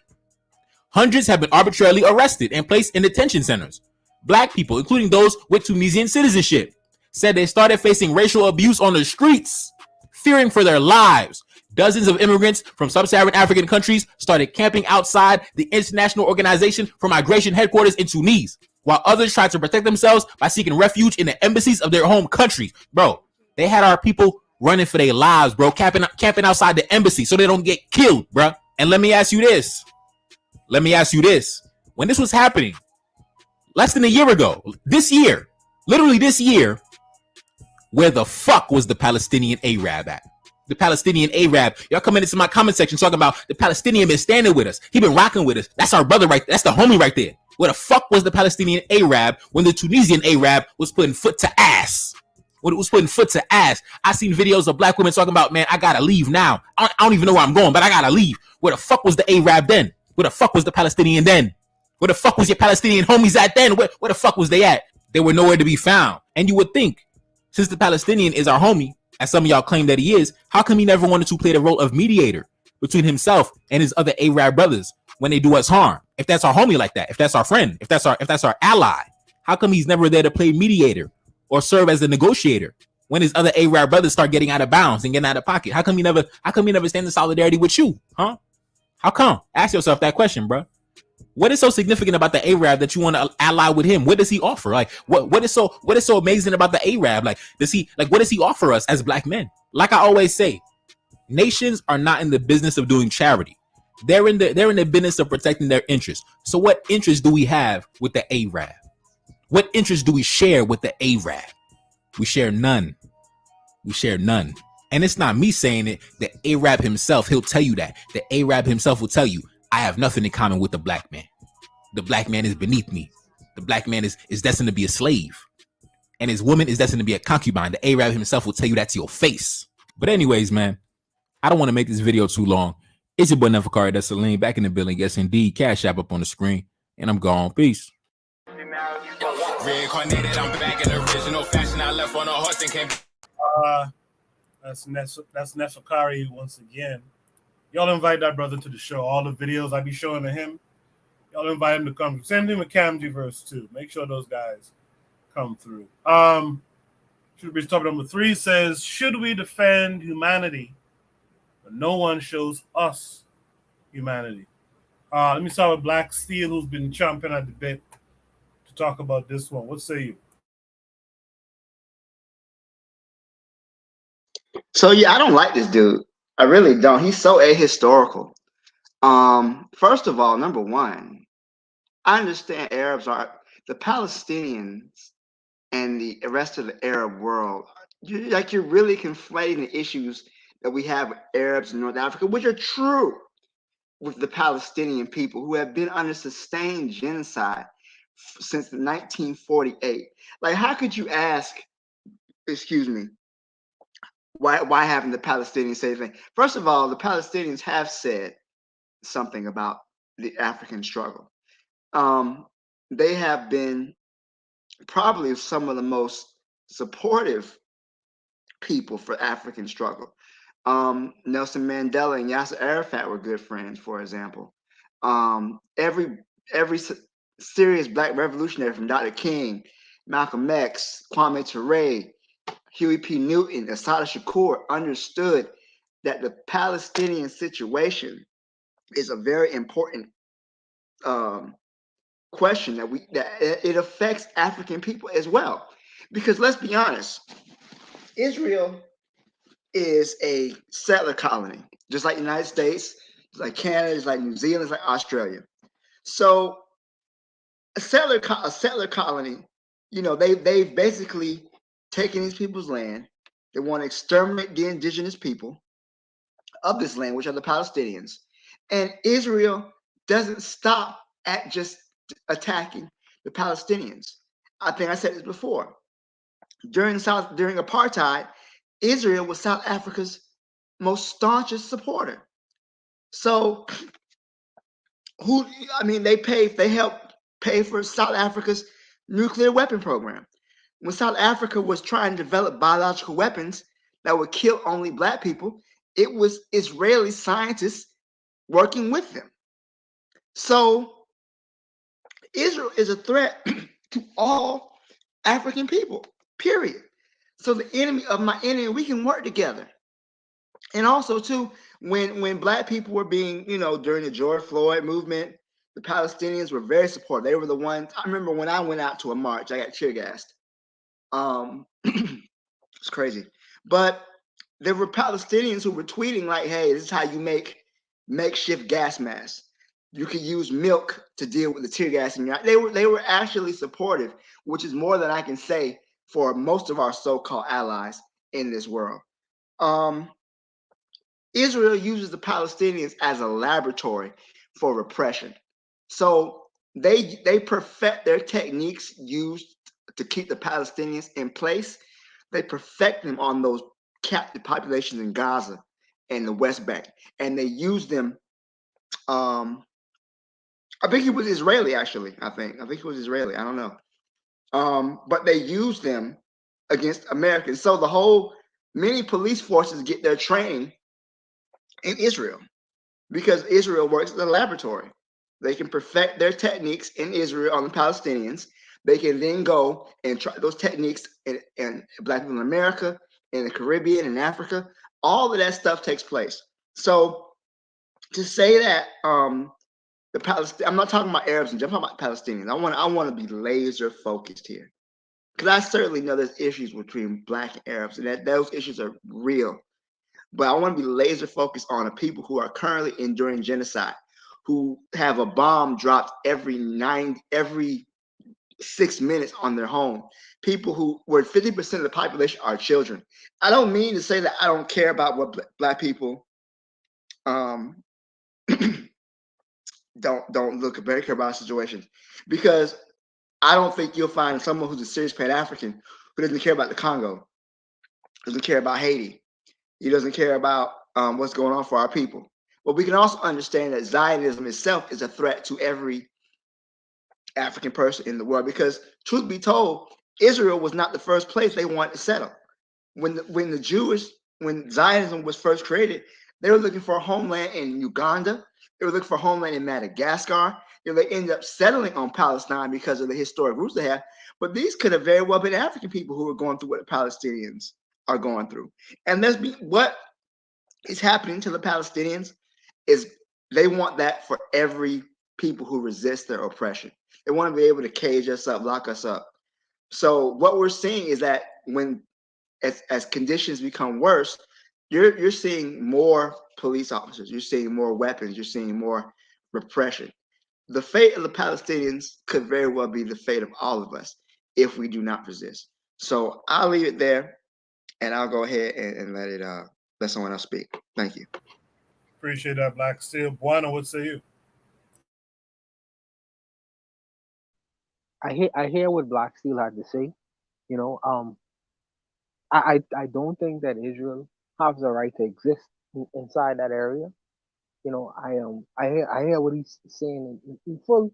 Hundreds have been arbitrarily arrested and placed in detention centers. Black people, including those with Tunisian citizenship, said they started facing racial abuse on the streets, fearing for their lives. Dozens of immigrants from sub-Saharan African countries started camping outside the International Organization for Migration headquarters in Tunis, while others tried to protect themselves by seeking refuge in the embassies of their home countries. Bro, they had our people running for their lives, bro, camping outside the embassy so they don't get killed, bro. And let me ask you this. When this was happening, less than a year ago, literally this year, where the fuck was the Palestinian Arab at? The Palestinian Arab, y'all coming into my comment section talking about the Palestinian been standing with us. He been rocking with us. That's our brother right there. That's the homie right there. Where the fuck was the Palestinian Arab when the Tunisian Arab was putting foot to ass? When it was putting foot to ass. I seen videos of black women talking about, man, I gotta leave now. I don't even know where I'm going, but I gotta leave. Where the fuck was the Arab then? Where the fuck was the Palestinian then? Where the fuck was your Palestinian homies at then? Where the fuck was they at? They were nowhere to be found. And you would think, since the Palestinian is our homie, as some of y'all claim that he is, how come he never wanted to play the role of mediator between himself and his other Arab brothers when they do us harm? If that's our homie like that, if that's our friend, if that's our ally, how come he's never there to play mediator or serve as a negotiator when his other Arab brothers start getting out of bounds and getting out of pocket? How come he never stand in solidarity with you? Huh? How come? Ask yourself that question, bro. What is so significant about the Arab that you want to ally with him? What does he offer? Like, what is so amazing about the Arab? Like, what does he offer us as black men? Like I always say, nations are not in the business of doing charity. They're in the business of protecting their interests. So what interest do we have with the Arab? What interest do we share with the Arab? We share none. And it's not me saying it. The Arab himself, he'll tell you that. The Arab himself will tell you, I have nothing in common with the black man. The black man is beneath me. The black man is destined to be a slave. And his woman is destined to be a concubine. The Arab himself will tell you that to your face. But anyways, man, I don't want to make this video too long. It's your boy Neferkari, that's Celine, back in the building. Yes, indeed. Cash App up on the screen. And I'm gone. Peace.
Reincarnated, I'm back in original fashion. I left on a horse and came.
That's Neferkari once again. Y'all invite that brother to the show. All the videos I be showing to him, y'all invite him to come. Same thing with Camji verse 2. Make sure those guys come through. Should be topic number 3 says, should we defend humanity but no one shows us humanity? Let me start with Black Steel, who's been chomping at the bit to talk about this one. What say you?
So yeah, I don't like this dude. I really don't. He's so ahistorical. First of all, number one, I understand Arabs are the Palestinians and the rest of the Arab world. You're really conflating the issues that we have with Arabs in North Africa, which are true with the Palestinian people who have been under sustained genocide since 1948. Like, how could you ask, excuse me, why haven't the Palestinians said anything? First of all, the Palestinians have said something about the African struggle. they have been probably some of the most supportive people for African struggle. Nelson Mandela and Yasser Arafat were good friends, for example. Every serious Black revolutionary, from Dr. King, Malcolm X, Kwame Ture, Huey P. Newton, Assata Shakur, understood that the Palestinian situation is a very important question that it affects African people as well. Because let's be honest, Israel is a settler colony, just like the United States, just like Canada, just like New Zealand, just like Australia. So a settler colony, they've basically taken these people's land. They want to exterminate the indigenous people of this land, which are the Palestinians. And Israel doesn't stop at just attacking the Palestinians. I think I said this before. During apartheid, Israel was South Africa's most staunchest supporter. So they helped pay for South Africa's nuclear weapon program. When South Africa was trying to develop biological weapons that would kill only Black people, it was Israeli scientists working with them. So Israel is a threat to all African people, period. So the enemy of my enemy, we can work together. And also, too, when Black people were being, during the George Floyd movement, the Palestinians were very supportive. They were the ones. I remember when I went out to a march, I got tear gassed. It's crazy. But there were Palestinians who were tweeting like, "Hey, this is how you make makeshift gas masks. You could use milk to deal with the tear gas." And they were actually supportive, which is more than I can say for most of our so-called allies in this world. Israel uses the Palestinians as a laboratory for repression. So they perfect their techniques used to keep the Palestinians in place. They perfect them on those captive populations in Gaza and the West Bank, and they use them. I think it was Israeli, actually. I think it was Israeli. I don't know. But they use them against Americans. So many police forces get their training in Israel because Israel works as a laboratory. They can perfect their techniques in Israel on the Palestinians. They can then go and try those techniques in Black people in America, in the Caribbean, in Africa. All of that stuff takes place. So to say that I'm not talking about Arabs, I'm talking about Palestinians. I want to be laser focused here, because I certainly know there's issues between Black and Arabs, and that those issues are real. But I want to be laser focused on the people who are currently enduring genocide, who have a bomb dropped every 6 minutes on their home. People where 50% of the population are children. I don't mean to say that I don't care about what Black people don't look very care about situations, because I don't think you'll find someone who's a serious Pan-African who doesn't care about the Congo, doesn't care about Haiti. He doesn't care about what's going on for our people. But we can also understand that Zionism itself is a threat to every African person in the world, because truth be told, Israel was not the first place they wanted to settle. When Zionism was first created, they were looking for a homeland in Uganda. They were looking for a homeland in Madagascar. They ended up settling on Palestine because of the historic roots they have. But these could have very well been African people who were going through what the Palestinians are going through. And what is happening to the Palestinians is they want that for every people who resist their oppression. They want to be able to cage us up, lock us up. So what we're seeing is that as conditions become worse, you're seeing more police officers, you're seeing more weapons, you're seeing more repression. The fate of the Palestinians could very well be the fate of all of us if we do not resist. So I'll leave it there, and I'll go ahead and let someone else speak. Thank you.
Appreciate that, Black Steel. Buana, what say you?
I hear what Black Steel had to say. You know, I don't think that Israel has the right to exist inside that area. You know, I hear what he's saying in full.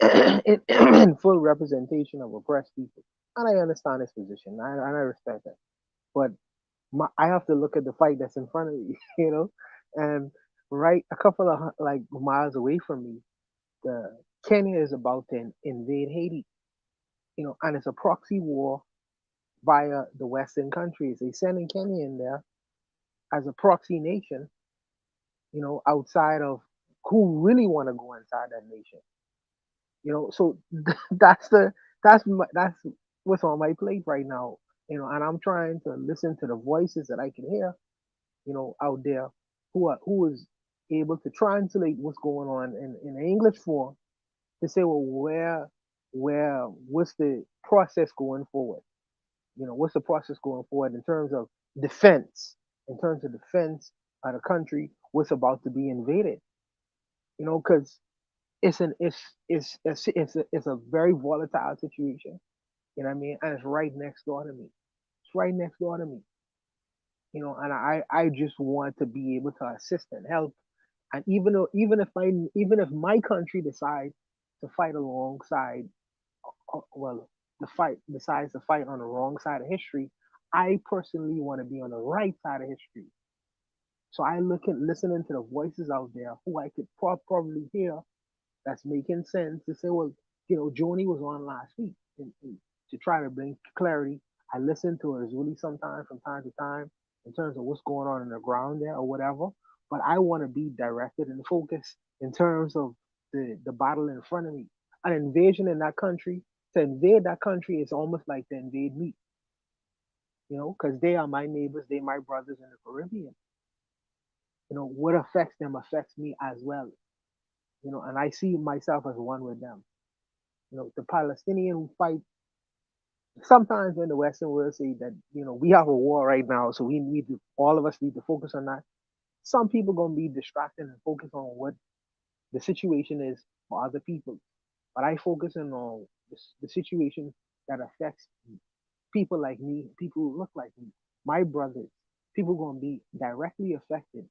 in full representation of oppressed people. And I understand his position, and I respect that. But I have to look at the fight that's in front of me, and right a couple of like miles away from me, the Kenya is about to invade Haiti, and it's a proxy war via the Western countries. They sending Kenya in there as a proxy nation, outside of who really want to go inside that nation. So that's the that's what's on my plate right now. And I'm trying to listen to the voices that I can hear, out there who is able to translate what's going on in English form to say, well, what's the process going forward? What's the process going forward in terms of defense, of the country, what's about to be invaded? Because it's a very volatile situation. You know what I mean? And it's right next door to me. It's right next door to me. And I just want to be able to assist and help. And even if my country decides to fight alongside, well, the fight decides to fight on the wrong side of history, I personally want to be on the right side of history. So I listening to the voices out there who I could probably hear that's making sense to say, well, Joni was on last week, and to try to bring clarity. I listen to her really sometimes from time to time in terms of what's going on in the ground there or whatever. But I want to be directed and focused in terms of the battle in front of me. An invasion in that country, to invade that country is almost like to invade me, because they are my neighbors, they my brothers in the Caribbean. What affects them affects me as well. And I see myself as one with them. The Palestinian who fight. Sometimes when the Western world say that we have a war right now, so all of us need to focus on that. Some people gonna be distracted and focus on what the situation is for other people, but I focus on the situation that affects people like me, people who look like me, my brothers. People gonna be directly affected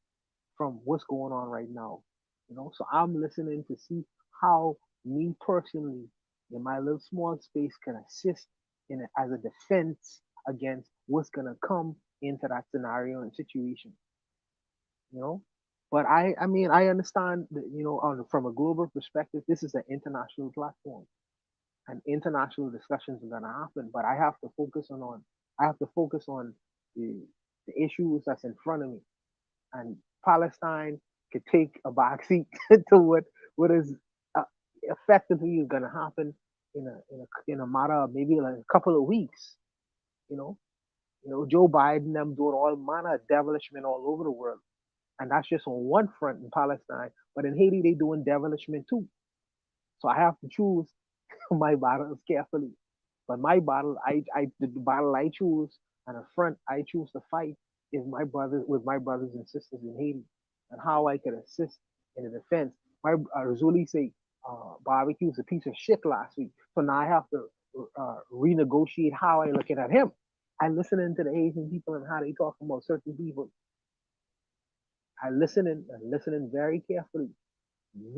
from what's going on right now. So I'm listening to see how me personally, in my little small space, can assist as a defense against what's gonna come into that scenario and situation. You know, but I mean, I understand that from a global perspective, this is an international platform, and international discussions are gonna happen. But I have to focus on the the issues that's in front of me, and Palestine could take a backseat to what is uh, effectively is going to happen in a matter of maybe like a couple of weeks. You know, Joe Biden them doing all manner of devilishment all over the world, and that's just on one front in Palestine. But in Haiti, they doing devilishment too. So I have to choose my battles carefully. But my battle, the battle I choose and the front I choose to fight is my brothers and sisters in Haiti, and how I can assist in the defense. My Razuli say barbecue was a piece of shit last week, so now I have to renegotiate how I looking at him. I listening to the Asian people and how they talk about certain people. I listening very carefully, and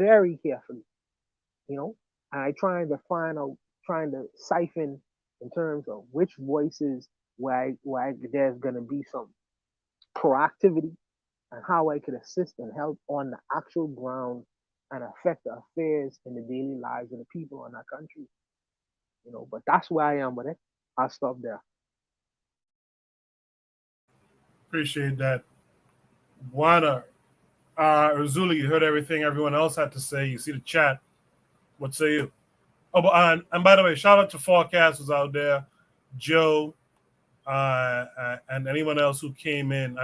I trying to siphon in terms of which voices there's gonna be some proactivity and how I could assist and help on the actual ground and affect the affairs in the daily lives of the people in our country. But that's where I am with it. I'll stop there.
Appreciate that. Juana, Razuli, you heard everything everyone else had to say. You see the chat. What say you? Oh, and by the way, shout out to forecasters out there, Joe, and anyone else who came in.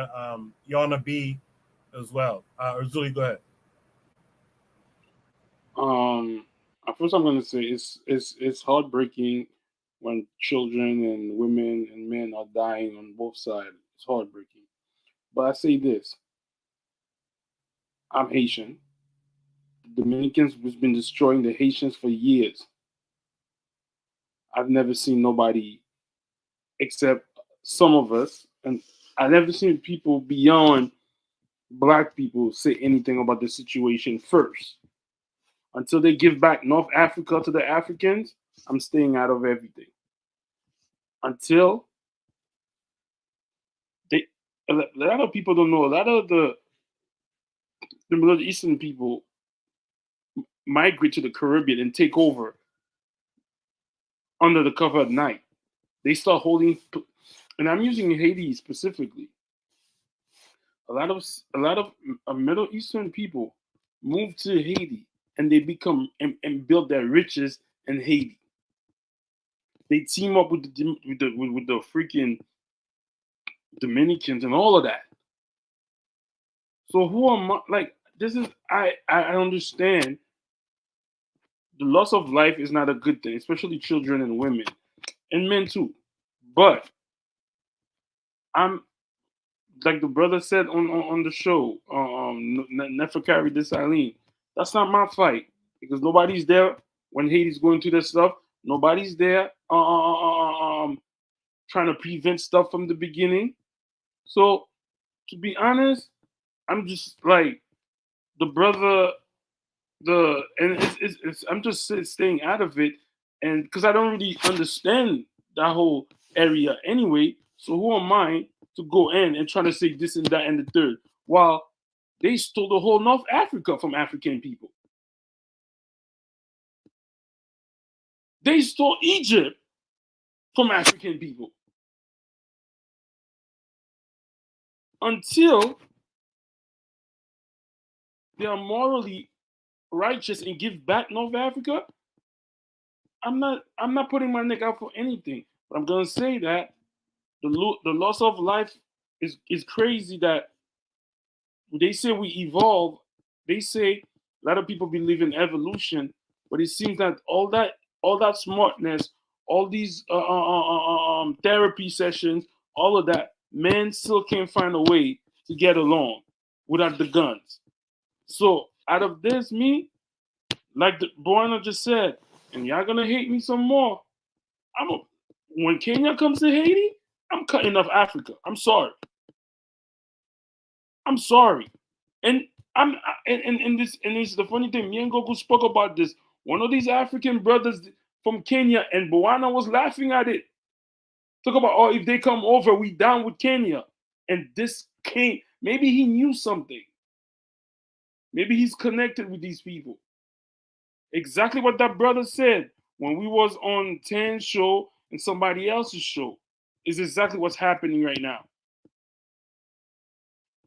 Yana B as well. Razuli, go ahead.
First I'm gonna say it's heartbreaking when children and women and men are dying on both sides. It's heartbreaking. But I say this. I'm Haitian. The Dominicans has been destroying the Haitians for years. I've never seen nobody except some of us, and I've never seen people beyond Black people say anything about the situation first. Until they give back North Africa to the Africans, I'm staying out of everything. Until they, a lot of people don't know, a lot of the Middle Eastern people migrate to the Caribbean and take over under the cover of night. They start holding, and I'm using Haiti specifically. A lot of Middle Eastern people move to Haiti and they become and build their riches in Haiti. They team up with the freaking Dominicans and all of that. So who am I? Like, this is I understand the loss of life is not a good thing, especially children and women and men too. But I'm like the brother said on the show, never carry this Eileen. That's not my fight because nobody's there when Haiti's going through this stuff. Nobody's there trying to prevent stuff from the beginning. So to be honest, I'm just like the brother, I'm just staying out of it, and because I don't really understand that whole area anyway. So who am I to go in and try to say this and that and the third? While they stole the whole North Africa from African people. They stole Egypt from African people. Until they are morally righteous and give back North Africa, I'm not putting my neck out for anything. But I'm gonna say that the loss of life is crazy. That they say we evolve. They say a lot of people believe in evolution, but it seems that all that smartness, all these therapy sessions, all of that, men still can't find a way to get along without the guns. So out of this, like the Buana just said, and y'all gonna hate me some more. When Kenya comes to Haiti, I'm cutting off Africa. I'm sorry. I'm sorry. And this is the funny thing. Me and Goku spoke about this. One of these African brothers from Kenya and Buana was laughing at it. Talk about, oh, if they come over, we down with Kenya. And this came. Maybe he knew something. Maybe he's connected with these people. Exactly what that brother said when we was on Tan's show and somebody else's show is exactly what's happening right now.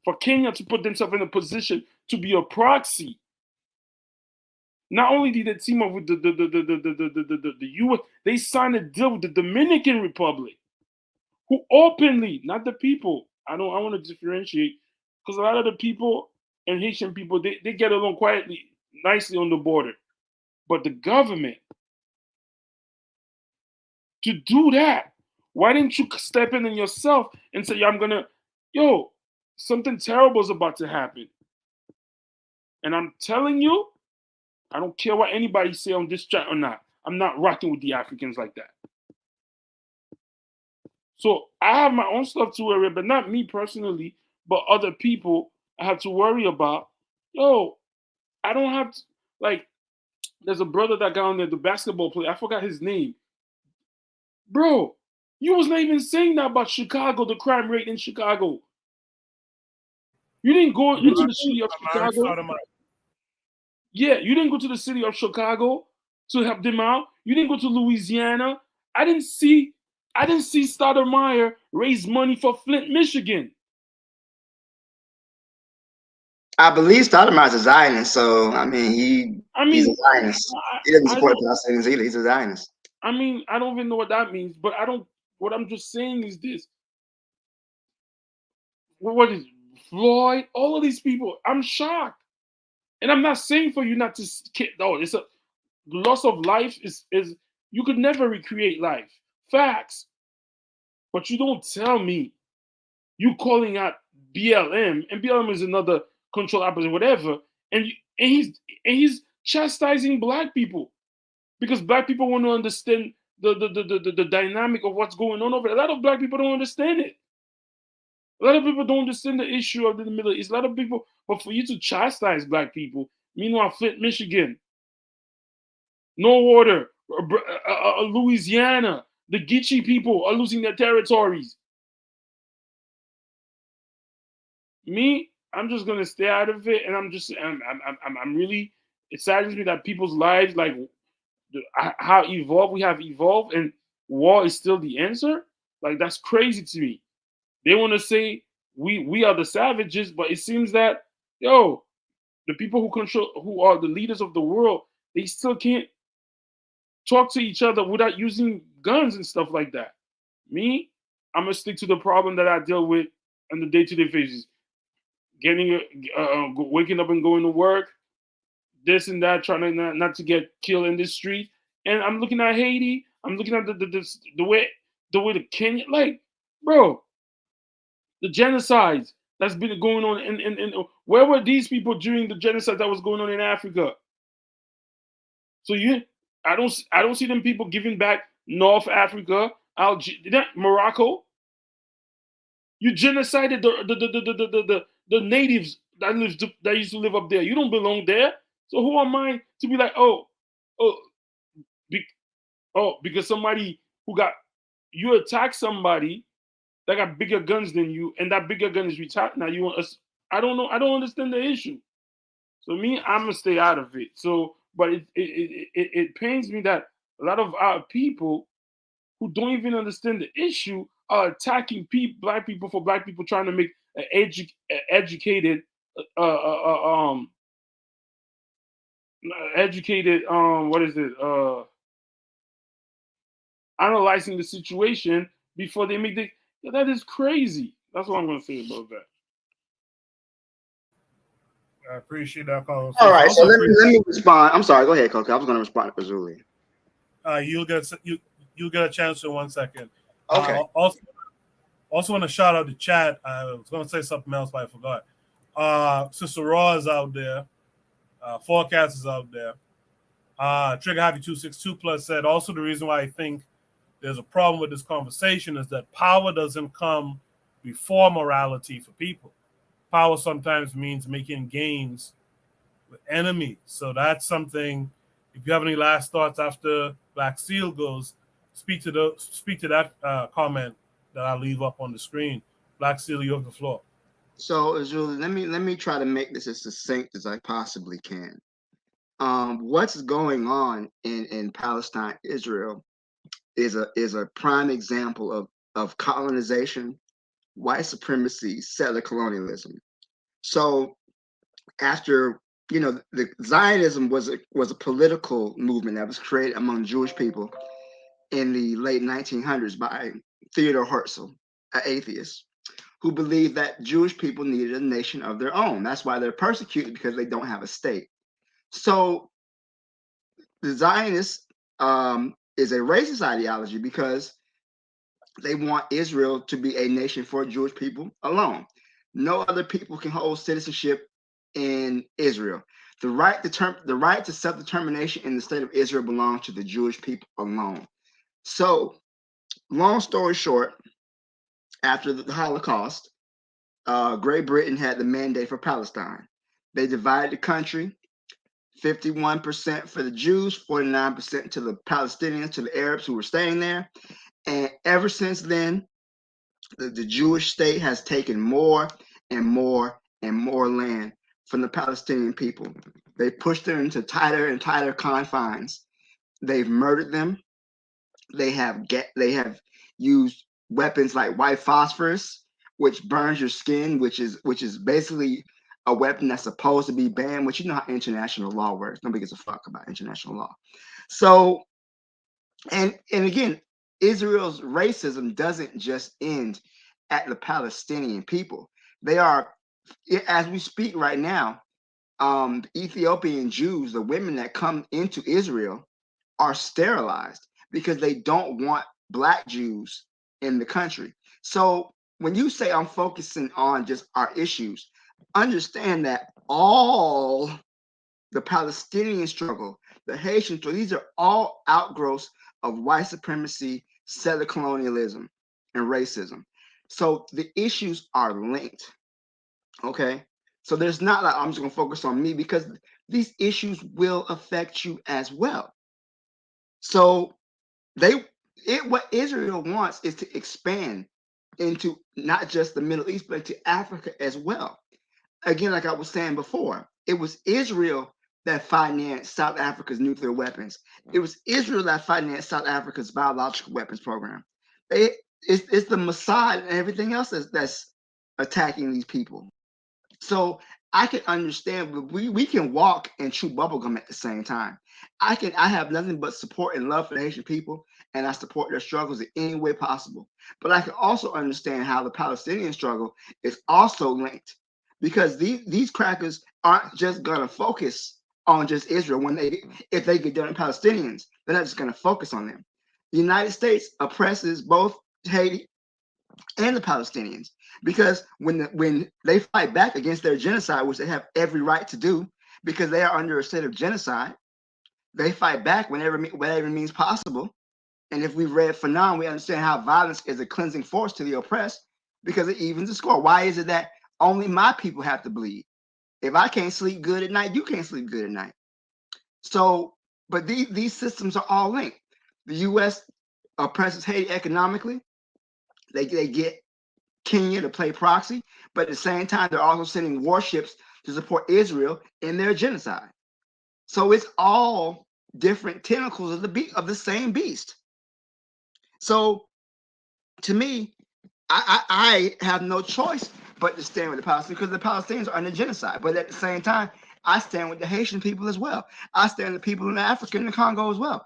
For Kenya to put themselves in a position to be a proxy. Not only did they team up with the U.S., they signed a deal with the Dominican Republic, who openly, not the people. I want to differentiate because a lot of the people and Haitian people they get along quietly, nicely on the border, but the government to do that, why didn't you step in yourself and say, something terrible is about to happen, and I'm telling you. I don't care what anybody say on this chat or not. I'm not rocking with the Africans like that. So I have my own stuff to worry about, but not me personally, but other people I have to worry about. I don't have to, like, there's a brother that got on there, the basketball player. I forgot his name. Bro, you was not even saying that about Chicago, the crime rate in Chicago. You didn't go into the city of Chicago. Yeah, you didn't go to the city of Chicago to help them out. You didn't go to Louisiana. I didn't see Stoudemire raise money for Flint, Michigan.
I believe Stoudemire's a Zionist, so he's a Zionist. He doesn't support Palestinians either. He's a Zionist.
I don't even know what that means, but what I'm just saying is this. What is Floyd? All of these people, I'm shocked. And I'm not saying for you not to it's a loss of life is you could never recreate life. Facts. But you don't tell me you calling out BLM, and BLM is another control opposite, whatever, and he's chastising black people because black people want to understand the dynamic of what's going on over there. A lot of black people don't understand it. A lot of people don't understand the issue of the Middle East. A lot of people, but for you to chastise black people, meanwhile, Flint, Michigan, No water. Louisiana, the Geechee people are losing their territories. Me, I'm just gonna stay out of it, and I'm really. It saddens me that people's lives, like how evolved we have evolved, and war is still the answer. Like that's crazy to me. They want to say we are the savages, but it seems that the people who are the leaders of the world, they still can't talk to each other without using guns and stuff like that. Me, I'm gonna stick to the problem that I deal with on the day-to-day basis. Waking up and going to work, this and that, trying to not to get killed in the street. And I'm looking at Haiti. I'm looking at the way the Kenya, like, bro, the genocides that's been going on in where were these people during the genocide that was going on in Africa? So I don't see them people giving back North Africa, Morocco. You genocided the natives that used to live up there. You don't belong there. So who am I to be like, oh, be, because somebody you attack somebody that got bigger guns than you, and that bigger gun is retired. Now you want us? I don't know. I don't understand the issue. So me, I'm gonna stay out of it. So, but it pains me that a lot of our people who don't even understand the issue are attacking black people for black people trying to make an educated, what is it? Analyzing the situation before they make that is crazy. That's what I'm gonna say about that.
I appreciate that conversation.
All right, so let me respond. I'm sorry. Go ahead, Coco. I was going to respond to Zuli.
You'll get a chance in 1 second.
Okay.
Also want to shout out the chat. I was going to say something else, but I forgot. Sister Raw is out there. Forecast is out there. Trigger Happy 262 Plus said also the reason why I think there's a problem with this conversation is that power doesn't come before morality for people. Power sometimes means making gains with enemies. So that's something. If you have any last thoughts after Black Seal goes, speak to that comment that I'll leave up on the screen. Black Seal, you have the floor.
So, Azuli, let me try to make this as succinct as I possibly can. What's going on in Palestine, Israel, is a prime example of colonization, white supremacy, settler colonialism. So, after the Zionism was a political movement that was created among Jewish people in the late 1900s by Theodor Herzl, an atheist, who believed that Jewish people needed a nation of their own. That's why they're persecuted, because they don't have a state. So the Zionist is a racist ideology because they want Israel to be a nation for Jewish people alone. No other people can hold citizenship in Israel. The right to self-determination in the state of Israel belongs to the Jewish people alone. So, long story short, after the Holocaust, Great Britain had the mandate for Palestine. They divided the country, 51% for the Jews, 49% to the Palestinians, to the Arabs who were staying there. And ever since then, the Jewish state has taken more and more and more land from the Palestinian people. They pushed them into tighter and tighter confines. They've murdered them. They have used weapons like white phosphorus, which burns your skin, which is basically a weapon that's supposed to be banned, which you know how international law works. Nobody gives a fuck about international law. So, and again, Israel's racism doesn't just end at the Palestinian people. They are, as we speak right now, Ethiopian Jews, the women that come into Israel, are sterilized because they don't want Black Jews in the country. So when you say I'm focusing on just our issues, understand that all the Palestinian struggle, the Haitian struggle, these are all outgrowths of white supremacy, settler colonialism, and racism. So the issues are linked. Okay. So there's not like I'm just gonna focus on me, because these issues will affect you as well. So what Israel wants is to expand into not just the Middle East, but to Africa as well. Again, like I was saying before, it was Israel that financed South Africa's nuclear weapons. It was Israel that financed South Africa's biological weapons program. It's the Mossad and everything else that's attacking these people. So I can understand, but we can walk and chew bubblegum at the same time. I have nothing but support and love for the Haitian people, and I support their struggles in any way possible. But I can also understand how the Palestinian struggle is also linked, because these crackers aren't just gonna focus on just Israel if they get done with Palestinians, they're not just gonna focus on them. The United States oppresses both Haiti and the Palestinians, because when they fight back against their genocide, which they have every right to do, because they are under a state of genocide, they fight back whatever means possible. And if we've read Fanon, we understand how violence is a cleansing force to the oppressed, because it evens the score. Why is it that only my people have to bleed? If I can't sleep good at night, you can't sleep good at night. So, but these systems are all linked. The U.S. oppresses Haiti economically. They get Kenya to play proxy, but at the same time, they're also sending warships to support Israel in their genocide. So it's all different tentacles of the same beast. So to me, I have no choice but to stand with the Palestinians, because the Palestinians are under genocide. But at the same time, I stand with the Haitian people as well. I stand with the people in Africa and the Congo as well.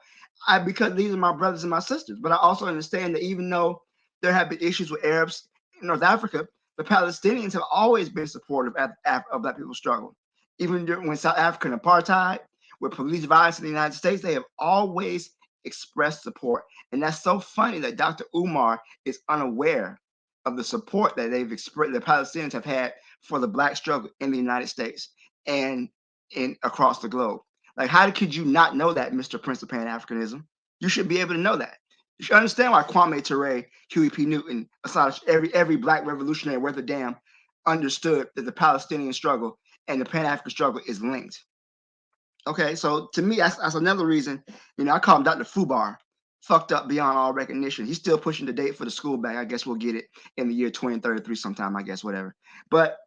Because these are my brothers and my sisters. But I also understand that even though there have been issues with Arabs in North Africa, the Palestinians have always been supportive of Black people's struggle. Even when South African apartheid, with police violence in the United States, they have always expressed support. And that's so funny that Dr. Umar is unaware of the support that they've expressed, the Palestinians have had for the Black struggle in the United States and across the globe. Like, how could you not know that, Mr. Prince of Pan-Africanism? You should be able to know that. You should understand why Kwame Ture, Huey P. Newton, every Black revolutionary worth a damn understood that the Palestinian struggle and the Pan-African struggle is linked. Okay, so to me, that's another reason. I call him Dr. Fubar, fucked up beyond all recognition. He's still pushing the date for the school bag. I guess we'll get it in the year 2033 sometime, I guess, whatever. But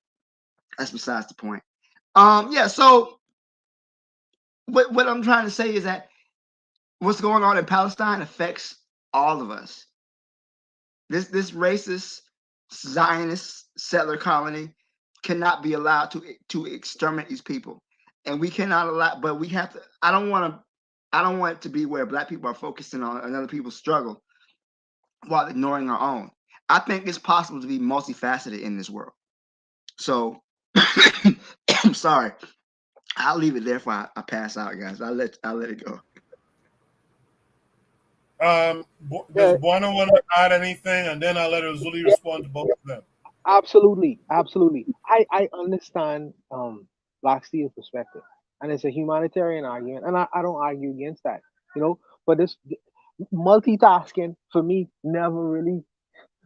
that's besides the point. Yeah, so what I'm trying to say is that what's going on in Palestine affects all of us. This racist Zionist settler colony cannot be allowed to exterminate these people, and we cannot allow. But we have to. I don't want it to be where Black people are focusing on another people's struggle while ignoring our own. I think it's possible to be multifaceted in this world. So I'm sorry. I'll leave it there before I pass out, guys. I'll let it go.
Does Buono want to add anything, and then I'll let Uzuli respond to both of them.
Absolutely. I understand Black Steel's perspective, and it's a humanitarian argument, and I don't argue against that, But this multitasking for me never really.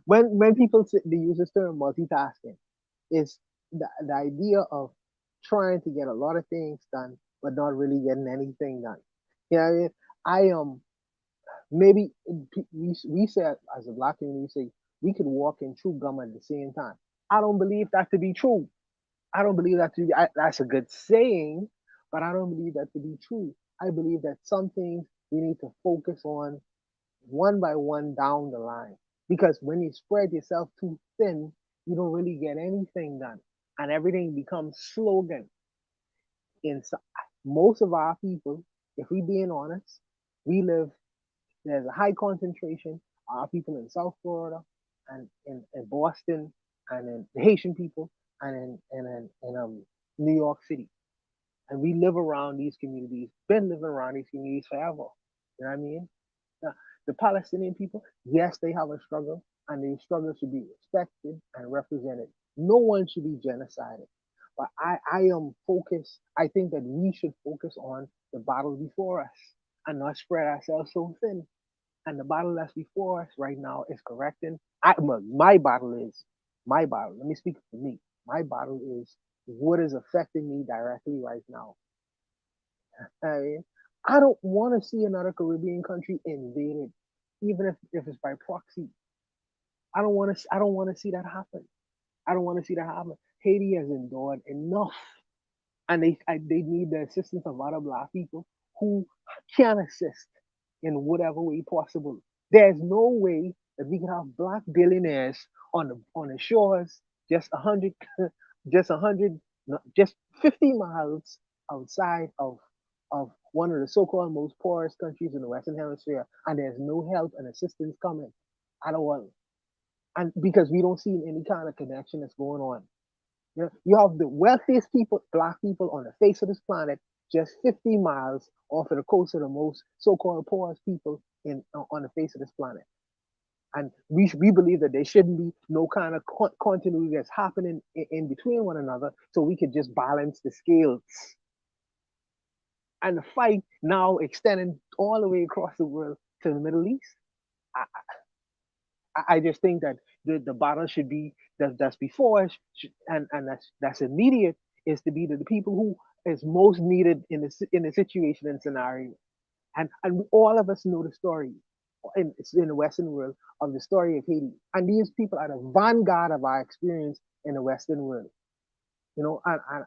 When people they use this term multitasking, is the idea of trying to get a lot of things done, but not really getting anything done. You know what I mean? Maybe we say as a Black community, we say we could walk and chew gum at the same time. I don't believe that to be true. I don't believe that to be. That's a good saying, but I don't believe that to be true. I believe that some things we need to focus on one by one down the line, because when you spread yourself too thin, you don't really get anything done, and everything becomes slogan. Most of our people, if we being honest, there's a high concentration of people in South Florida and in Boston and in the Haitian people and in New York City. And we live around these communities, been living around these communities forever. You know what I mean? Now, the Palestinian people, yes, they have a struggle, and the struggle should be respected and represented. No one should be genocided. But I am focused. I think that we should focus on the battle before us and not spread ourselves so thin. And the battle that's before us right now is correcting. My battle. Let me speak for me. My battle is what is affecting me directly right now. I mean, I don't want to see another Caribbean country invaded, even if it's by proxy. I don't want to. I don't want to see that happen. I don't want to see that happen. Haiti has endured enough, and they need the assistance of other black people who can assist in whatever way possible. There's no way that we can have black billionaires on the shores just 100, just 100, just 50 miles outside of one of the so-called most poorest countries in the Western Hemisphere, and there's no help and assistance coming at all. And because we don't see any kind of connection that's going on. You have the wealthiest people, black people on the face of this planet, just 50 miles off of the coast of the most so-called poorest people on the face of this planet. And we believe that there shouldn't be no kind of continuity that's happening in between one another, so we could just balance the scales. And the fight now extending all the way across the world to the Middle East. I just think that the battle should be that's before us, and that's immediate, is to be the people who is most needed in the situation and scenario, and all of us know the story in the Western world of the story of Haiti, and these people are the vanguard of our experience in the Western world, and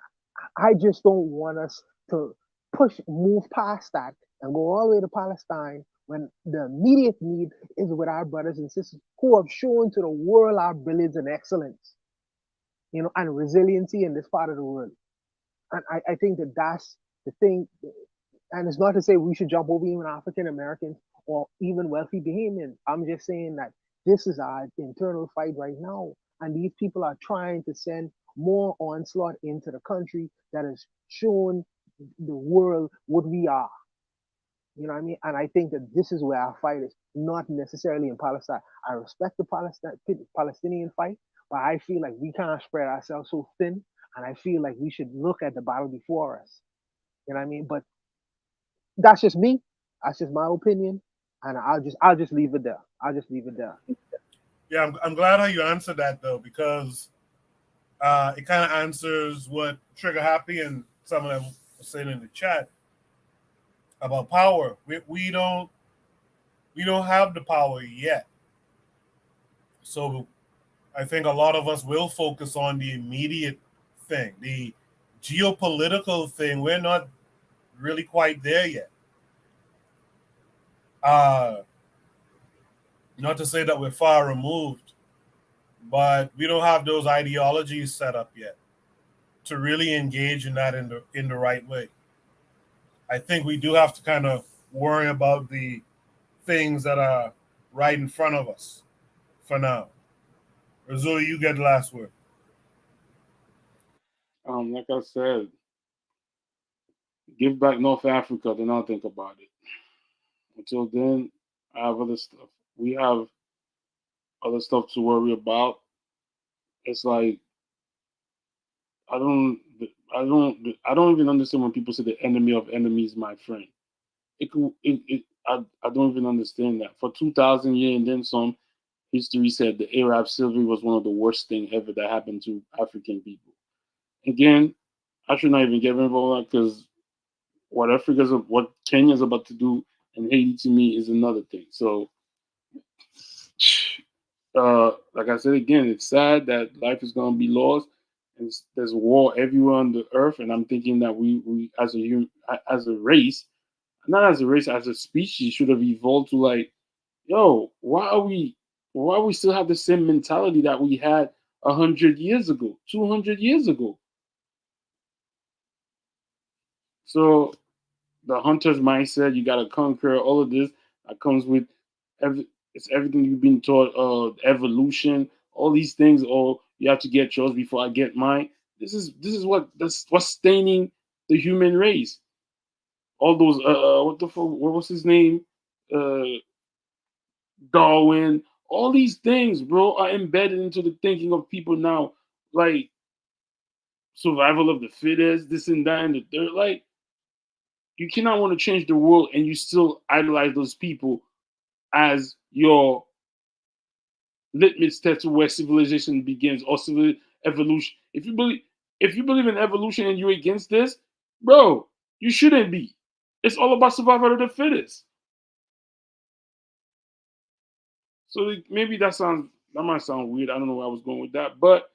I just don't want us to move past that and go all the way to Palestine when the immediate need is with our brothers and sisters who have shown to the world our brilliance and excellence, and resiliency in this part of the world. And I think that that's the thing. And it's not to say we should jump over even African Americans or even wealthy Bahamians. I'm just saying that this is our internal fight right now. And these people are trying to send more onslaught into the country that has shown the world what we are. You know what I mean? And I think that this is where our fight is, not necessarily in Palestine. I respect the Palestinian fight, but I feel like we can't spread ourselves so thin. And I feel like we should look at the battle before us. You know what I mean? But that's just me. That's just my opinion. And I'll just leave it there. I'll just leave it there.
Yeah, I'm glad how you answered that though, because it kind of answers what Trigger Happy and some of them were saying in the chat about power. We don't have the power yet. So I think a lot of us will focus on the immediate thing, the geopolitical thing. We're not really quite there yet. Not to say that we're far removed, but we don't have those ideologies set up yet to really engage in that in the right way. I think we do have to kind of worry about the things that are right in front of us for now. Razuli, you get the last word.
Like I said, give back North Africa, then I'll think about it. Until then, I have other stuff. We have other stuff to worry about. It's like I don't even understand when people say the enemy of enemy is my friend. I don't even understand that. For 2,000 years and then some, history said the Arab slavery was one of the worst things ever that happened to African people. Again, I should not even get involved in that, because what Kenya's about to do and Haiti to me is another thing. So, like I said again, it's sad that life is going to be lost, and there's war everywhere on the earth. And I'm thinking that we as a race, not as a race, as a species, should have evolved to like, yo, why we still have the same mentality that we had 100 years ago, 200 years ago? So the hunter's mindset, you got to conquer all of this that comes with it's everything you've been taught, evolution, all these things. Oh, you have to get yours before I get mine. This is what's staining the human race. All those what was his name? Darwin. All these things, bro, are embedded into the thinking of people now. Like survival of the fittest, this and that, and the third. Like, you cannot want to change the world and you still idolize those people as your litmus test to where civilization begins or evolution. If you believe in evolution and you're against this, bro, you shouldn't be. It's all about survival of the fittest. So maybe that might sound weird. I don't know where I was going with that, but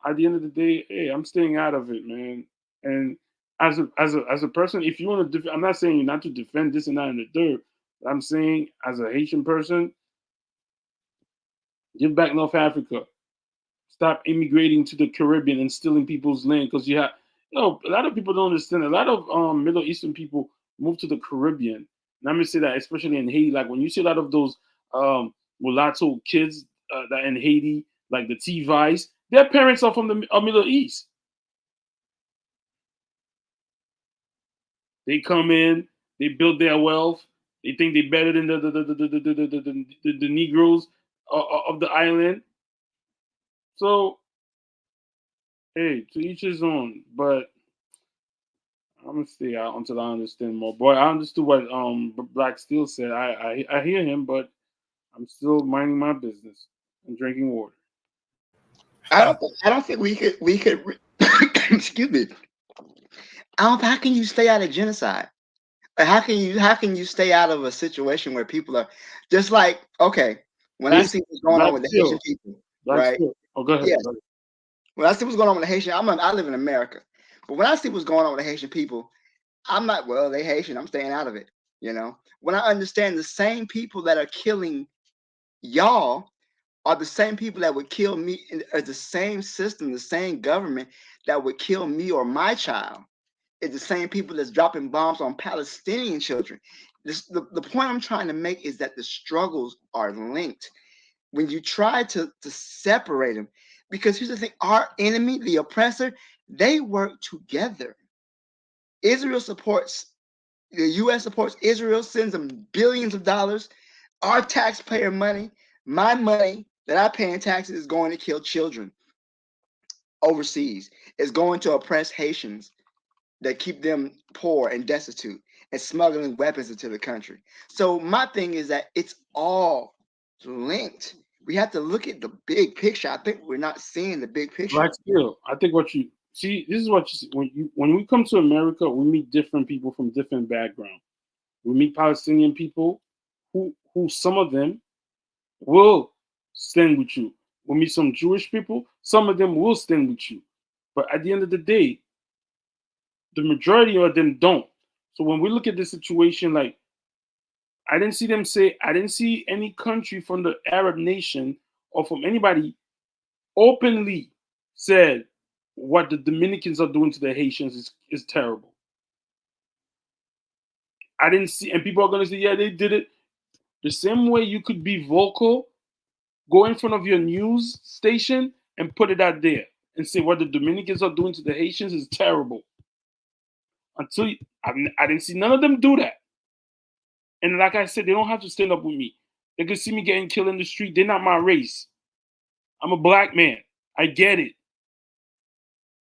at the end of the day, hey, I'm staying out of it, man. And as a person, if you want to, I'm not saying not to defend this and that and the third. But I'm saying as a Haitian person, give back North Africa. Stop immigrating to the Caribbean and stealing people's land because a lot of people don't understand. A lot of Middle Eastern people move to the Caribbean. And I'm gonna say that especially in Haiti, like when you see a lot of those mulatto kids that in Haiti, like the T-Vice, their parents are from the Middle East. They come in, they build their wealth. They think they're better than the Negroes of the island. So, hey, to each his own. But I'm gonna stay out until I understand more. Boy, I understood what Black Steel said. I hear him, but I'm still minding my business and drinking water.
I don't think we could excuse me. How can you stay out of genocide? How can you stay out of a situation where people are just like, okay, when I see what's going on with the Haitian people, right?
Oh, go ahead.
Yes. When I see what's going on with the Haitian, I live in America, but when I see what's going on with the Haitian people, I'm not, well, they Haitian, I'm staying out of it. When I understand the same people that are killing y'all are the same people that would kill me, or the same system, the same government that would kill me or my child. It's the same people that's dropping bombs on Palestinian children. The point I'm trying to make is that the struggles are linked. When you try to separate them, because here's the thing, our enemy, the oppressor, they work together. Israel supports, the US supports Israel, sends them billions of dollars. Our taxpayer money, my money that I pay in taxes is going to kill children overseas. It's going to oppress Haitians that keep them poor and destitute and smuggling weapons into the country. So my thing is that it's all linked. We have to look at the big picture. I think we're not seeing the big picture.
Black Steel, I think what you see, this is what you see. When we come to America, we meet different people from different backgrounds. We meet Palestinian people who some of them will stand with you. We meet some Jewish people, some of them will stand with you. But at the end of the day, the majority of them don't. So when we look at this situation, like I didn't see any country from the Arab nation or from anybody openly said what the Dominicans are doing to the Haitians is terrible. I didn't see, and people are gonna say, yeah, they did it. The same way you could be vocal, go in front of your news station and put it out there and say what the Dominicans are doing to the Haitians is terrible. I didn't see none of them do that. And like I said, they don't have to stand up with me. They could see me getting killed in the street. They're not my race. I'm a black man. I get it.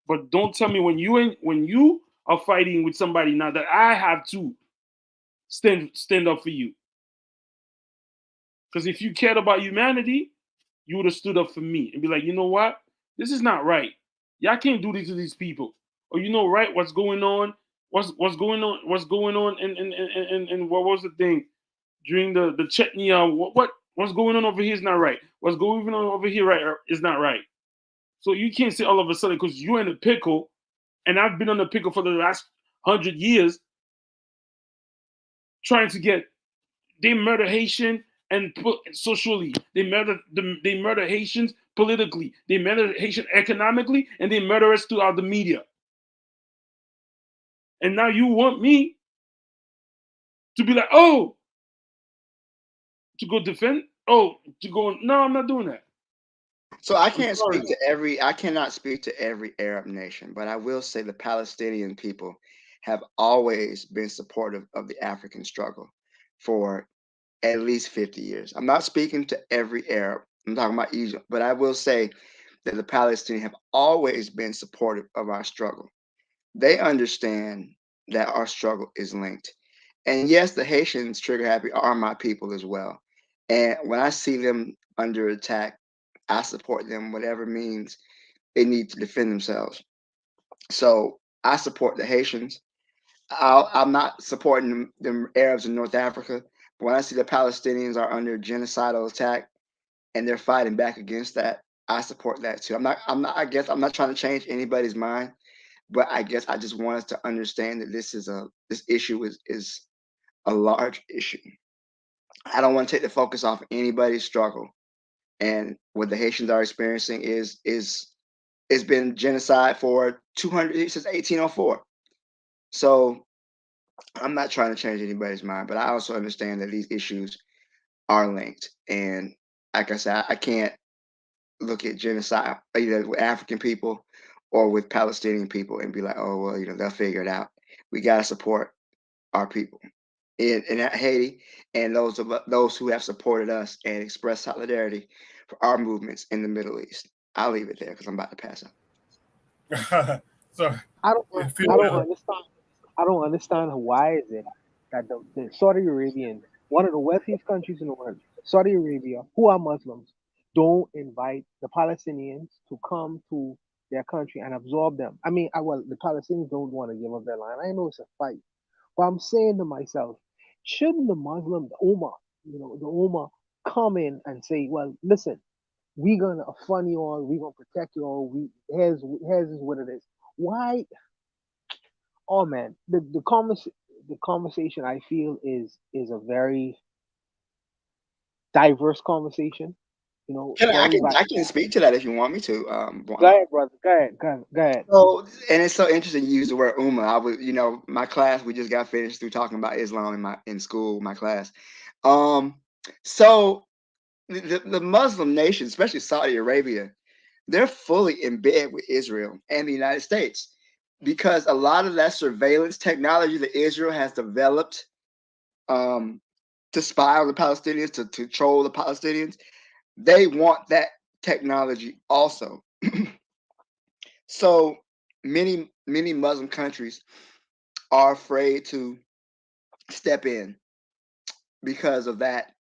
But don't tell me when you are fighting with somebody now that I have to stand up for you. Because if you cared about humanity, you would have stood up for me and be like, you know what? This is not right. Y'all can't do this to these people. Or you know, right? What's going on? What's going on? What's going on? And what was the thing during the Chechnya? What's going on over here is not right. What's going on over here is not right. So you can't say all of a sudden because you're in a pickle, and I've been on the pickle for the last 100 years, trying to get. They murder Haitian and socially. They murder Haitians politically. They murder Haitian economically, and they murder us throughout the media. And now you want me to be like, oh, to go defend? Oh, to go? No, I'm not doing that.
So I cannot speak to every Arab nation, but I will say the Palestinian people have always been supportive of the African struggle for at least 50 years. I'm not speaking to every Arab. I'm talking about Egypt, but I will say that the Palestinians have always been supportive of our struggle. They understand that our struggle is linked. And yes, the Haitians, trigger happy, are my people as well. And when I see them under attack, I support them, whatever means they need to defend themselves. So I support the Haitians. I'm not supporting the Arabs in North Africa, but when I see the Palestinians are under genocidal attack and they're fighting back against that, I support that too. I guess I'm not trying to change anybody's mind, but I guess I just want us to understand that this issue is a large issue. I don't want to take the focus off anybody's struggle. And what the Haitians are experiencing is it's been genocide for 200 since 1804. So I'm not trying to change anybody's mind, but I also understand that these issues are linked. And like I said, I can't look at genocide either with African people or with Palestinian people and be like, oh well, they'll figure it out. We gotta support our people in Haiti and those who have supported us and expressed solidarity for our movements in the Middle East. I'll leave it there because I'm about to pass
out. So
I don't understand. I don't understand why is it that the Saudi Arabians, one of the wealthiest countries in the world, Saudi Arabia, who are Muslims, don't invite the Palestinians to come to their country and absorb them. I mean, well, the Palestinians don't want to give up their land. I know it's a fight, but I'm saying to myself, shouldn't the Muslim, the Ummah, the Ummah, come in and say, well, listen, we're gonna fund you all, we're gonna protect you all. Here's is what it is. Why? Oh man, the conversation I feel is a very diverse conversation.
I can speak to that if you want me to.
Go ahead, brother. Go ahead.
So, and it's so interesting you use the word Ummah. I was, my class, we just got finished through talking about Islam in school, my class. So the Muslim nations, especially Saudi Arabia, they're fully in bed with Israel and the United States because a lot of that surveillance technology that Israel has developed to spy on the Palestinians, to troll the Palestinians, they want that technology also. So many Muslim countries are afraid to step in because of that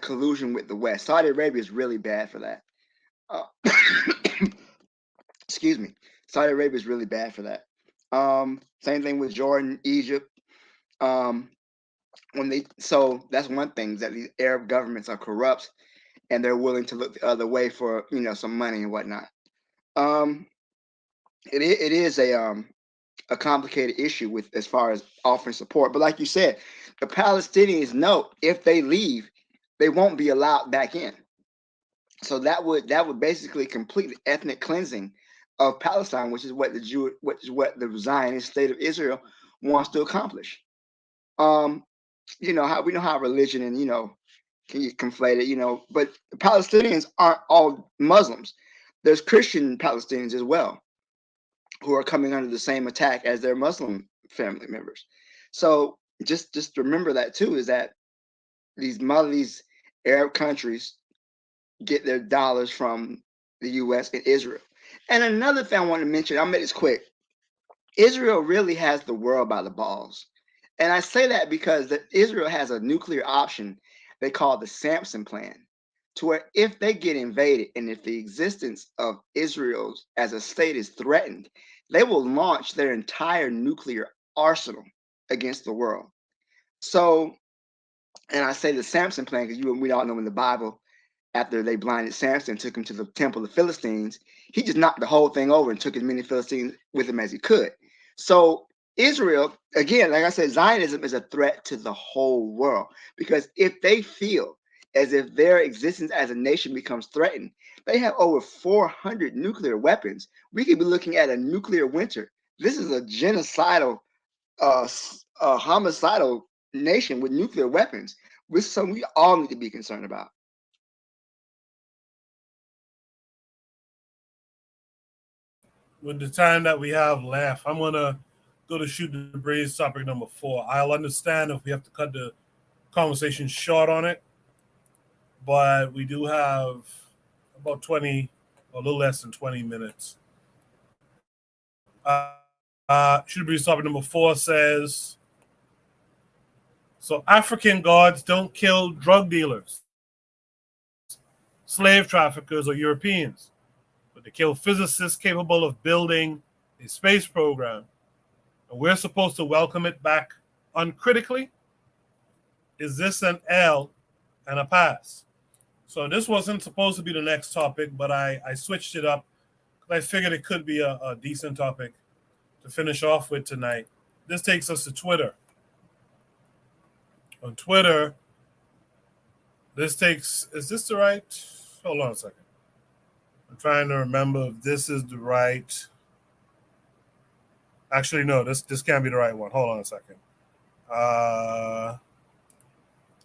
collusion with the West. Saudi Arabia is really bad for that. Excuse me. Saudi Arabia is really bad for that. Same thing with Jordan, Egypt. So that's one thing, that these Arab governments are corrupt and they're willing to look the other way for some money and whatnot. It is a complicated issue with as far as offering support. But like you said, the Palestinians know if they leave, they won't be allowed back in. So that would basically complete the ethnic cleansing of Palestine, which is what the Zionist state of Israel wants to accomplish. How we know how religion and can you conflate it, but the Palestinians aren't all Muslims. There's Christian Palestinians as well, who are coming under the same attack as their Muslim family members. So just remember that too, is that these Arab countries get their dollars from the U.S. and Israel. And another thing I want to mention, I'll make this quick. Israel really has the world by the balls. And I say that because Israel has a nuclear option they call the Samson Plan, to where if they get invaded and if the existence of Israel as a state is threatened, they will launch their entire nuclear arsenal against the world. So, and I say the Samson Plan because we all know in the Bible, after they blinded Samson and took him to the temple of the Philistines, he just knocked the whole thing over and took as many Philistines with him as he could. So Israel, again, like I said, Zionism is a threat to the whole world, because if they feel as if their existence as a nation becomes threatened, they have over 400 nuclear weapons. We could be looking at a nuclear winter. This is a genocidal, homicidal nation with nuclear weapons, which is something we all need to be concerned about.
With the time that we have left, I'm gonna go to shoot the breeze topic number 4. I'll understand if we have to cut the conversation short on it, but we do have about 20, a little less than 20 minutes. Shoot the breeze topic number 4 says, so African gods don't kill drug dealers, slave traffickers, or Europeans, but they kill physicists capable of building a space program. And we're supposed to welcome it back uncritically. Is this an L and a pass? So this wasn't supposed to be the next topic, but I switched it up because I figured it could be a decent topic to finish off with tonight. This takes us to Twitter. On Twitter, is this the right? Hold on a second. I'm trying to remember if this is the right. Actually, no, this can't be the right one. Hold on a second. I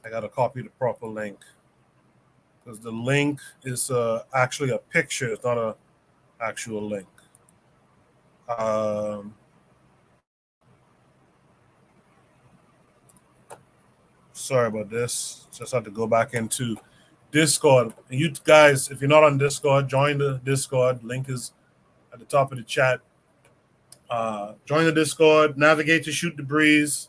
got to copy the proper link because the link is actually a picture. It's not an actual link. Sorry about this. Just have to go back into Discord. And you guys, if you're not on Discord, join the Discord. Link is at the top of the chat. Join the Discord. Navigate to Shoot the Breeze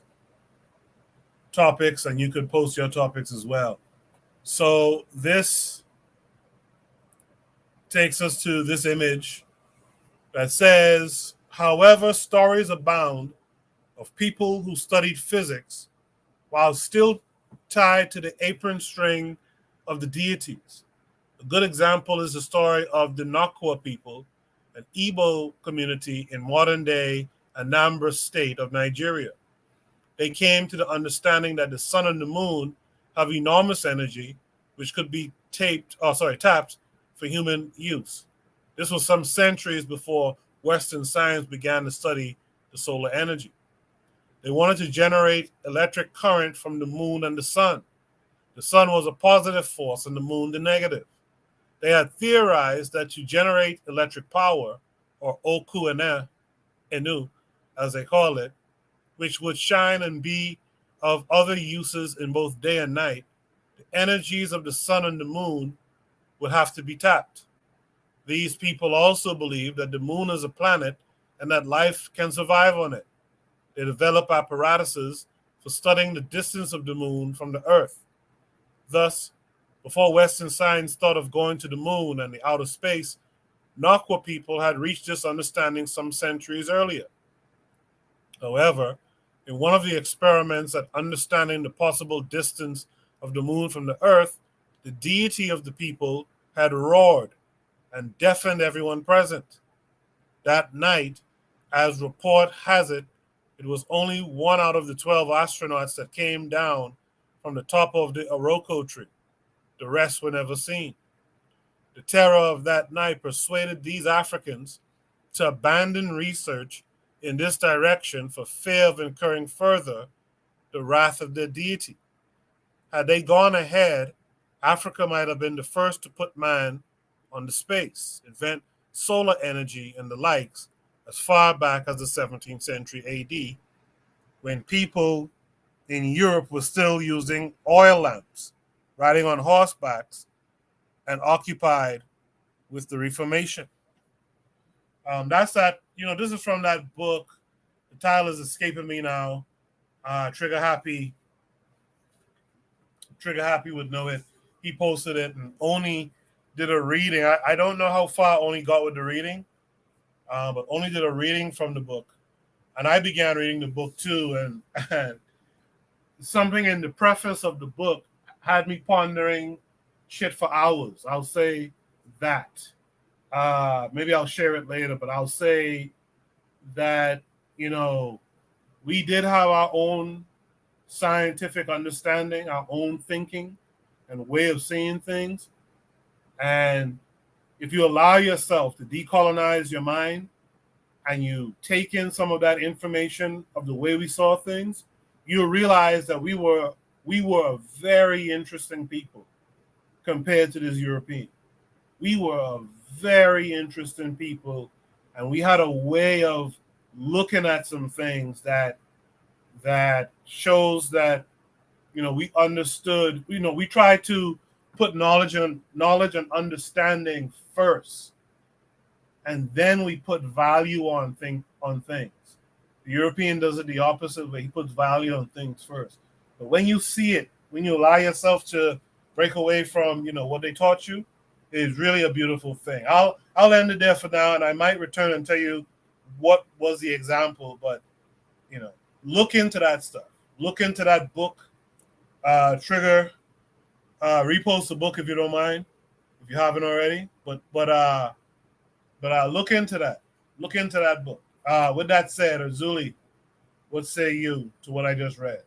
topics, and you could post your topics as well. So this takes us to this image that says, however, stories abound of people who studied physics while still tied to the apron string of the deities. A good example is the story of the Nakwa people, an Igbo community in modern-day Anambra state of Nigeria. They came to the understanding that the sun and the moon have enormous energy, which could be tapped for human use. This was some centuries before Western science began to study the solar energy. They wanted to generate electric current from the moon and the sun. The sun was a positive force and the moon the negative. They had theorized that to generate electric power, or oku enu, as they call it, which would shine and be of other uses in both day and night, the energies of the sun and the moon would have to be tapped. These people also believe that the moon is a planet and that life can survive on it. They develop apparatuses for studying the distance of the moon from the earth. Thus, before Western science thought of going to the moon and the outer space, Nakwa people had reached this understanding some centuries earlier. However, in one of the experiments at understanding the possible distance of the moon from the earth, the deity of the people had roared and deafened everyone present. That night, as report has it, it was only 1 out of the 12 astronauts that came down from the top of the Iroko tree. The rest were never seen. The terror of that night persuaded these Africans to abandon research in this direction for fear of incurring further the wrath of their deity. Had they gone ahead, Africa might have been the first to put man on the space, invent solar energy and the likes as far back as the 17th century AD, when people in Europe were still using oil lamps, riding on horsebacks, and occupied with the Reformation. That's that. This is from that book. The title is escaping me now. Trigger Happy would know it. He posted it and only did a reading. I don't know how far only got with the reading, but only did a reading from the book. And I began reading the book too, and something in the preface of the book had me pondering shit for hours. I'll say that. Maybe I'll share it later, but I'll say that, we did have our own scientific understanding, our own thinking and way of seeing things. And if you allow yourself to decolonize your mind and you take in some of that information of the way we saw things, you'll realize that we were a very interesting people compared to this European. We were a very interesting people, and we had a way of looking at some things that shows that we understood. We tried to put knowledge and understanding first, and then we put value on things. The European does it the opposite way. He puts value on things first. But when you see it, when you allow yourself to break away from what they taught you, it's really a beautiful thing. I'll end it there for now, and I might return and tell you what was the example. But look into that stuff. Look into that book. Trigger, repost the book if you don't mind, if you haven't already. But look into that. Look into that book. With that said, Azuli, what say you to what I just read?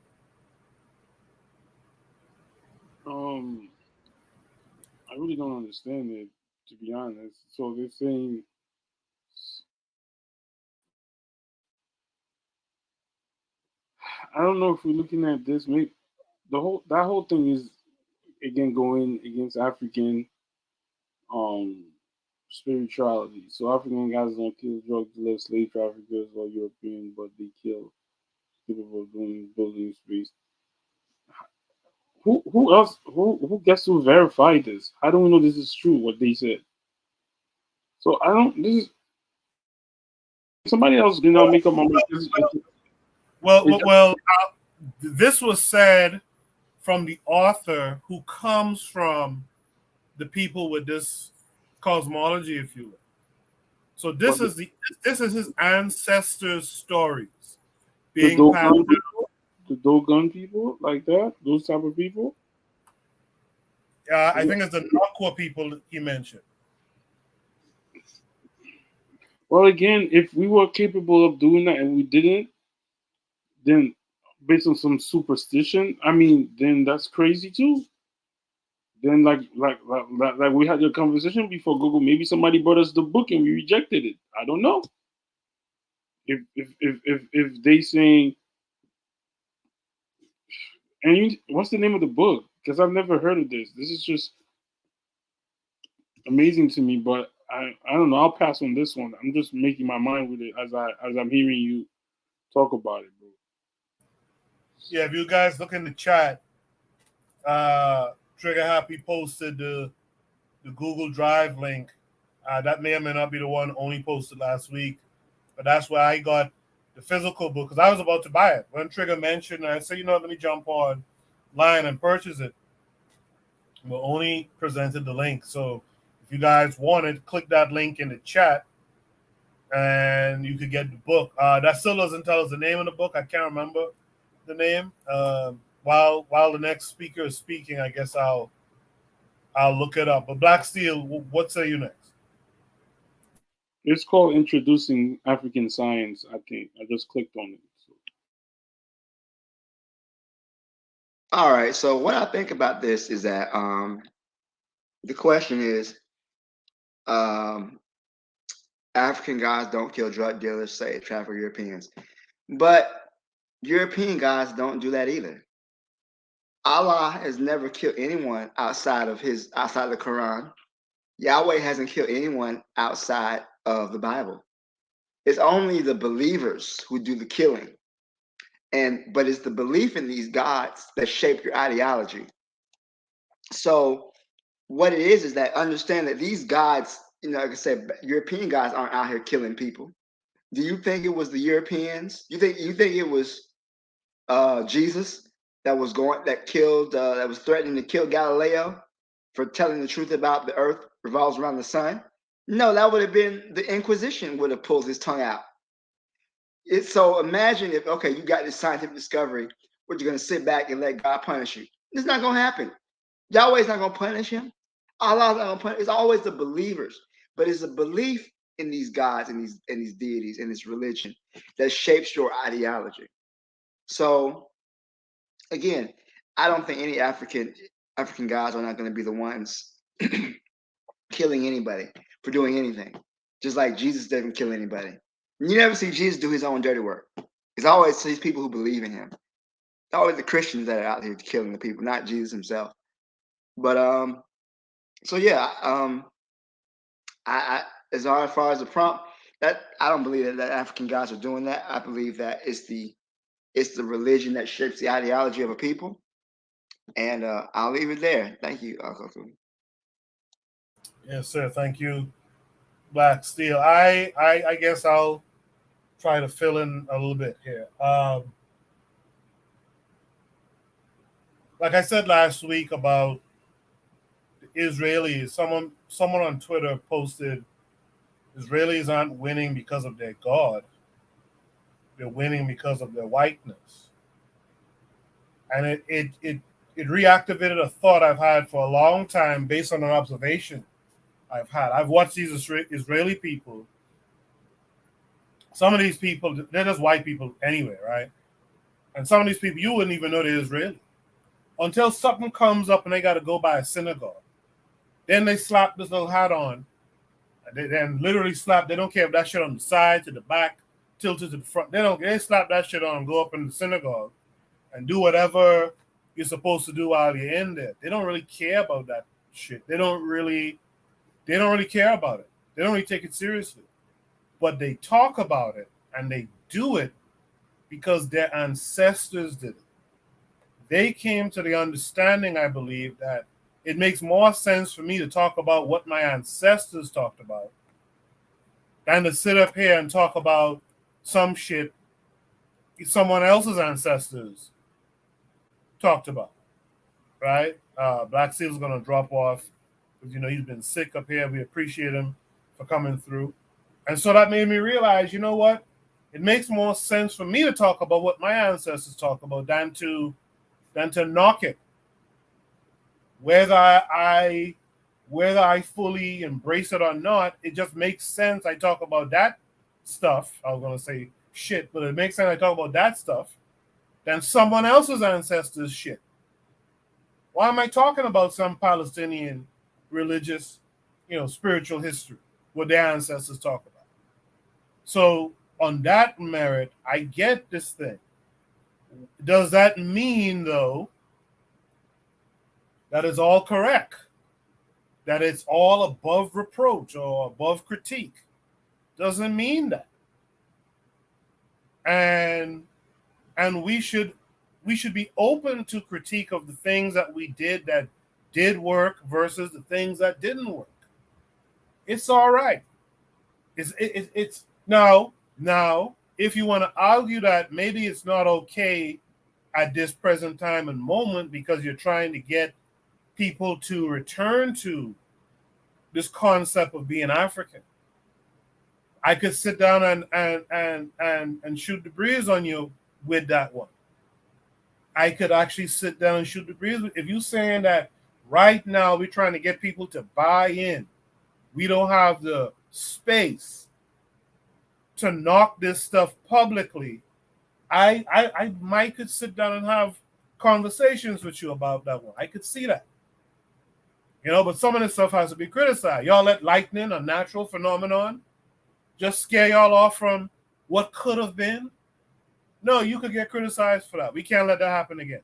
I really don't understand it, to be honest. So they're saying I don't know if we're looking at this. Maybe that whole thing is again going against African spirituality. So African guys don't kill drug dealers, slave traffickers, or European, but they kill people doing building space. Who else? Who gets to verify this? How do we know this is true? What they said. So I don't. This is somebody else did not make up my mind.
Well, this was said from the author who comes from the people with this cosmology, if you will. So this is his ancestors' stories being passed down.
The Dogon people, like that, those type of people.
I think it's the Nakwa people he mentioned.
Well, again, if we were capable of doing that and we didn't, then based on some superstition, I mean, then that's crazy too. Then like we had a conversation before Google. Maybe somebody brought us the book and we rejected it. I don't know. If they saying, and what's the name of the book? Because I've never heard of this. This is just amazing to me. But I don't know. I'll pass on this one. I'm just making my mind with it as I'm hearing you talk about it, bro.
Yeah, if you guys look in the chat, Trigger Happy posted the Google Drive link. That may or may not be the one only posted last week, but that's where I got the physical book because I was about to buy it. When Trigger mentioned, I said, let me jump online and purchase it. We only presented the link. So if you guys want it, click that link in the chat and you could get the book. That still doesn't tell us the name of the book. I can't remember the name. While the next speaker is speaking, I guess I'll look it up. But Black Steel, what say you next?
It's called Introducing African Science, I think. I just clicked on it. So.
All right. So what I think about this is that the question is African guys don't kill drug dealers, say traffic Europeans. But European guys don't do that either. Allah has never killed anyone outside of the Quran. Yahweh hasn't killed anyone outside of the Bible. It's only the believers who do the killing. But it's the belief in these gods that shape your ideology. So what it is that understand that these gods, like I said, European gods aren't out here killing people. Do you think it was the Europeans? You think it was Jesus that was threatening to kill Galileo for telling the truth about the earth revolves around the sun? No, that would have been the Inquisition would have pulled his tongue out. So imagine if, okay, you got this scientific discovery, but you're going to sit back and let God punish you. It's not going to happen. Yahweh's not going to punish him. Allah's not going to punish. It's always the believers. But it's a belief in these gods and these deities and this religion that shapes your ideology. So again, I don't think any African guys are not going to be the ones killing anybody for doing anything. Just like Jesus didn't kill anybody. You never see Jesus do his own dirty work. It's always these people who believe in him. It's always the Christians that are out here killing the people, not Jesus himself. But so yeah, I as far as the prompt, that I don't believe that African guys are doing that. I believe that it's the religion that shapes the ideology of a people. And I'll leave it there. Thank you,
Yes, sir. Thank you, Black Steel. I guess I'll try to fill in a little bit here. Like I said last week about the Israelis, someone on Twitter posted Israelis aren't winning because of their God. They're winning because of their whiteness. And it reactivated a thought I've had for a long time based on an observation I've had. I've watched these Israeli people. Some of these people, they're just white people anyway, right? And some of these people, you wouldn't even know they're Israeli until something comes up and they got to go by a synagogue. Then they slap this little hat on. They then literally slap. They don't care if that shit on the side, to the back, tilted to the front. They slap that shit on and go up in the synagogue and do whatever you're supposed to do while you're in there. They don't really care about that shit. They don't really care about it. They don't really take it seriously. But they talk about it and they do it because their ancestors did it. They came to the understanding, I believe, that it makes more sense for me to talk about what my ancestors talked about than to sit up here and talk about some shit someone else's ancestors talked about, right? Black Seal's going to drop off because, he's been sick up here. We appreciate him for coming through. And so that made me realize, you know what? It makes more sense for me to talk about what my ancestors talk about than to knock it. Whether I fully embrace it or not, it just makes sense. I talk about that stuff. I was going to say shit, but it makes sense I talk about that stuff than someone else's ancestors' shit. Why am I talking about some Palestinian religious, spiritual history, what their ancestors talk about? So on that merit, I get this thing. Does that mean, though, that it's all correct? That it's all above reproach or above critique? Doesn't mean that. And we should be open to critique of the things that we did that did work versus the things that didn't work. It's all right. It's now if you want to argue that maybe it's not okay at this present time and moment because you're trying to get people to return to this concept of being African, I could sit down and shoot the breeze on you with that one. I could actually sit down and shoot the breeze. If you're saying that right now we're trying to get people to buy in, we don't have the space to knock this stuff publicly, I might could sit down and have conversations with you about that one. I could see that. But some of this stuff has to be criticized. Y'all let lightning, a natural phenomenon, just scare y'all off from what could have been? No, you could get criticized for that. We can't let that happen again.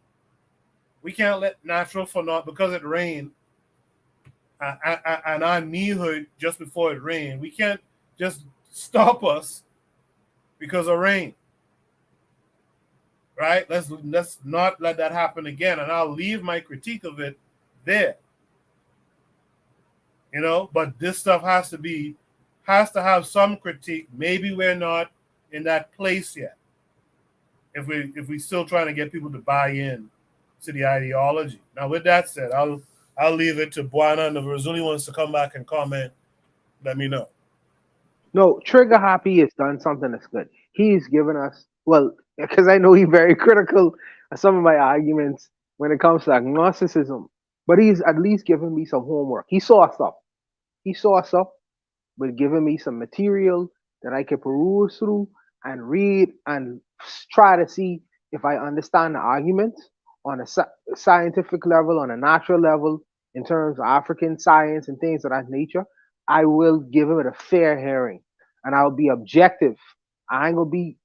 We can't let natural phenomenon, because it rained, and our knee hurt just before it rained. We can't just stop us because of rain. Right? Let's not let that happen again. And I'll leave my critique of it there. But this stuff has to have some critique. Maybe we're not in that place yet. If we still trying to get people to buy in to the ideology. Now, with that said, I'll leave it to Buana, and if Razuli wants to come back and comment, let me know.
No, Trigger Happy has done something that's good. He's given us, because I know he's very critical of some of my arguments when it comes to agnosticism, but he's at least given me some homework. He saw stuff, but giving me some material that I can peruse through and read and try to see if I understand the arguments on a scientific level, on a natural level, in terms of African science and things of that nature. I will give him a fair hearing, and I'll be objective. I ain't gonna be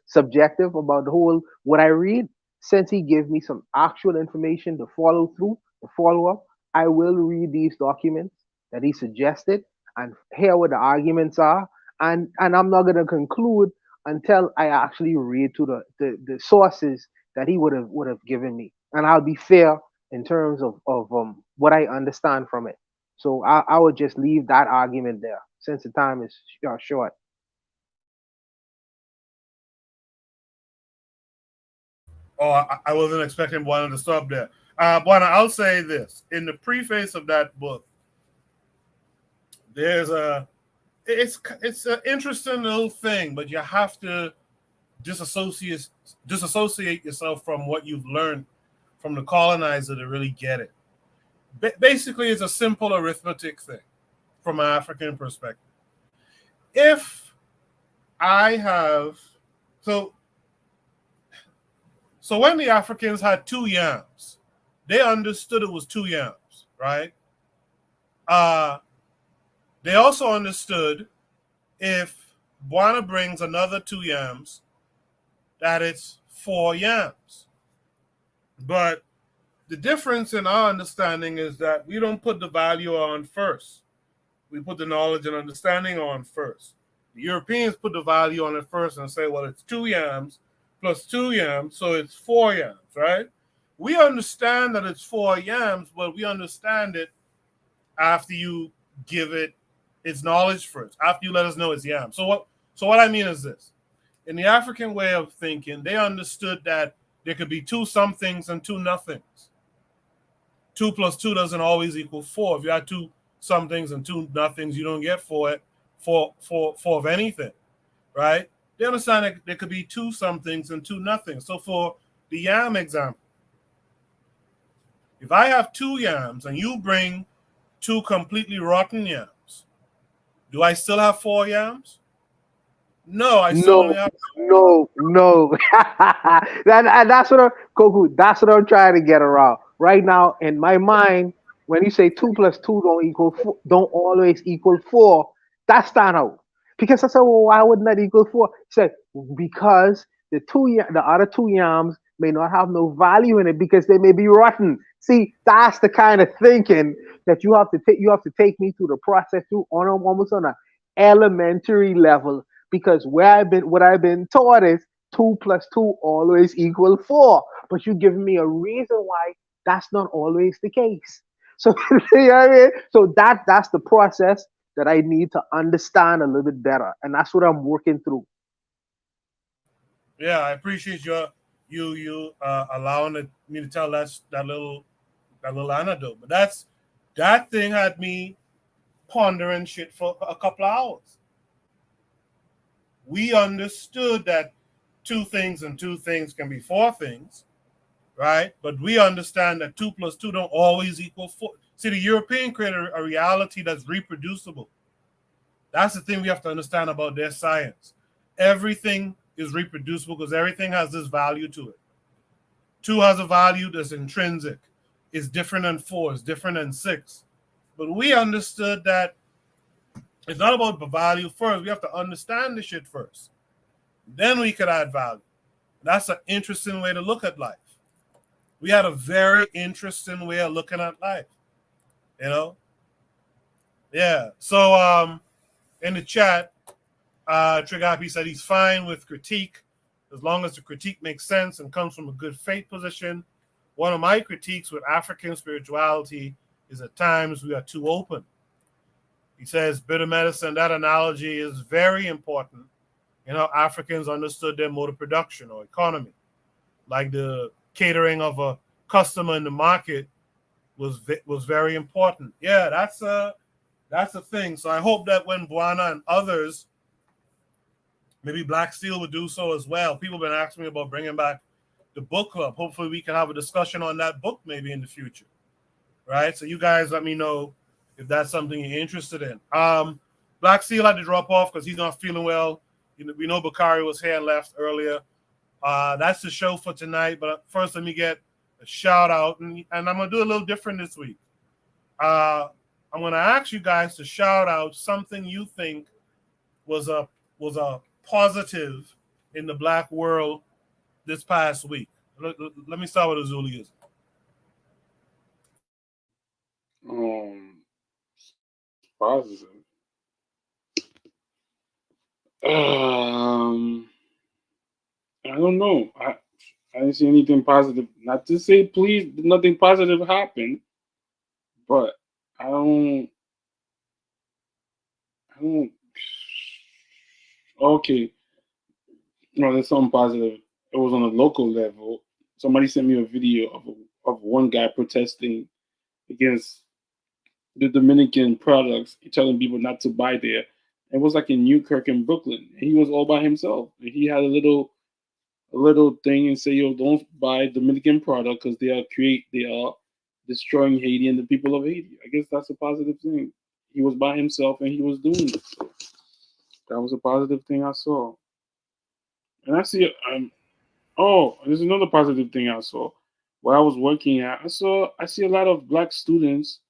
subjective about the whole what I read. Since he gave me some actual information to follow up, I will read these documents that he suggested and hear what the arguments are. And I'm not gonna conclude until I actually read to the sources that he would have given me, and I'll be fair in terms of what I understand from it. So I would just leave that argument there since the time is short.
Oh, I wasn't expecting Buana to stop there. Buana, I'll say this. In the preface of that book, there's a it's an interesting little thing, but you have to disassociate yourself from what you've learned from the colonizer to really get it. Basically, it's a simple arithmetic thing from an African perspective. If I have so when the Africans had 2 yams, they understood it was 2 yams, right? They also understood if Bwana brings another 2 yams, that it's 4 yams. But the difference in our understanding is that we don't put the value on first. We put the knowledge and understanding on first. The Europeans put the value on it first and say, well, it's 2 yams plus 2 yams, so it's 4 yams, right? We understand that it's 4 yams, but we understand it after you give it its knowledge first, after you let us know it's yams. So what I mean is this. In the African way of thinking, they understood that there could be 2 somethings and 2 nothings. 2 plus 2 doesn't always equal 4. If you had 2 somethings and 2 nothings, you don't get 4 of anything, right? They understand that there could be 2 somethings and 2 nothings. So for the yam example, if I have 2 yams and you bring 2 completely rotten yams, do I still have 4 yams? No, I still only have.
No. That's what Koku. That's what I'm trying to get around right now. In my mind, when you say 2 plus 2 don't always equal 4, that's stand out. Because I said, well, why wouldn't that equal 4? He said, because the other 2 yams may not have no value in it because they may be rotten. See, that's the kind of thinking that you have to take. You have to take me through the process through almost on an elementary level. Because what I've been taught is 2 plus 2 always equal 4. But you give me a reason why that's not always the case. So you know what I mean? So that's the process that I need to understand a little bit better, and that's what I'm working through.
Yeah, I appreciate you allowing me to tell that little anecdote. But that thing had me pondering shit for a couple of hours. We understood that 2 things and 2 things can be 4 things, right? But we understand that 2 plus 2 don't always equal 4. See, the European created a reality that's reproducible. That's the thing we have to understand about their science. Everything is reproducible because everything has this value to it. 2 has a value that's intrinsic. It's different than 4. It's different than 6. But we understood that it's not about the value first. We have to understand the shit first. Then we could add value. That's an interesting way to look at life. We had a very interesting way of looking at life. You know? Yeah. So in the chat, Trigapi said he's fine with critique as long as the critique makes sense and comes from a good faith position. One of my critiques with African spirituality is at times we are too open. He says bitter medicine, that analogy is very important in how Africans understood their mode of production or economy. Like the catering of a customer in the market was very important. Yeah, that's a thing. So I hope that when Bwana and others, maybe Black Steel would do so as well. People have been asking me about bringing back the book club. Hopefully we can have a discussion on that book maybe in the future. Right? So you guys let me know if that's something you're interested in. Black Steel had to drop off because he's not feeling well. We know Bakari was here and left earlier. That's the show for tonight. But first, let me get a shout out. And I'm going to do a little different this week. I'm going to ask you guys to shout out something you think was a positive in the Black world this past week. Let me start with Azulius.
Positive. I don't know. I didn't see anything positive. Not to say please nothing positive happened, but I don't. Okay. No, there's something positive. It was on a local level. Somebody sent me a video of one guy protesting against the Dominican products, telling people not to buy there. It was like in Newkirk in Brooklyn. He was all by himself. He had a little thing and say, "Yo, don't buy Dominican product because they are destroying Haiti and the people of Haiti." I guess that's a positive thing. He was by himself and he was doing it. So that was a positive thing I saw. And I see, there's another positive thing I saw. Where I was working at, I see a lot of black students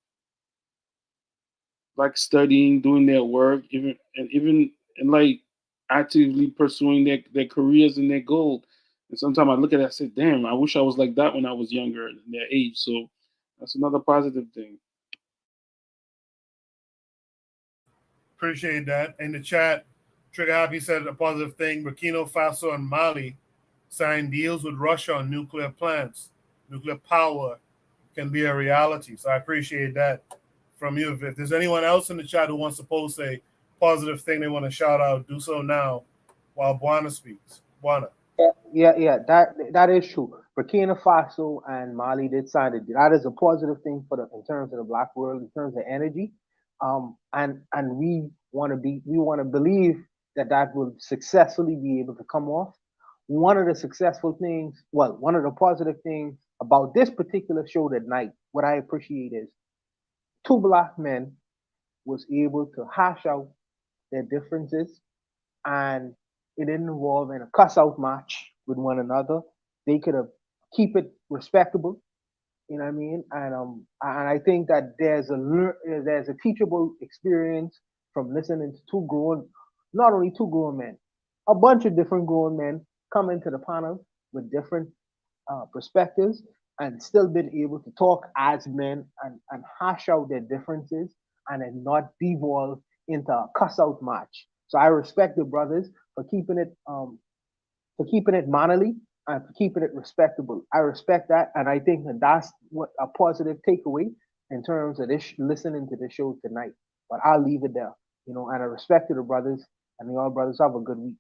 like studying, doing their work, even like actively pursuing their careers and their goals. And sometimes I look at it, I say, damn, I wish I was like that when I was younger in their age. So that's another positive thing.
Appreciate that. In the chat, Trigger Happy said a positive thing. Burkina Faso and Mali signed deals with Russia on nuclear plants. Nuclear power can be a reality. So I appreciate that from you. If there's anyone else in the chat who wants to post a positive thing they want to shout out, do so now while Buana speaks. Buana.
Yeah, that is true. Burkina Faso and Mali did sign it. That is a positive thing in terms of the black world, in terms of energy. And we want to believe that will successfully be able to come off. One of the positive things about this particular show that night, what I appreciate is 2 black men was able to hash out their differences, and it didn't involve in a cuss out match with one another. They could have keep it respectable, you know what I mean? And I think that there's a teachable experience from listening to not only two grown men, a bunch of different grown men come into the panel with different perspectives and still been able to talk as men and hash out their differences and then not devolve into a cuss out match. So I respect the brothers for keeping it mannerly and for keeping it respectable. I respect that, and I think that's what a positive takeaway in terms of this listening to the show tonight. But I'll leave it there, and I respect the brothers, and the all brothers have a good week.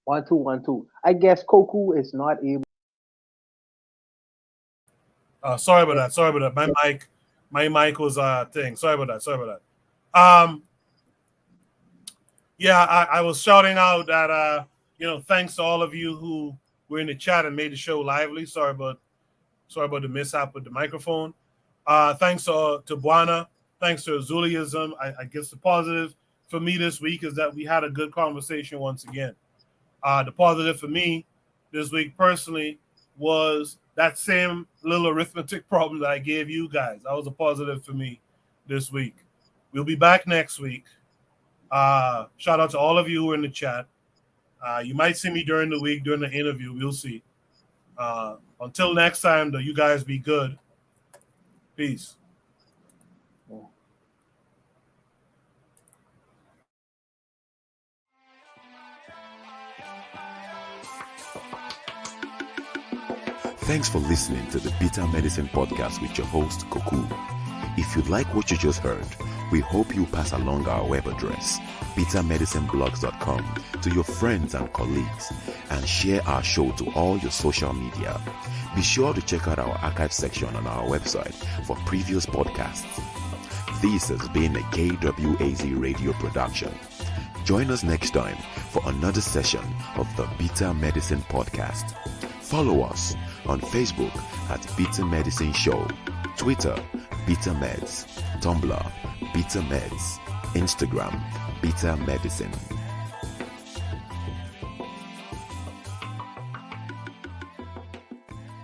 One, two. I guess Koku is not able.
Sorry about that. My mic was thing. Sorry about that. Yeah, I was shouting out that thanks to all of you who were in the chat and made the show lively. Sorry about the mishap with the microphone. Thanks to Buana. Thanks to Azuliism. I guess the positive for me this week is that we had a good conversation once again. The positive for me this week personally was that same little arithmetic problem that I gave you guys. That was a positive for me this week. We'll be back next week. Shout out to all of you who are in the chat. You might see me during the week, during the interview. We'll see. Until next time, though, you guys be good. Peace.
Thanks for listening to the Bitter Medicine Podcast with your host, Koku. If you like what you just heard, we hope you pass along our web address, bittermedicineblogs.com, to your friends and colleagues, and share our show to all your social media. Be sure to check out our archive section on our website for previous podcasts. This has been a KWAZ radio production. Join us next time for another session of the Bitter Medicine Podcast. Follow us on Facebook at Bitter Medicine Show, Twitter, Bitter Meds, Tumblr, Bitter Meds, Instagram, Bitter Medicine.